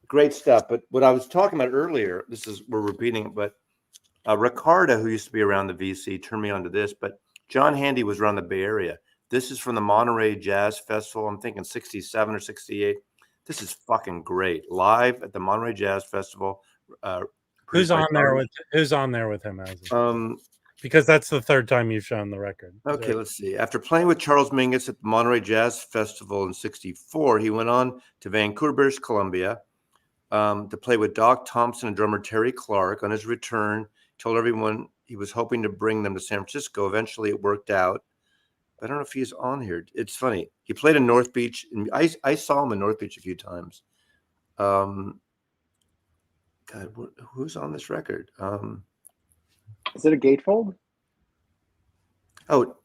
Great stuff. But what I was talking about earlier, we're repeating it, but Ricardo, who used to be around the VC, turned me on to this. But John Handy was around the Bay Area. This is from the Monterey Jazz Festival. I'm thinking 67 or 68. This is fucking great. Live at the Monterey Jazz Festival. Who's on there with him? As because that's the third time you've shown the record. Okay, let's see. After playing with Charles Mingus at the Monterey Jazz Festival in 64, he went on to Vancouver, British Columbia to play with Doc Thompson and drummer Terry Clark. On his return, he told everyone he was hoping to bring them to San Francisco. Eventually, it worked out. I don't know if he's on here. It's funny. He played in North Beach. And I saw him in North Beach a few times. God, who's on this record? Is it a gatefold? Oh,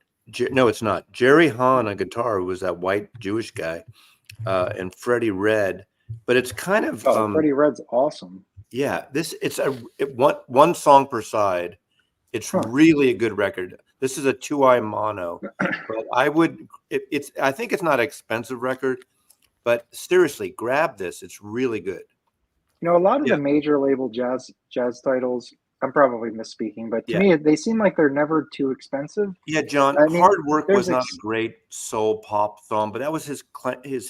no, it's not. Jerry Hahn on guitar, who was that white Jewish guy, and Freddie Red. But it's kind of Freddie Red's awesome. Yeah, one song per side. It's really a good record. This is a 2-eye mono, but I think it's not an expensive record, but seriously, grab this. It's really good. You know, a lot of the major label jazz titles, I'm probably misspeaking, but to me, they seem like they're never too expensive. Yeah, John, Hard Work was not a great soul pop song, but that was his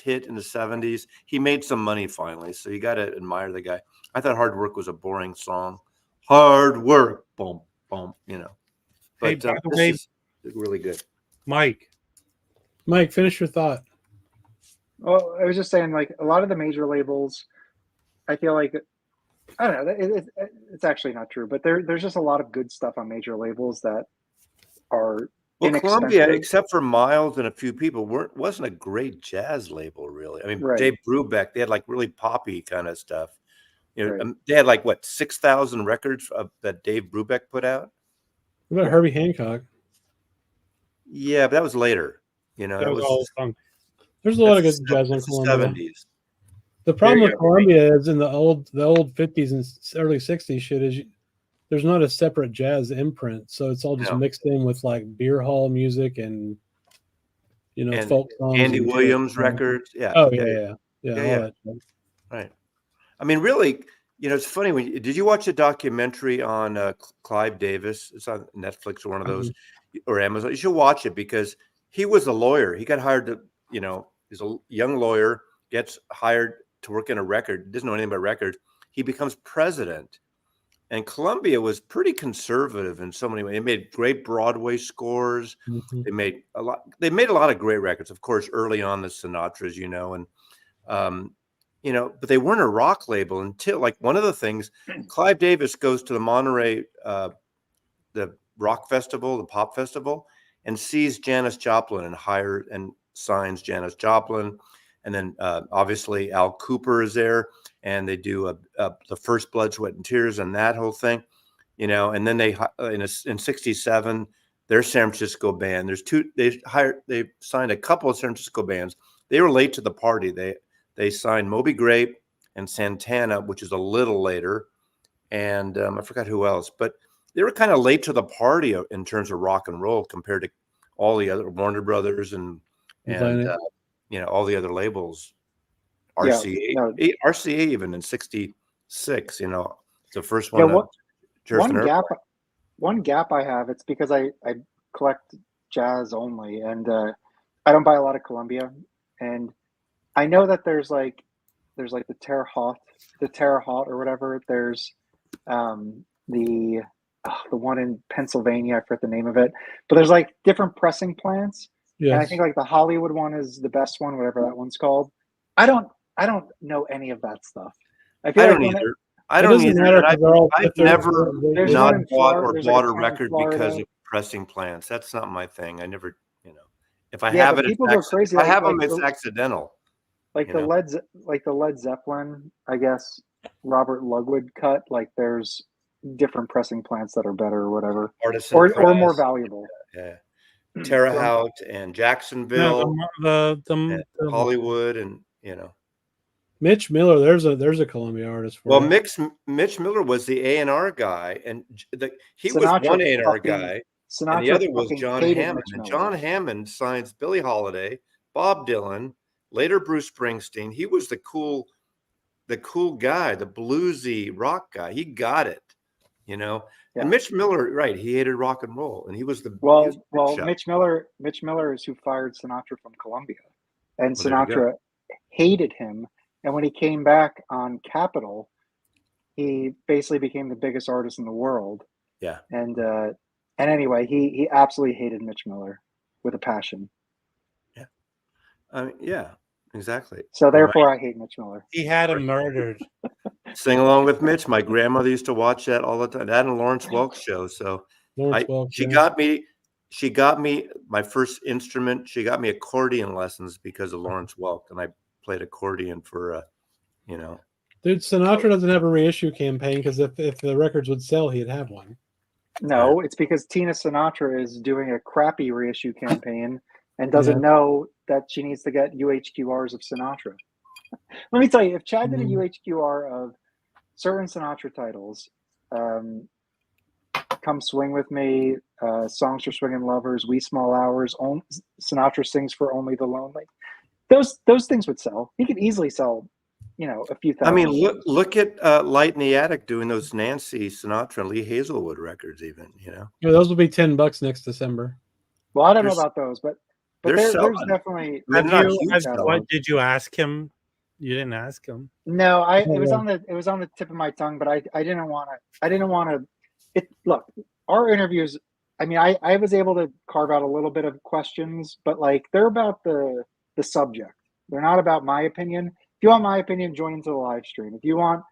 hit in the 70s. He made some money finally, so you got to admire the guy. I thought Hard Work was a boring song. Hard Work, boom, boom, But hey, by the this way, is really good. Mike, finish your thought. Well, I was just saying, like, a lot of the major labels, I feel like, I don't know, it's actually not true, but there's just a lot of good stuff on major labels that are Columbia, except for Miles and a few people, wasn't a great jazz label, really. I mean, Dave Brubeck, they had like really poppy kind of stuff. They had like 6,000 records that Dave Brubeck put out. What about Herbie Hancock? Yeah, but that was later. that was all fun. There's a lot of good jazz on Columbia. 70s. The problem with Columbia is in the old 50s and early 60s shit is there's not a separate jazz imprint, so it's all just mixed in with like beer hall music and folk songs. Andy Williams records. Yeah. Oh yeah. Right. I mean, really, it's funny did you watch a documentary on Clive Davis? It's on Netflix or one of those or Amazon. You should watch it because he was a lawyer. He got hired to, he's a young lawyer, gets hired to work in a record, doesn't know anything about records. He becomes president. And Columbia was pretty conservative in so many ways. They made great Broadway scores. Mhm. They made a lot of great records, of course, early on the Sinatras, but they weren't a rock label until like one of the things, Clive Davis goes to the Monterey, the rock festival, the pop festival, and sees Janis Joplin and signs Janis Joplin. And then obviously Al Cooper is there, and they do the first Blood, Sweat, and Tears and that whole thing, and then they in 67, their San Francisco band. They signed a couple of San Francisco bands. They were late to the party. They signed Moby Grape and Santana, which is a little later, and I forgot who else, but they were kind of late to the party in terms of rock and roll compared to all the other Warner Brothers and all the other labels. RCA, RCA even in 66, it's the first one. One gap I have, it's because I collect jazz only, and I don't buy a lot of Columbia, and I know that there's like the Terre Haute or whatever. There's the one in Pennsylvania, I forget the name of it, but there's like different pressing plants. Yes. And I think like the Hollywood one is the best one, whatever that one's called. I don't know any of that stuff. I don't either. I've never not bought a record because of pressing plants. That's not my thing. I never, if I have it, if I have them, it's accidental. Like the Led Zeppelin, I guess, Robert Ludwig cut. Like there's different pressing plants that are better or whatever, or more valuable. Yeah. Terre Haute and Jacksonville, and Hollywood, and Mitch Miller. There's a Columbia artist. Mitch Miller was the A&R guy, and he was one A&R guy, and the other was John Hammond. And John Hammond signs Billie Holiday, Bob Dylan, later Bruce Springsteen. He was the cool guy, the bluesy rock guy. He got it, Yeah. And Mitch Miller, right? He hated rock and roll, and he was the Mitch Miller is who fired Sinatra from Columbia, and Sinatra hated him. And when he came back on Capitol, he basically became the biggest artist in the world. Yeah. And anyway, he absolutely hated Mitch Miller with a passion. Yeah. Yeah. Exactly. So therefore, I hate Mitch Miller. He had him murdered. Sing along with Mitch. My grandmother used to watch that all the time. That and Lawrence Welk show. So she got me my first instrument. She got me accordion lessons because of Lawrence Welk, and I played accordion for, Dude, Sinatra doesn't have a reissue campaign because if the records would sell, he'd have one. No, it's because Tina Sinatra is doing a crappy reissue campaign and doesn't know that she needs to get UHQRs of Sinatra. Let me tell you, if Chad did a UHQR of certain Sinatra titles, Come Swing With Me, Songs for Swingin' Lovers, Wee Small Hours, Sinatra Sings for Only the Lonely, those things would sell. He could easily sell, a few thousand. I mean, look at Light in the Attic doing those Nancy Sinatra and Lee Hazelwood records, even. Yeah, those will be $10 next December. Well, I don't know about those, but there's definitely. Did you ask him? You didn't ask him. No, it was on the tip of my tongue, but I didn't want to. Look, our interviews. I mean, I was able to carve out a little bit of questions, but like they're about the subject. They're not about my opinion. If you want my opinion, join into the live stream. If you want,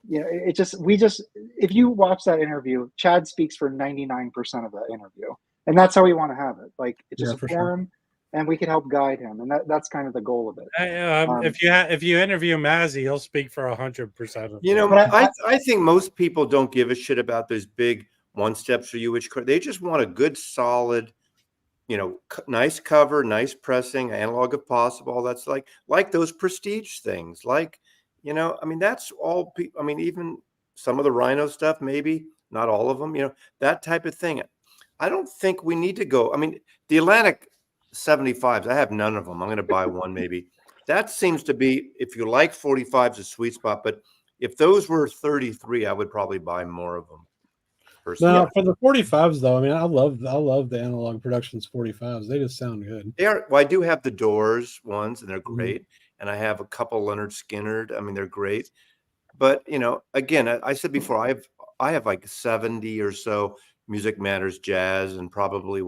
if you watch that interview, Chad speaks for 99% of that interview, and that's how we want to have it. Like it's just a forum. And we can help guide him, and that's kind of the goal of it. If you interview Mazzy, he'll speak for 100% of it. I think most people don't give a shit about those big one steps for you, they just want a good, solid, nice cover, nice pressing, analog if possible. That's like those prestige things. Like, that's all. Even some of the Rhino stuff, maybe not all of them. That type of thing. I don't think we need to go. The Atlantic 75s, I have none of them. I'm going to buy one maybe. That seems to be, if you like 45s, a sweet spot. But if those were 33, I would probably buy more of them. Personally. Now for the 45s though, I mean, I love the Analog Productions 45s. They just sound good. They are. Well, I do have the Doors ones, and they're Mm-hmm. great. And I have a couple Leonard Skinnerd. I mean, they're great. But again, I said before, I have like 70 or so Music Matters jazz, and probably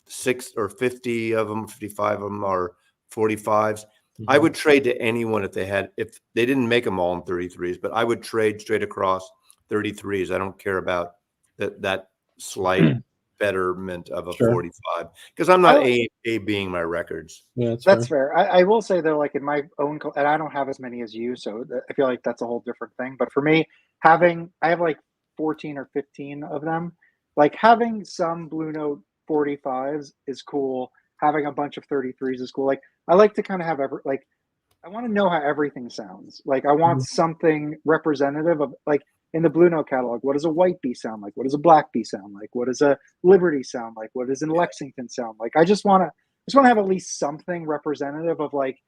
6 or 50 of them, 55 of them are 45s. I would trade to anyone if they didn't make them all in 33s, but I would trade straight across 33s. I don't care about that slight betterment of a 45, because I'm not being my records. Yeah, that's fair. I will say though, like in my own, and I don't have as many as you, so I feel like that's a whole different thing. But for me, I have like 14 or 15 of them. Like having some Blue Note 45s is cool. Having a bunch of 33s is cool. Like I like to kind of have I want to know how everything sounds. Like I want something representative of, like, in the Blue Note catalog, what does a White Bee sound like? What does a Black Bee sound like? What does a Liberty sound like? What does a Lexington sound like? I just want to have at least something representative of, like,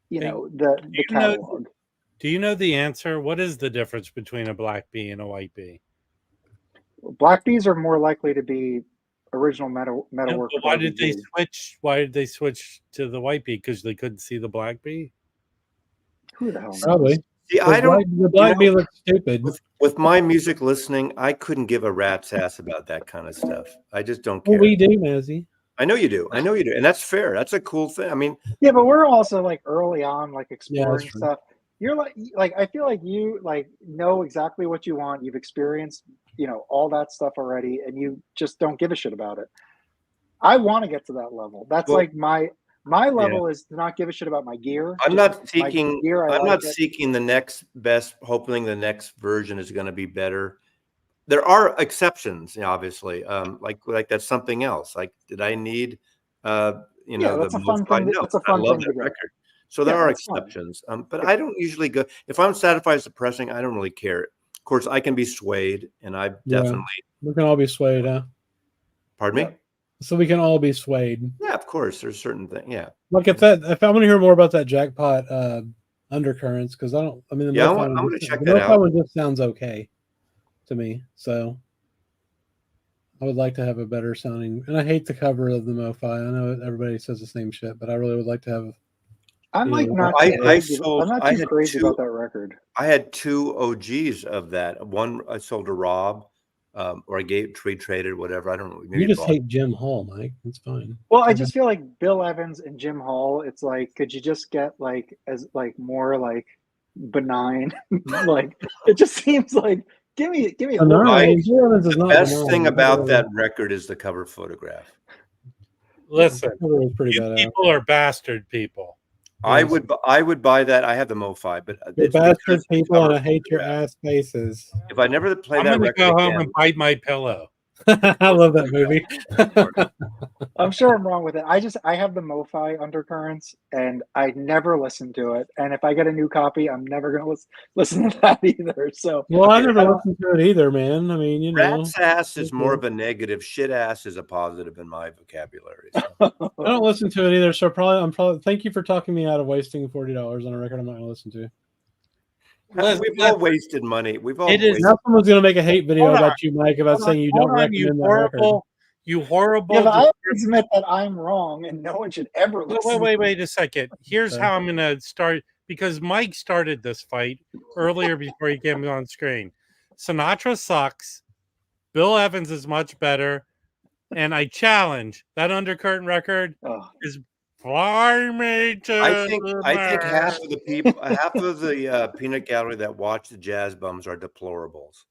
the catalog. Do you know the answer? What is the difference between a Black Bee and a White Bee? Black Bees are more likely to be original metal work. Why did they switch? Why did they switch to the White Bee? Because they couldn't see the Black Bee? Who the hell knows? Probably. See, I don't. The Black Bee looks stupid. With my music listening, I couldn't give a rat's ass about that kind of stuff. I just don't care. Well, we do, Mazzy. I know you do, and that's fair. That's a cool thing. I mean, yeah, but we're also like early on, like exploring true. stuff. You're like I feel like you know exactly what you want. You've experienced all that stuff already, and you just don't give a shit about it. I want to get to that level. That's like my level is to not give a shit about my gear. I'm not seeking. I'm not it. seeking the next best, hoping the next version is going to be better. There are exceptions, obviously. Like that's something else. Like, did I need, that's a fun thing. No, that's a fun I love thing that to record. So there are that's fun. exceptions. But I don't usually go. If I'm satisfied with the pressing, I don't really care. Of course, I can be swayed, and I definitely. We can all be swayed, huh? Pardon me? So we can all be swayed. Yeah, of course. There's certain things. Yeah. Look at that. If I want to hear more about that Jackpot undercurrents, because I'm going to check that out. One just sounds okay to me. So I would like to have a better sounding, and I hate the cover of the MoFi. I know everybody says the same shit, but I really would like to have. I'm like not. I'm not too crazy about that record. I had 2 OGs of that. One I sold to Rob, or I traded, whatever. I don't know. You just hate Jim Hall, Mike. It's fine. Well, I just feel like Bill Evans and Jim Hall. It's like, could you just get more benign? Like it just seems like give me. The best thing about that record is the cover photograph. Listen, you people are bastard people. I would buy that. I have the MoFi, but you're bastard people, and I hate your ass faces. If I never play I'm that gonna record, go home and bite my pillow. I love that movie. I'm sure I'm wrong with it. I have the MoFi undercurrents, and I never listen to it. And if I get a new copy, I'm never going to listen to that either. So, well, I never listened to it either, man. I mean, rat's ass is more of a negative. Shit ass is a positive in my vocabulary. So. I don't listen to it either. So I'm probably. Thank you for talking me out of wasting $40 on a record I'm not going to listen to. We've all wasted money. Now someone's going to make a hate video about you, Mike, about saying you don't recommend that record. You horrible. Yeah, but I admit that I'm wrong, and no one should ever listen. Wait a second. Here's how I'm going to start, because Mike started this fight earlier before he came on screen. Sinatra sucks. Bill Evans is much better, and I challenge that Undercurrent record is. I think half of the people, half of the peanut gallery that watch the Jazz Bums are deplorables.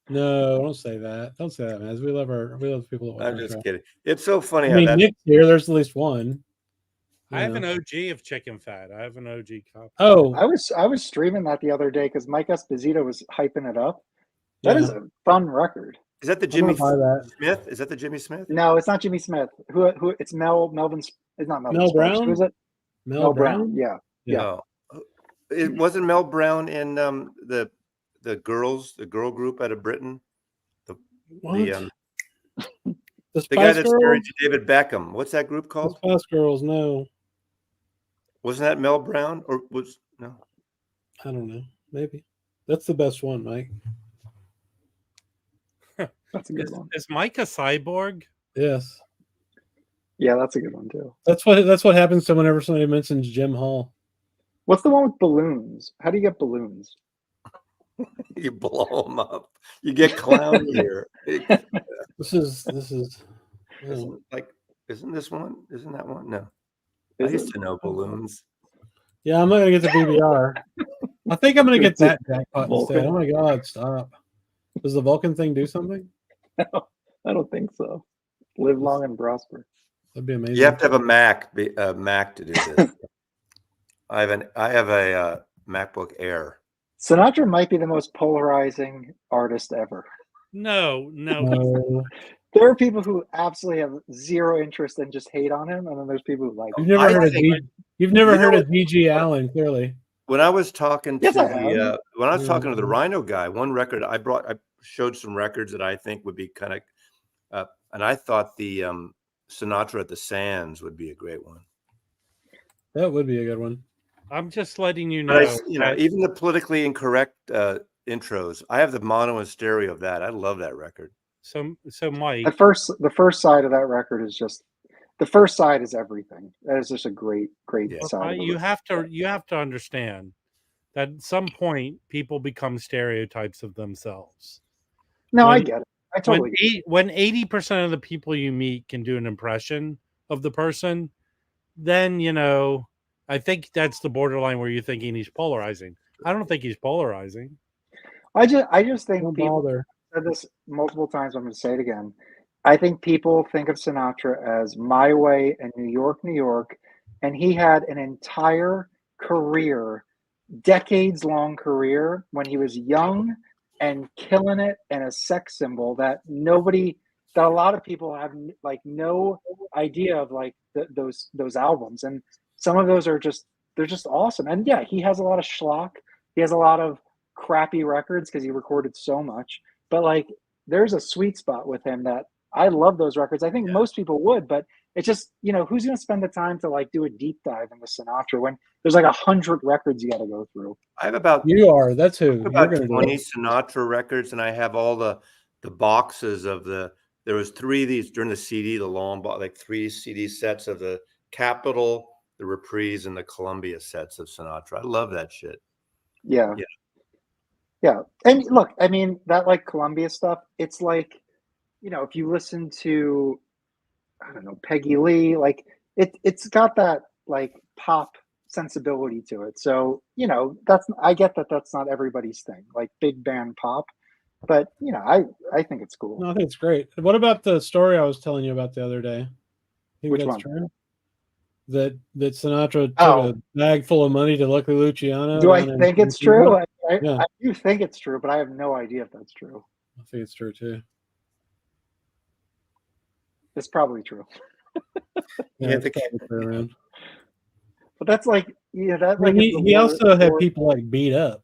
No, don't say that. Don't say that, man. We love people. I'm just kidding. It's so funny. I mean, Nick's here. There's at least one. I have an OG of Chicken Fat. I have an OG copy. Oh, I was streaming that the other day because Mike Esposito was hyping it up. That is a fun record. Is that the Jimmy Smith? Is that the Jimmy Smith? No, it's not Jimmy Smith. Who? It's Melvin. It's not Melvin. Mel Brown. Who is it? Mel Brown. Yeah. No, it wasn't Mel Brown in the girl group out of Britain. The guy that's married to David Beckham. What's that group called? The Spice Girls. No. Wasn't that Mel Brown or no? I don't know. maybe. That's the best one, Mike. That's a good one. Is Mike a cyborg? Yes. Yeah, that's a good one too. That's what happens to whenever somebody mentions Jim Hall. What's the one with balloons? How do you get balloons? You blow them up. You get clown ear. This is Isn't this one? Isn't that one? No. Is I used it? to know balloons. yeah, I'm not gonna get the BBR. I think I'm gonna get that jackpot instead. Vulcan. Oh my god, stop. Does the Vulcan thing do something? I don't think so. Live long and prosper. That'd be amazing. You have to have a Mac to do this. I have a MacBook Air. Sinatra might be the most polarizing artist ever. No. No. There are people who absolutely have zero interest and just hate on him, and then there's people who like You've him. never I heard of think- You've never You know heard what- of G.G. Allen, clearly. When I was talking to Yes, I have. when I was talking to the Mhm. Rhino guy, one record I showed some records that I think would be kind of, and I thought the Sinatra at the Sands would be a great one. That would be a good one. I'm just letting you But know. I, even the politically incorrect intros, I have the mono and stereo of that. I love that record. So Mike, The first side of that record is just the first side is everything. That is just a great Yeah. side. Of you it. have to understand that at some point people become stereotypes of themselves. No, I when- get it. I totally get it. When 80% of the people you meet can do an impression of the person, then I think that's the borderline where you're thinking he's polarizing. I don't think he's polarizing. I just think Don't people bother. said this multiple times. I'm going to say it again. I think people think of Sinatra as My Way and New York, New York, and he had an entire career, decades-long career, when he was young and killing it and a sex symbol that a lot of people have like no idea of, like those albums, and some of those they're just awesome. And yeah, he has a lot of schlock. He has a lot of crappy records because he recorded so much, but like there's a sweet spot with him that I love those records. I think most people would, but it's just, who's going to spend the time to like do a deep dive into Sinatra when there's like 100 records you got to go through? I have about You are. That's who. You're about gonna do 20 it. Sinatra records, and I have all the boxes of there was 3 of these during the CD, the long box, like 3 CD sets of the Capitol, the Reprise, and the Columbia sets of Sinatra. I love that shit. Yeah. And look, I mean, that like Columbia stuff, it's like, if you listen to, I don't know, Peggy Lee, like it's got that like pop sensibility to it. So, I get that that's not everybody's thing, like big band pop, but I think it's cool. No, I think it's great. What about the story I was telling you about the other day? Think Which that's one? true? That Sinatra took Oh. a bag full of money to Lucky Luciano. Do I down in think it's Cuba? true? Yeah. I do think it's true, but I have no idea if that's true. I think it's true too. It's probably true. Yeah, it's the- probably true, man. But that's like, that Well, like is the he war- also had war- people like beat up.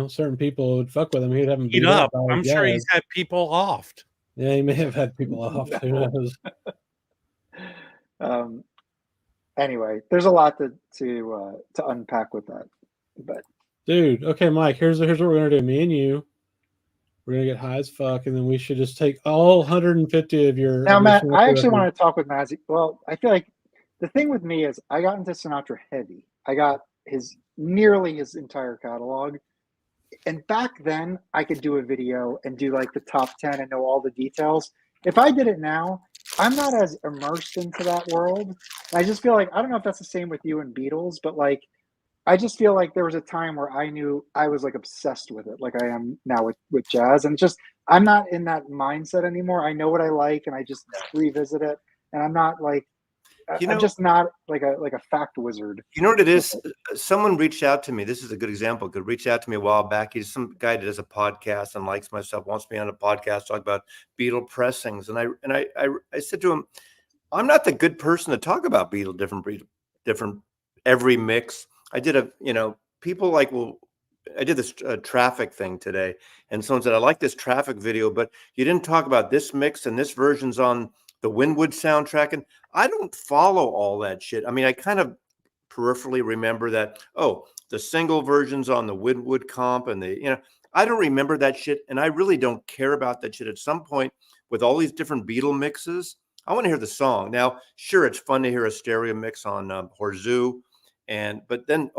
Certain people would fuck with him. He'd have them Beat up. by I'm sure guys. he's had people offed. Yeah, he may have had people off. Who knows? Anyway, there's a lot to unpack with that. But Dude, okay, Mike. Here's what we're gonna do. Me and you, we're gonna get high as fuck, and then we should just take all 150 of your. now, of your Matt, Sinatra I actually records. want to talk with Mazzy. Well, I feel like the thing with me is I got into Sinatra heavy. I got nearly his entire catalog. And back then, I could do a video and do like the top 10 and know all the details. If I did it now, I'm not as immersed into that world. I just feel like, I don't know if that's the same with you and Beatles, but like, I just feel like there was a time where I knew I was like obsessed with it, like I am now with jazz. And just, I'm not in that mindset anymore. I know what I like and I just revisit it. And I'm not like, I'm just not like a fact wizard. You know what it is? Someone reached out to me. This is a good example. Could reach out to me a while back. He's some guy that does a podcast and likes my stuff, wants me on a podcast, talk about Beatle pressings. And I said to him, I'm not the good person to talk about Beatle different every mix. I did people like, well, I did this traffic thing today, and someone said, I like this traffic video, but you didn't talk about this mix and this version's on the Wynwood soundtrack. And I don't follow all that shit. I mean, I kind of peripherally remember that, oh, the single versions on the Winwood comp and I don't remember that shit. And I really don't care about that shit. At some point with all these different Beatle mixes, I want to hear the song. Now, sure, it's fun to hear a stereo mix on Horzu. But then,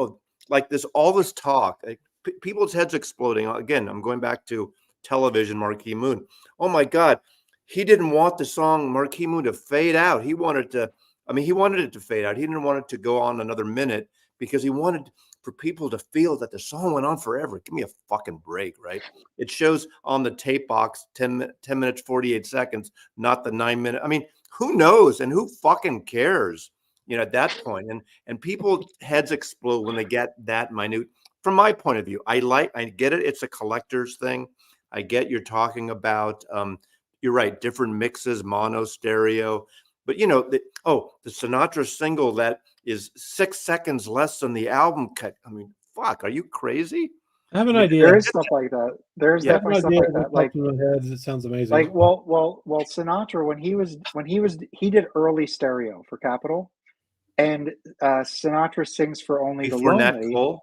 like all this talk, like, people's heads exploding. Again, I'm going back to television, Marquee Moon. Oh my God. He didn't want the song Marquee Moon to fade out. He wanted it to fade out. He didn't want it to go on another minute because he wanted for people to feel that the song went on forever. Give me a fucking break, right? It shows on the tape box 10 minutes, 48 seconds, not the 9 minute. I mean, who knows? And who fucking cares? At that point. And people's heads explode when they get that minute. From my point of view, I get it. It's a collector's thing. I get you're talking about, you're right, different mixes, mono, stereo. But the Sinatra single that is 6 seconds less than the album cut. I mean, fuck, are you crazy? I have an idea. There is stuff like that. There's definitely stuff like that. Like, in my head, it sounds amazing. Like, well, Sinatra, he did early stereo for Capitol, and Sinatra sings for Only the Before Nat Lonely. Cole?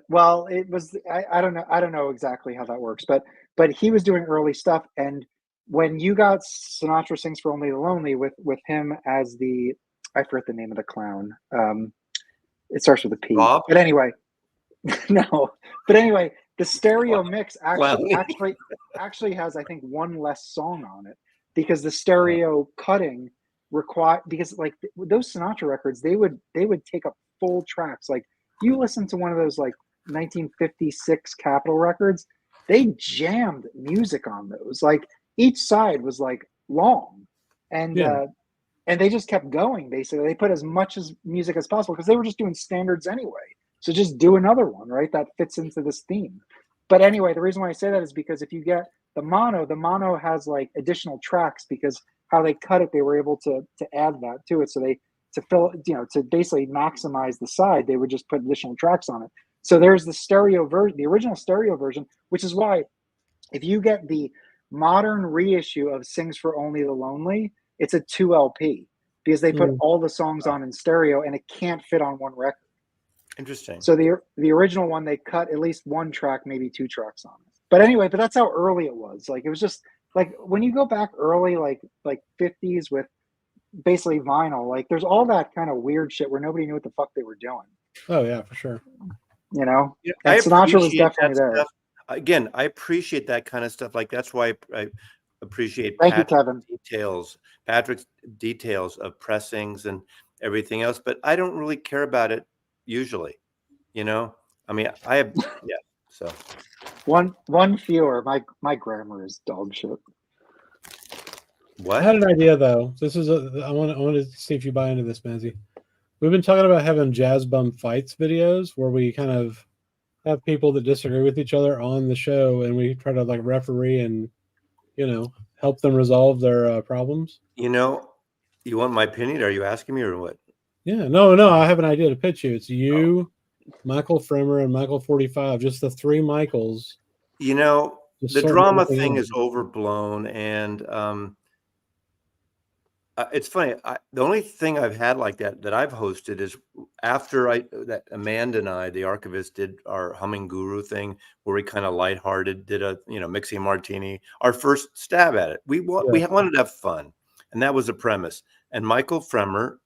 Well, it was I don't know exactly how that works, but he was doing early stuff, and when you got Sinatra Sings for Only the Lonely with him as I forget the name of the clown. It starts with a P. Bob? But anyway, no. But anyway, the stereo mix actually has, I think, one less song on it because the stereo cutting because like those Sinatra records, they would take up full tracks. Like you listen to one of those like 1956 Capitol records, they jammed music on those. Like each side was like long, and they just kept going. Basically, they put as much as music as possible because they were just doing standards anyway. So just do another one, right? That fits into this theme. But anyway, the reason why I say that is because if you get the mono has like additional tracks because how they cut it, they were able to add that to it. So to basically maximize the side, they would just put additional tracks on it. So there's the stereo version, the original stereo version, which is why if you get the modern reissue of Sings for Only the Lonely, it's a 2 LP because they put all the songs on in stereo and it can't fit on one record. Interesting. So the original one, they cut at least one track, maybe 2 tracks on it. But anyway, that's how early it was. Like it was just like when you go back early, like 50s with basically vinyl, like there's all that kind of weird shit where nobody knew what the fuck they were doing. Oh yeah, for sure. And Sinatra was definitely there. Stuff. Again, I appreciate that kind of stuff. Like that's why I appreciate Thank you, Kevin. Patrick's details of pressings and everything else. But I don't really care about it usually. I mean, I have So one fewer. My grammar is dog shit. What? I had an idea though. I want to see if you buy into this, Mazzy. We've been talking about having jazz bum fights videos where we kind of have people that disagree with each other on the show, and we try to like referee and help them resolve their problems. You want my opinion? Are you asking me or what? Yeah, no. I have an idea to pitch you. It's you, Michael Fremer, and Michael 45. Just the 3 Michaels. The drama thing is overblown, and it's funny. The only thing I've had like that I've hosted is after that Amanda and I, the archivist, did our Humming Guru thing where we kind of lighthearted did a mixing martini. Our first stab at it. We wanted to have fun, and that was the premise. And Michael Fremer,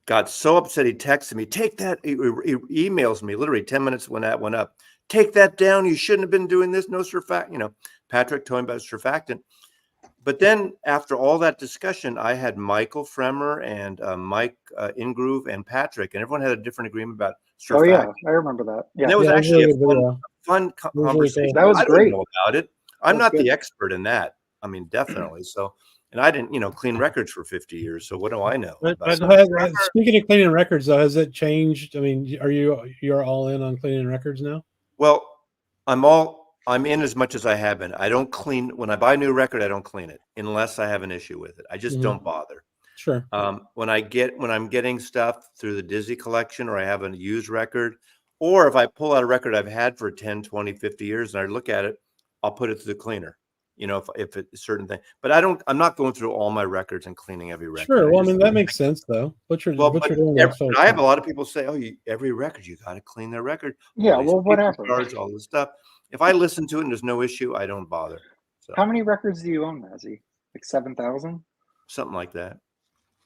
got so upset he texted me, "Take that!" He emails me literally 10 minutes when that went up. "Take that down. You shouldn't have been doing this. No surfactant." Patrick told me about surfactant. But then after all that discussion, I had Michael Fremer and Mike Ingroove and Patrick, and everyone had a different agreement about surfactant. Oh yeah, I remember that. Yeah, and that was actually a fun conversation. That was I great. Don't know about it. I'm not the expert in that. I mean, definitely. So, and I didn't, clean records for 50 years. So what do I know? Speaking of cleaning records, though, has it changed? I mean, you're all in on cleaning records now? Well, I'm in as much as I have been. I don't clean when I buy a new record. I don't clean it unless I have an issue with it. I just don't bother. Sure. When I'm getting stuff through the Dizzy collection, or I have a used record, or if I pull out a record I've had for 10, 20, 50 years and I look at it, I'll put it to the cleaner. You know, if it's a certain thing, but I'm not going through all my records and cleaning every record. Sure. Well, I mean, that makes sense though. What you're doing. But I have a lot of people say, "Oh, every record you got to clean their record." Yeah, well, whatever. Charge all this stuff. If I listen to it and there's no issue, I don't bother. So, how many records do you own, Mazzy? Like 7,000? something like that.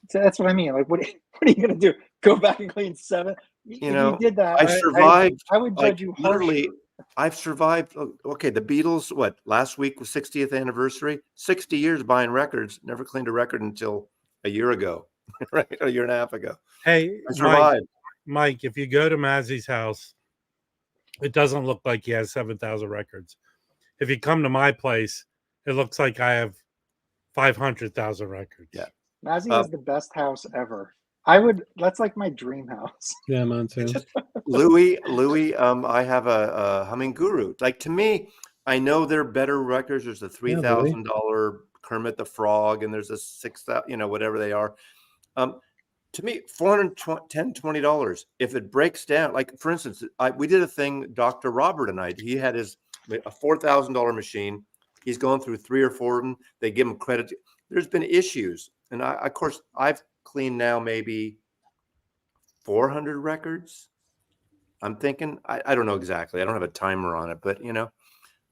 So that's what I mean. Like, what are you gonna do? Go back and clean 7? You know, you did that. I survived. I would judge you literally. harshly. I've survived. Okay, the Beatles. What, last week was 60th anniversary. 60 years buying records. Never cleaned a record until a year ago, right? A year and a half ago. Hey, I survived. Mike, if you go to Mazzy's house, it doesn't look like he has 7,000 records. If you come to my place, it looks like I have 500,000 records. Yeah. Mazzy has the best house ever. That's like my dream house. Yeah, mine too. Louis, I have a Humming Guru. Like, to me, I know they're better records. There's a $3,000 Kermit the Frog, and there's a $6,000, whatever they are. To me, $410, $20. If it breaks down, like, for instance, we did a thing, Dr. Robert and I, he had a $4,000 machine. He's going through 3 or 4 of them. They give him credit. There's been issues. And of course, I've cleaned now maybe 400 records. I'm thinking, I don't know exactly. I don't have a timer on it, but yeah.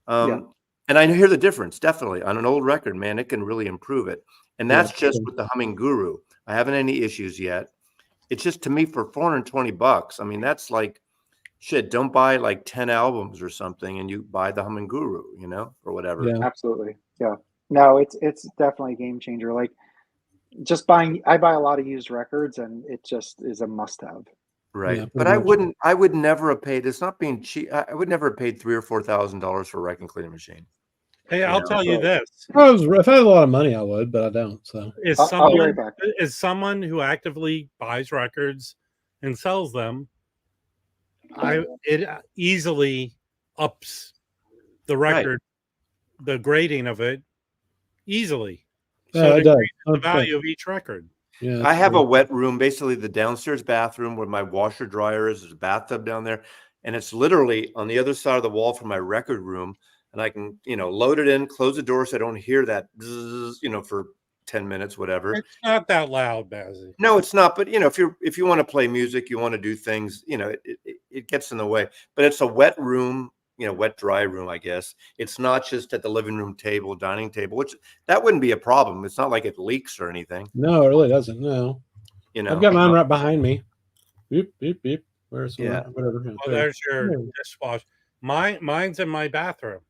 And I hear the difference, definitely. On an old record, man, it can really improve it. And that's just with the Humming Guru. I haven't any issues yet. It's just, to me, for $420, I mean, that's like, shit, don't buy like 10 albums or something and you buy the Humming Guru, or whatever. Yeah. Absolutely. Yeah. No, it's definitely a game changer. Like, I buy a lot of used records, and it just is a must-have. Right. Yeah, but I would never have paid, it's not being cheap. I would never have paid $3,000 or $4,000 for a record cleaning machine. Hey, I'll tell you this. If I had a lot of money, I would, but I don't. So I'll be right back. Is someone who actively buys records and sells them, it easily ups the record, the grading of it easily. So it does. the value of each record. Yeah, I have a wet room, basically the downstairs bathroom where my washer dryer is. There's a bathtub down there, and it's literally on the other side of the wall from my record room. And I can, load it in, close the door so I don't hear that, bzzz, for 10 minutes, whatever. It's not that loud, Bazzy. No, it's not. But if you want to play music, you want to do things, it gets in the way. But it's a wet room, wet dry room, I guess. It's not just at the living room table, dining table, which that wouldn't be a problem. It's not like it leaks or anything. No, it really doesn't. No. I've got mine right behind me. Beep, beep, beep. Where's whatever. Oh, there's your dishwasher. Mine's in my bathroom.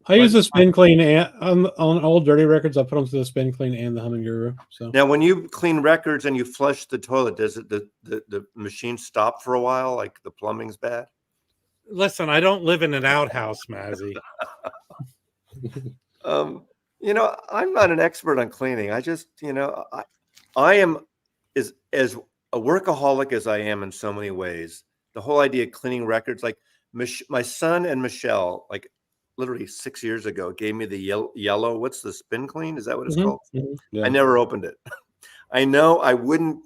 I use the spin clean on old dirty records. I put them to the spin clean and the Humming Guru. So now, when you clean records and you flush the toilet, does it the machine stop for a while? Like the plumbing's bad? Listen, I don't live in an outhouse, Mazzy. I'm not an expert on cleaning. I just, I am as a workaholic as I am in so many ways. The whole idea of cleaning records, like my son and Michelle, like literally 6 years ago, gave me the yellow. What's the spin clean? Is that what it's called? Mm-hmm. Yeah. I never opened it. I know I wouldn't,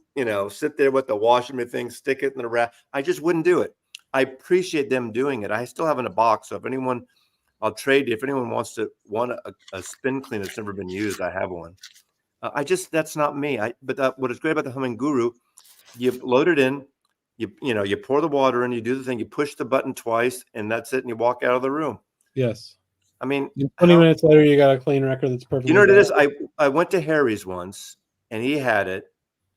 sit there with the washing thing, stick it in the wrap. I just wouldn't do it. I appreciate them doing it. I still have in a box. So if anyone, I'll trade you. If anyone wants a spin clean that's never been used, I have one. That's not me. What is great about the Humming Guru, you load it in, you pour the water in, you do the thing, you push the button twice, and that's it, and you walk out of the room. Yes. I mean, 20 minutes later, you got a clean record that's perfect. You know what it is? I went to Harry's once, and he had it,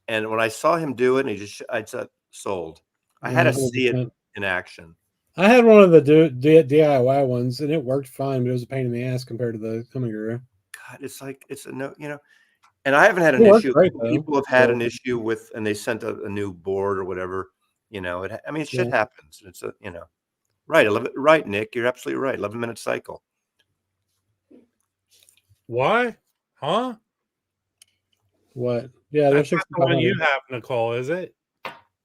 and when I saw him do it, and I said, sold. I had to see it in action. I had one of the DIY ones, and it worked fine, but it was a pain in the ass compared to the Humming Guru. God, it's like and I haven't had an issue. Great, people have had an issue with, and they sent a new board or whatever. Shit happens. It's right, Nick. You're absolutely right. 11-minute cycle. What? Huh? What? Yeah, that's not the one you have, Nicole, is it?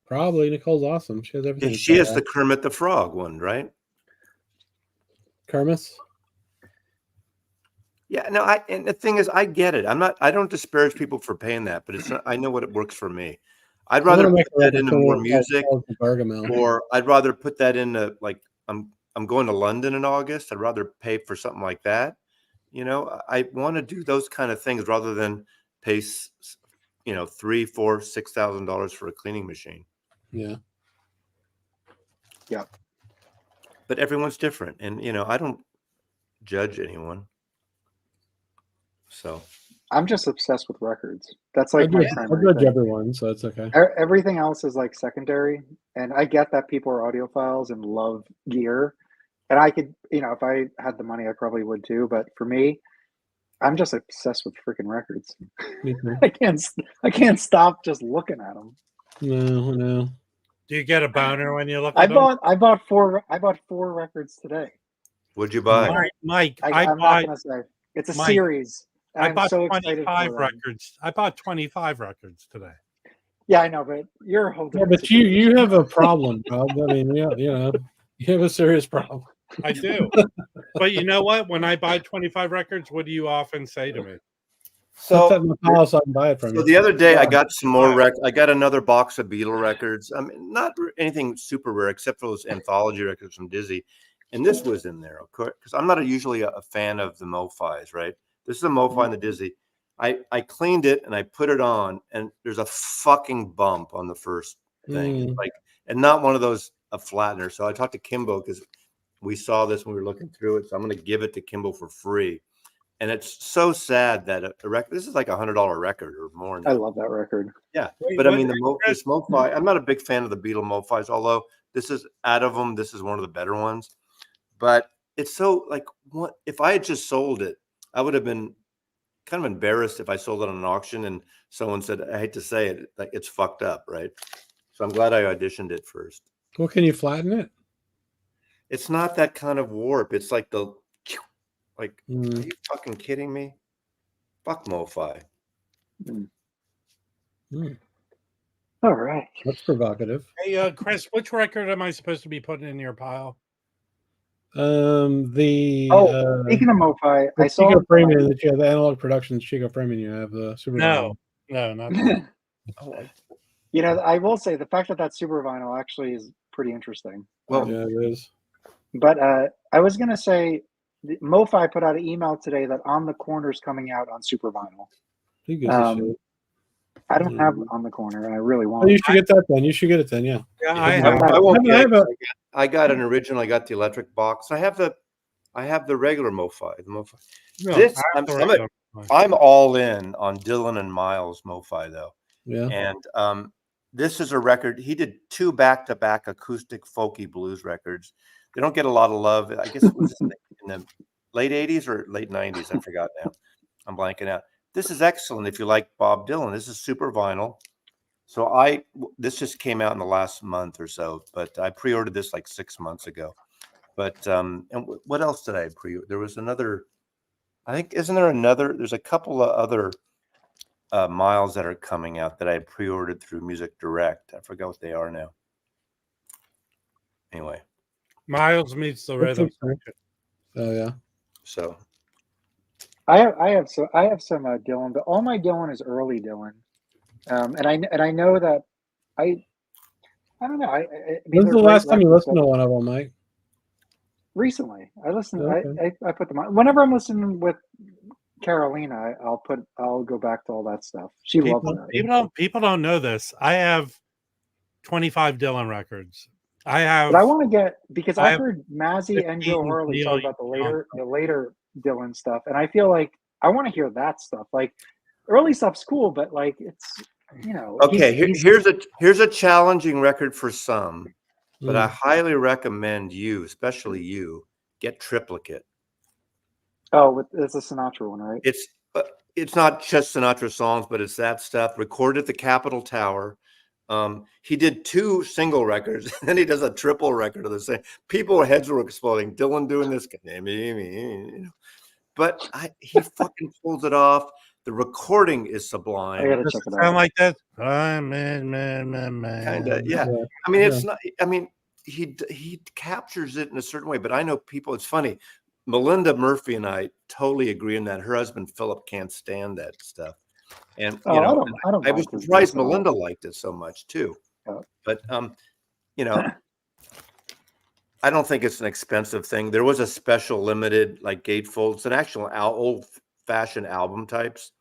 Probably. Nicole's awesome. She has everything. Yeah, she has the Kermit the Frog one, right? Kermis? Yeah, no, and the thing is, I get it. I don't disparage people for paying that, but it's not, I know what it works for me. I'd rather put that into more music, or I'd rather put that into, like, I'm going to London in August. I'd rather pay for something like that, I want to do those kind of things rather than pay, $3,000, $4,000, $6,000 for a cleaning machine. Yeah. But everyone's different, and I don't judge anyone. So I'm just obsessed with records. That's I like my judge primary thing. everyone, so it's okay. Everything else is like secondary, and I get that people are audiophiles and love gear, and I could, if I had the money, I probably would too. But for me, I'm just obsessed with freaking records. Me too. I can't stop just looking at them. No. Do you get a boner when you look I at them? bought four records today. what'd you buy? Mike, I'm not gonna say it's a Mike, series. And I I'm bought so excited 25 for them. records. I bought 25 records today. Yeah, I know, but you're a whole Yeah, different but you situation. have a problem, Rob. I mean, you have a serious problem. I do. But you know what? When I buy 25 records, what do you often say to me? Put that in the pile so I can buy it from So you. the other day I Yeah. got some more I got another box of Beatle records. I mean, not anything super rare except for those anthology records from Dizzy. And this was in there, of course, because I'm not usually a fan of the MoFis, right? This is a MoFi and the Dizzy. I cleaned it and I put it on, and there's a fucking bump on the first thing, and not one of those a flattener. So I talked to Kimbo because we saw this when we were looking through it. So I'm going to give it to Kimbo for free. And it's so sad that a record. This is like $100 record or more. I love that record. Yeah, Wait, but I what- mean this MoFi. I'm not a big fan of the Beatle MoFis, although this is out of them. This is one of the better ones. But it's so like, what if I had just sold it? I would have been kind of embarrassed if I sold it on an auction and someone said, I hate to say it, like it's fucked up, right? So I'm glad I auditioned it first. Well, can you flatten it? It's not that kind of warp. It's like are Mm. you fucking kidding me? Fuck MoFi. All right. That's provocative. Hey, Chris, which record am I supposed to be putting in your pile? The Speaking of MoFi, I the saw Chico Premium that you have, the Analog Productions Chico Premium. You have the Super. No, not that. I will say the fact that super vinyl actually is pretty interesting. Well, Yeah, it is. But I was gonna say, MoFi put out an email today that On the Corner is coming out on super vinyl. He gives a shit. I don't have On the Corner, and I really Oh, want. you should get that then. You should get it then. Yeah. Yeah, I won't I get have it. I got an original. I got the electric box. I have the regular MoFi. The MoFi. no, This I have the I'm regular one. I'm all in on Dylan and Miles MoFi though, Yeah. and this is a record. He did 2 back-to-back acoustic folky blues records. They don't get a lot of love. I guess it was in the late 80s or late 90s. I forgot now. I'm blanking out. This is excellent if you like Bob Dylan. This is super vinyl. So this just came out in the last month or so, but I pre-ordered this like 6 months ago. But and what else did I pre-order? There was another. I think there's a couple of other Miles that are coming out that I pre-ordered through Music Direct. I forgot what they are now. Anyway, Miles meets the rhythm. Oh yeah. so I have some Dylan, but all my Dylan is early Dylan, and I know that I don't know. When's the last time you listened to one of them, Mike? Recently, I listened. Okay. I put them on whenever I'm listening with Carolina. I'll go back to all that stuff. She loves that. People don't know this. I have 25 Dylan records. I have. But I want to get because I I've have heard Mazzy and Joe 15 Harley talk Neil about Young. the later Dylan stuff, and I feel like I want to hear that stuff. Like early stuff's cool, but like it's okay. Here's a challenging record for some, but I Mm. highly recommend you, especially you, get Triplicate. It's a Sinatra one, right? It's not just Sinatra songs, but it's that stuff recorded at the Capitol Tower. He did 2 single records, and then he does a triple record of the same. People's heads were exploding. Dylan doing this, but he fucking pulls it off. The recording is sublime. I gotta Does check it it sound out. like that? Man. Kind of, yeah. I mean, it's not. I mean, he captures it in a certain way. But I know people. It's funny. Melinda Murphy and I totally agree on that. Her husband Philip can't stand that stuff, and I don't. I was like his surprised stuff at all. Melinda liked it so much too. Oh. But I don't think it's an expensive thing. There was a special limited like gatefold. It's an actual old-fashioned album types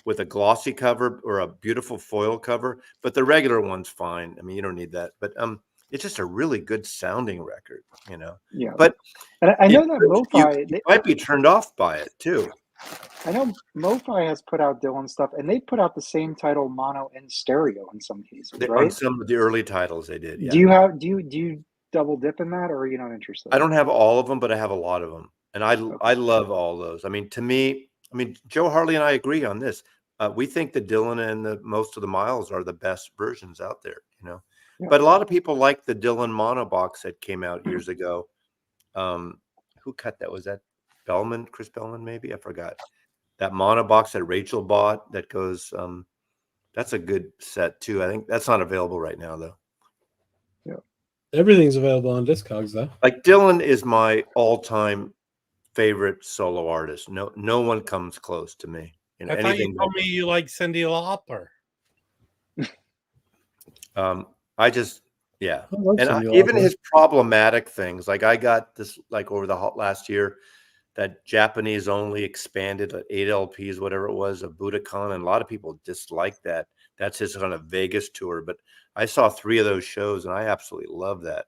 with a glossy cover or a beautiful foil cover, but the regular one's fine. I mean, you don't need that. But it's just a really good sounding record, you know. Yeah. But And I know that you MoFi, might be turned off by it too. I know MoFi has put out Dylan stuff, and they put out the same title mono and stereo in some cases, On right? some of the early titles they did. Yeah. Do you double dip in that, or are you not interested? I don't have all of them, but I have a lot of them, and I love all those. I mean, to me, Joe Harley and I agree on this. We think the Dylan and the most of the Miles are the best versions out there, you know. Yeah. But a lot of people like the Dylan mono box that came out years ago. Who cut that? Was that Bellman, Chris Bellman, maybe? I forgot. That mono box that Rachel bought that goes. That's a good set too. I think that's not available right now though. Everything's available on Discogs though. Like Dylan is my all-time favorite solo artist. No one comes close to me. You know, I thought you told me you like Cyndi Lauper. I just, yeah. I love And Cyndi even Lauper. his problematic things, like I got this, like over the last year, that Japanese only expanded 8 LPs, whatever it was, of Budokan, and a lot of people dislike that. That's his kind of Vegas tour, but I saw 3 of those shows, and I absolutely love that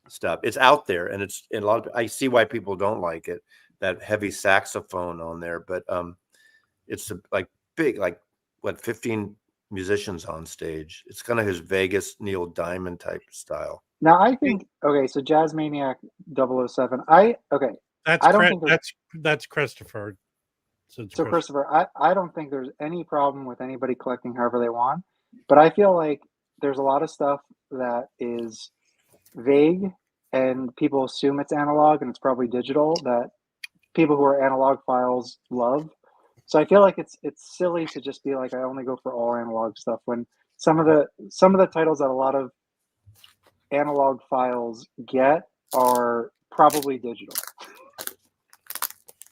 stuff. It's out there, and it's in a lot of. I see why people don't like it. That heavy saxophone on there, but it's like big, like what 15 musicians on stage. It's kind of his Vegas Neil Diamond type style. Now I think so Jazz Maniac 007. I don't think that's Christopher. So Christopher, I don't think there's any problem with anybody collecting however they want, but I feel like there's a lot of stuff that is vague and people assume it's analog and it's probably digital that people who are analog files love. So I feel like it's silly to just be like I only go for all analog stuff when some of the titles that a lot of analog files get are probably digital.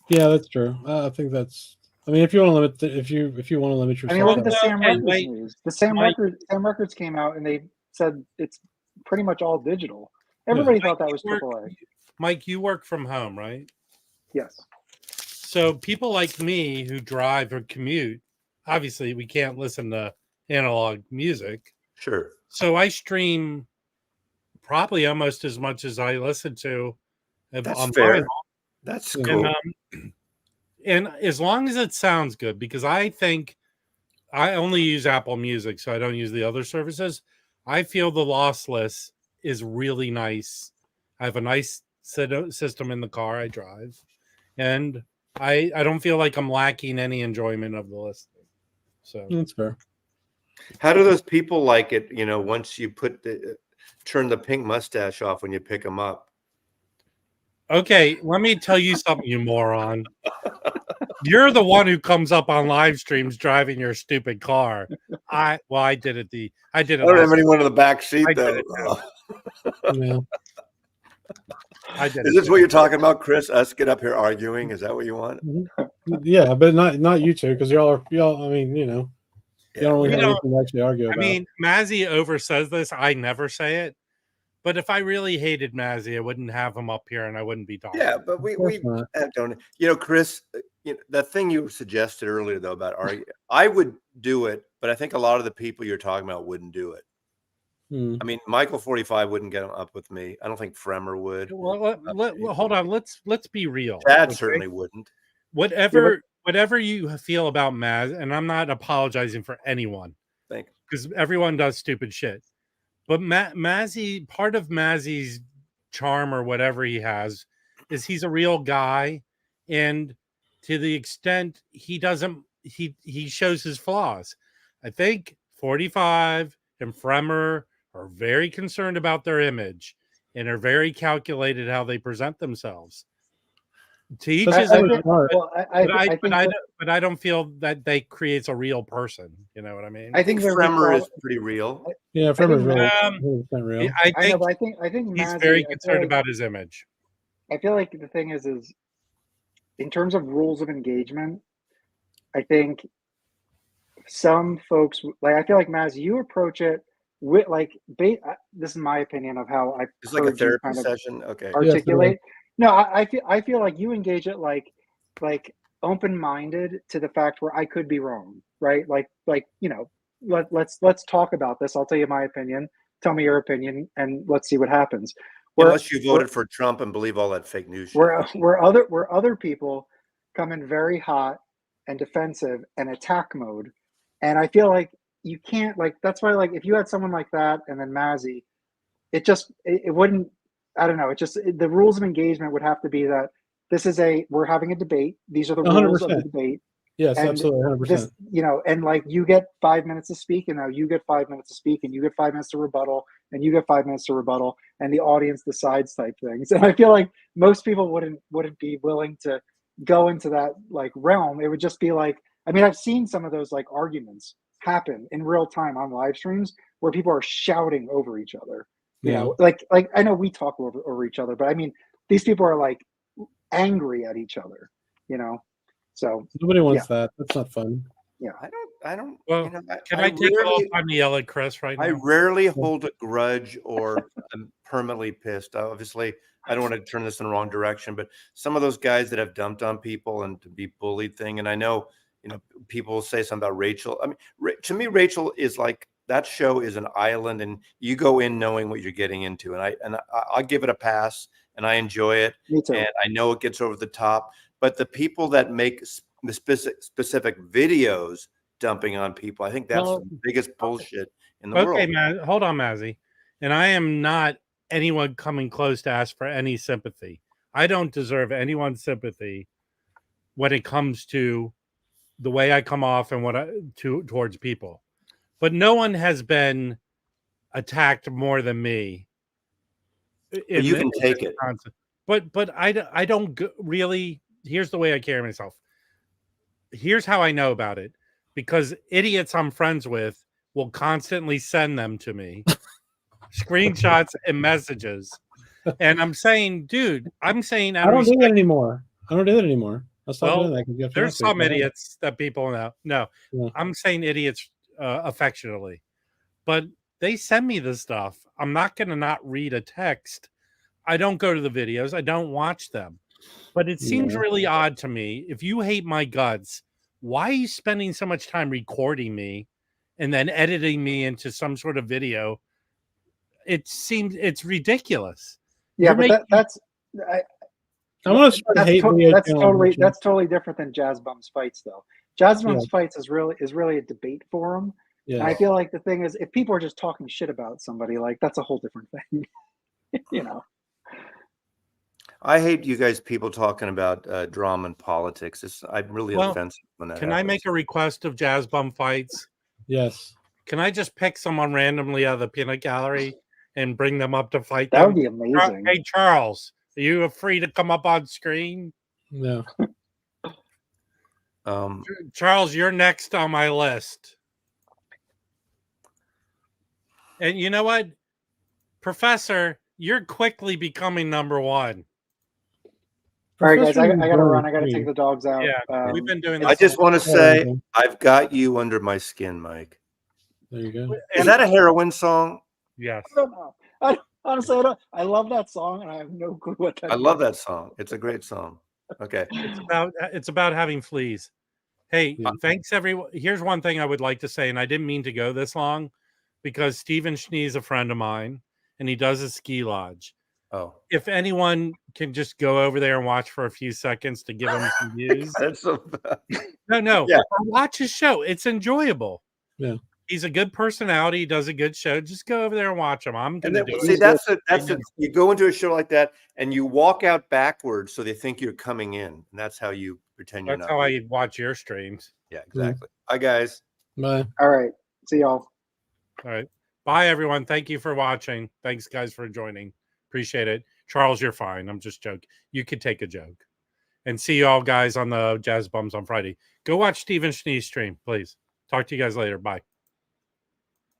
Yeah, that's true. I think that's. I mean, if you want to limit, if you want to limit yourself, I mean, look at the Well, Sam okay, Records wait. news. The Sam Records came out and they said it's pretty much all digital. Everybody thought that was AAA. Mike, you work from home, right? Yes. So people like me who drive or commute, obviously we can't listen to analog music. Sure. So I stream probably almost as much as I listen to That's on fair. vinyl. That's cool. And as long as it sounds good, because I think I only use Apple Music, so I don't use the other services. I feel the lossless is really nice. I have a nice system in the car I drive, and I don't feel like I'm lacking any enjoyment of the listening. So that's fair. How do those people like it? You know, once you turn the pink mustache off when you pick them up. okay, let me tell you something, you moron. You're the one who comes up on live streams driving your stupid car. I did it. I did it. I don't have last anyone in the back seat I did though. it too. Yeah. I did Is it this too. what you're talking about, Chris? Us get up here arguing? Is that what you want? Yeah, but not you two, because y'all. I mean, you know, you don't really We have don't- anything to actually argue about. I mean, Mazzy oversays this. I never say it. But if I really hated Mazzy, I wouldn't have him up here and I wouldn't be talking. Yeah, but we Of course not. don't. You know, Chris, the thing you suggested earlier though about arguing, I would do it, but I think a lot of the people you're talking about wouldn't do it. Hmm. I mean, Michael 45 wouldn't get up with me. I don't think Fremer would. Well, hold on. Let's be real. Chad okay? certainly wouldn't. Whatever you feel about Maz, and I'm not apologizing for anyone Think. because everyone does stupid shit. But Mazzy, part of Mazzy's charm or whatever he has is he's a real guy, and to the extent he shows his flaws. I think 45 and Fremer are very concerned about their image and are very calculated how they present themselves. To each his own. But I don't feel that they creates a real person. You know what I mean? I think Fremer is pretty real. Yeah, Fremer's really Um, 100% real. I think I think he's Mazzy, very I feel concerned like- about his image. I feel like the thing is in terms of rules of engagement, I think some folks like I feel like Maz, you approach it this is my opinion of how I It's like a heard you therapy kind of session. Okay. articulate. No, I feel like you engage it like open-minded to the fact where I could be wrong, right? Like let's talk about this. I'll tell you my opinion. Tell me your opinion, and let's see what happens. Unless you voted for Trump and believe all that fake news shit. Where other people come in very hot and defensive and attack mode, and I feel like you can't, like, that's why, like, if you had someone like that and then Mazzy, it wouldn't, I don't know, the rules of engagement would have to be that we're having a debate, these are the rules of the 100%. debate. Yes, And absolutely, 100%. and like, you get 5 minutes to speak, and now you get 5 minutes to speak, and you get 5 minutes to rebuttal, and you get 5 minutes to rebuttal, and the audience decides type things. And I feel like most people wouldn't be willing to go into that, like, realm. It would just be like, I mean, I've seen some of those, like, arguments happen in real time on live streams where people are shouting over each other. You know, like I know we talk over each other, but I mean, these people are like angry at each other, you know. So Nobody wants that. That's not fun. yeah, I don't. Well, you know, Can I take a little time to yell at Chris right now? I rarely hold a grudge or I'm permanently pissed. Obviously, I don't want to turn this in the wrong direction, but some of those guys that have dumped on people and to be bullied thing, and I know, people say something about Rachel. I mean, to me, Rachel is like, that show is an island, and you go in knowing what you're getting into, and I give it a pass, and I enjoy it. me too. And I know it gets over the top, but the people that make the specific videos dumping on people, I think that's the biggest bullshit in the world. Okay, hold on, Mazzy. And I am not anyone coming close to ask for any sympathy. I don't deserve anyone's sympathy when it comes to the way I come off and towards people. But no one has been attacked more than me. But you can take it. But I don't really. Here's the way I carry myself. Here's how I know about it. Because idiots I'm friends with will constantly send them to me. Screenshots and messages. And I'm saying, dude, I don't do that anymore. I'll stop doing that. 'Cause you have to there's answer some it. idiots that people know. No, Yeah. I'm saying idiots affectionately. But they send me the stuff. I'm not going to not read a text. I don't go to the videos. I don't watch them. But it seems really odd to me. If you hate my guts, why are you spending so much time recording me and then editing me into some sort of video? It's ridiculous. Yeah, but I want to start a hate video that's channel. totally different than Jazz Bum's Fights, though. Jazz Bum's Fights is really a debate forum. Yeah. And I feel like the thing is, if people are just talking shit about somebody, like, that's a whole different thing. You know. I hate you guys people talking about drama and politics. I'm really offensive when that Can happens. I make a request of Jazz Bum Fights? Yes. Can I just pick someone randomly out of the peanut gallery and bring them up to fight That them? would be amazing. Hey, Charles, are you free to come up on screen? No. Charles, you're next on my list. And you know what? Professor, you're quickly becoming number one. All right, guys, I gotta run. I gotta take the dogs out. Yeah, we've been doing this. I just want to say, I've got you under my skin, Mike. There you go. Is that a heroin song? Yes. I don't know. Honestly, I don't. I love that song, and I have no clue what that. I love that song. It's a great song. Okay. It's about having fleas. Hey, thanks everyone. Here's one thing I would like to say, and I didn't mean to go this long, because Stephen Schnee is a friend of mine, and he does a ski lodge. Oh, if anyone can just go over there and watch for a few seconds to give him some views. That's so No. Yeah. Watch his show. It's enjoyable. Yeah. He's a good personality. He does a good show. Just go over there and watch him. I'm going to do see, it. that's you go into a show like that and you walk out backwards so they think you're coming in. And that's how you pretend you're That's not. how I watch your streams. Yeah, exactly. Bye, guys. Bye. All right. See y'all. All right. Bye, everyone. Thank you for watching. Thanks, guys, for joining. Appreciate it. Charles, you're fine. I'm just joking. You could take a joke. And see you all guys on the Jazz Bums on Friday. Go watch Stephen Schnee's stream, please. Talk to you guys later. Bye.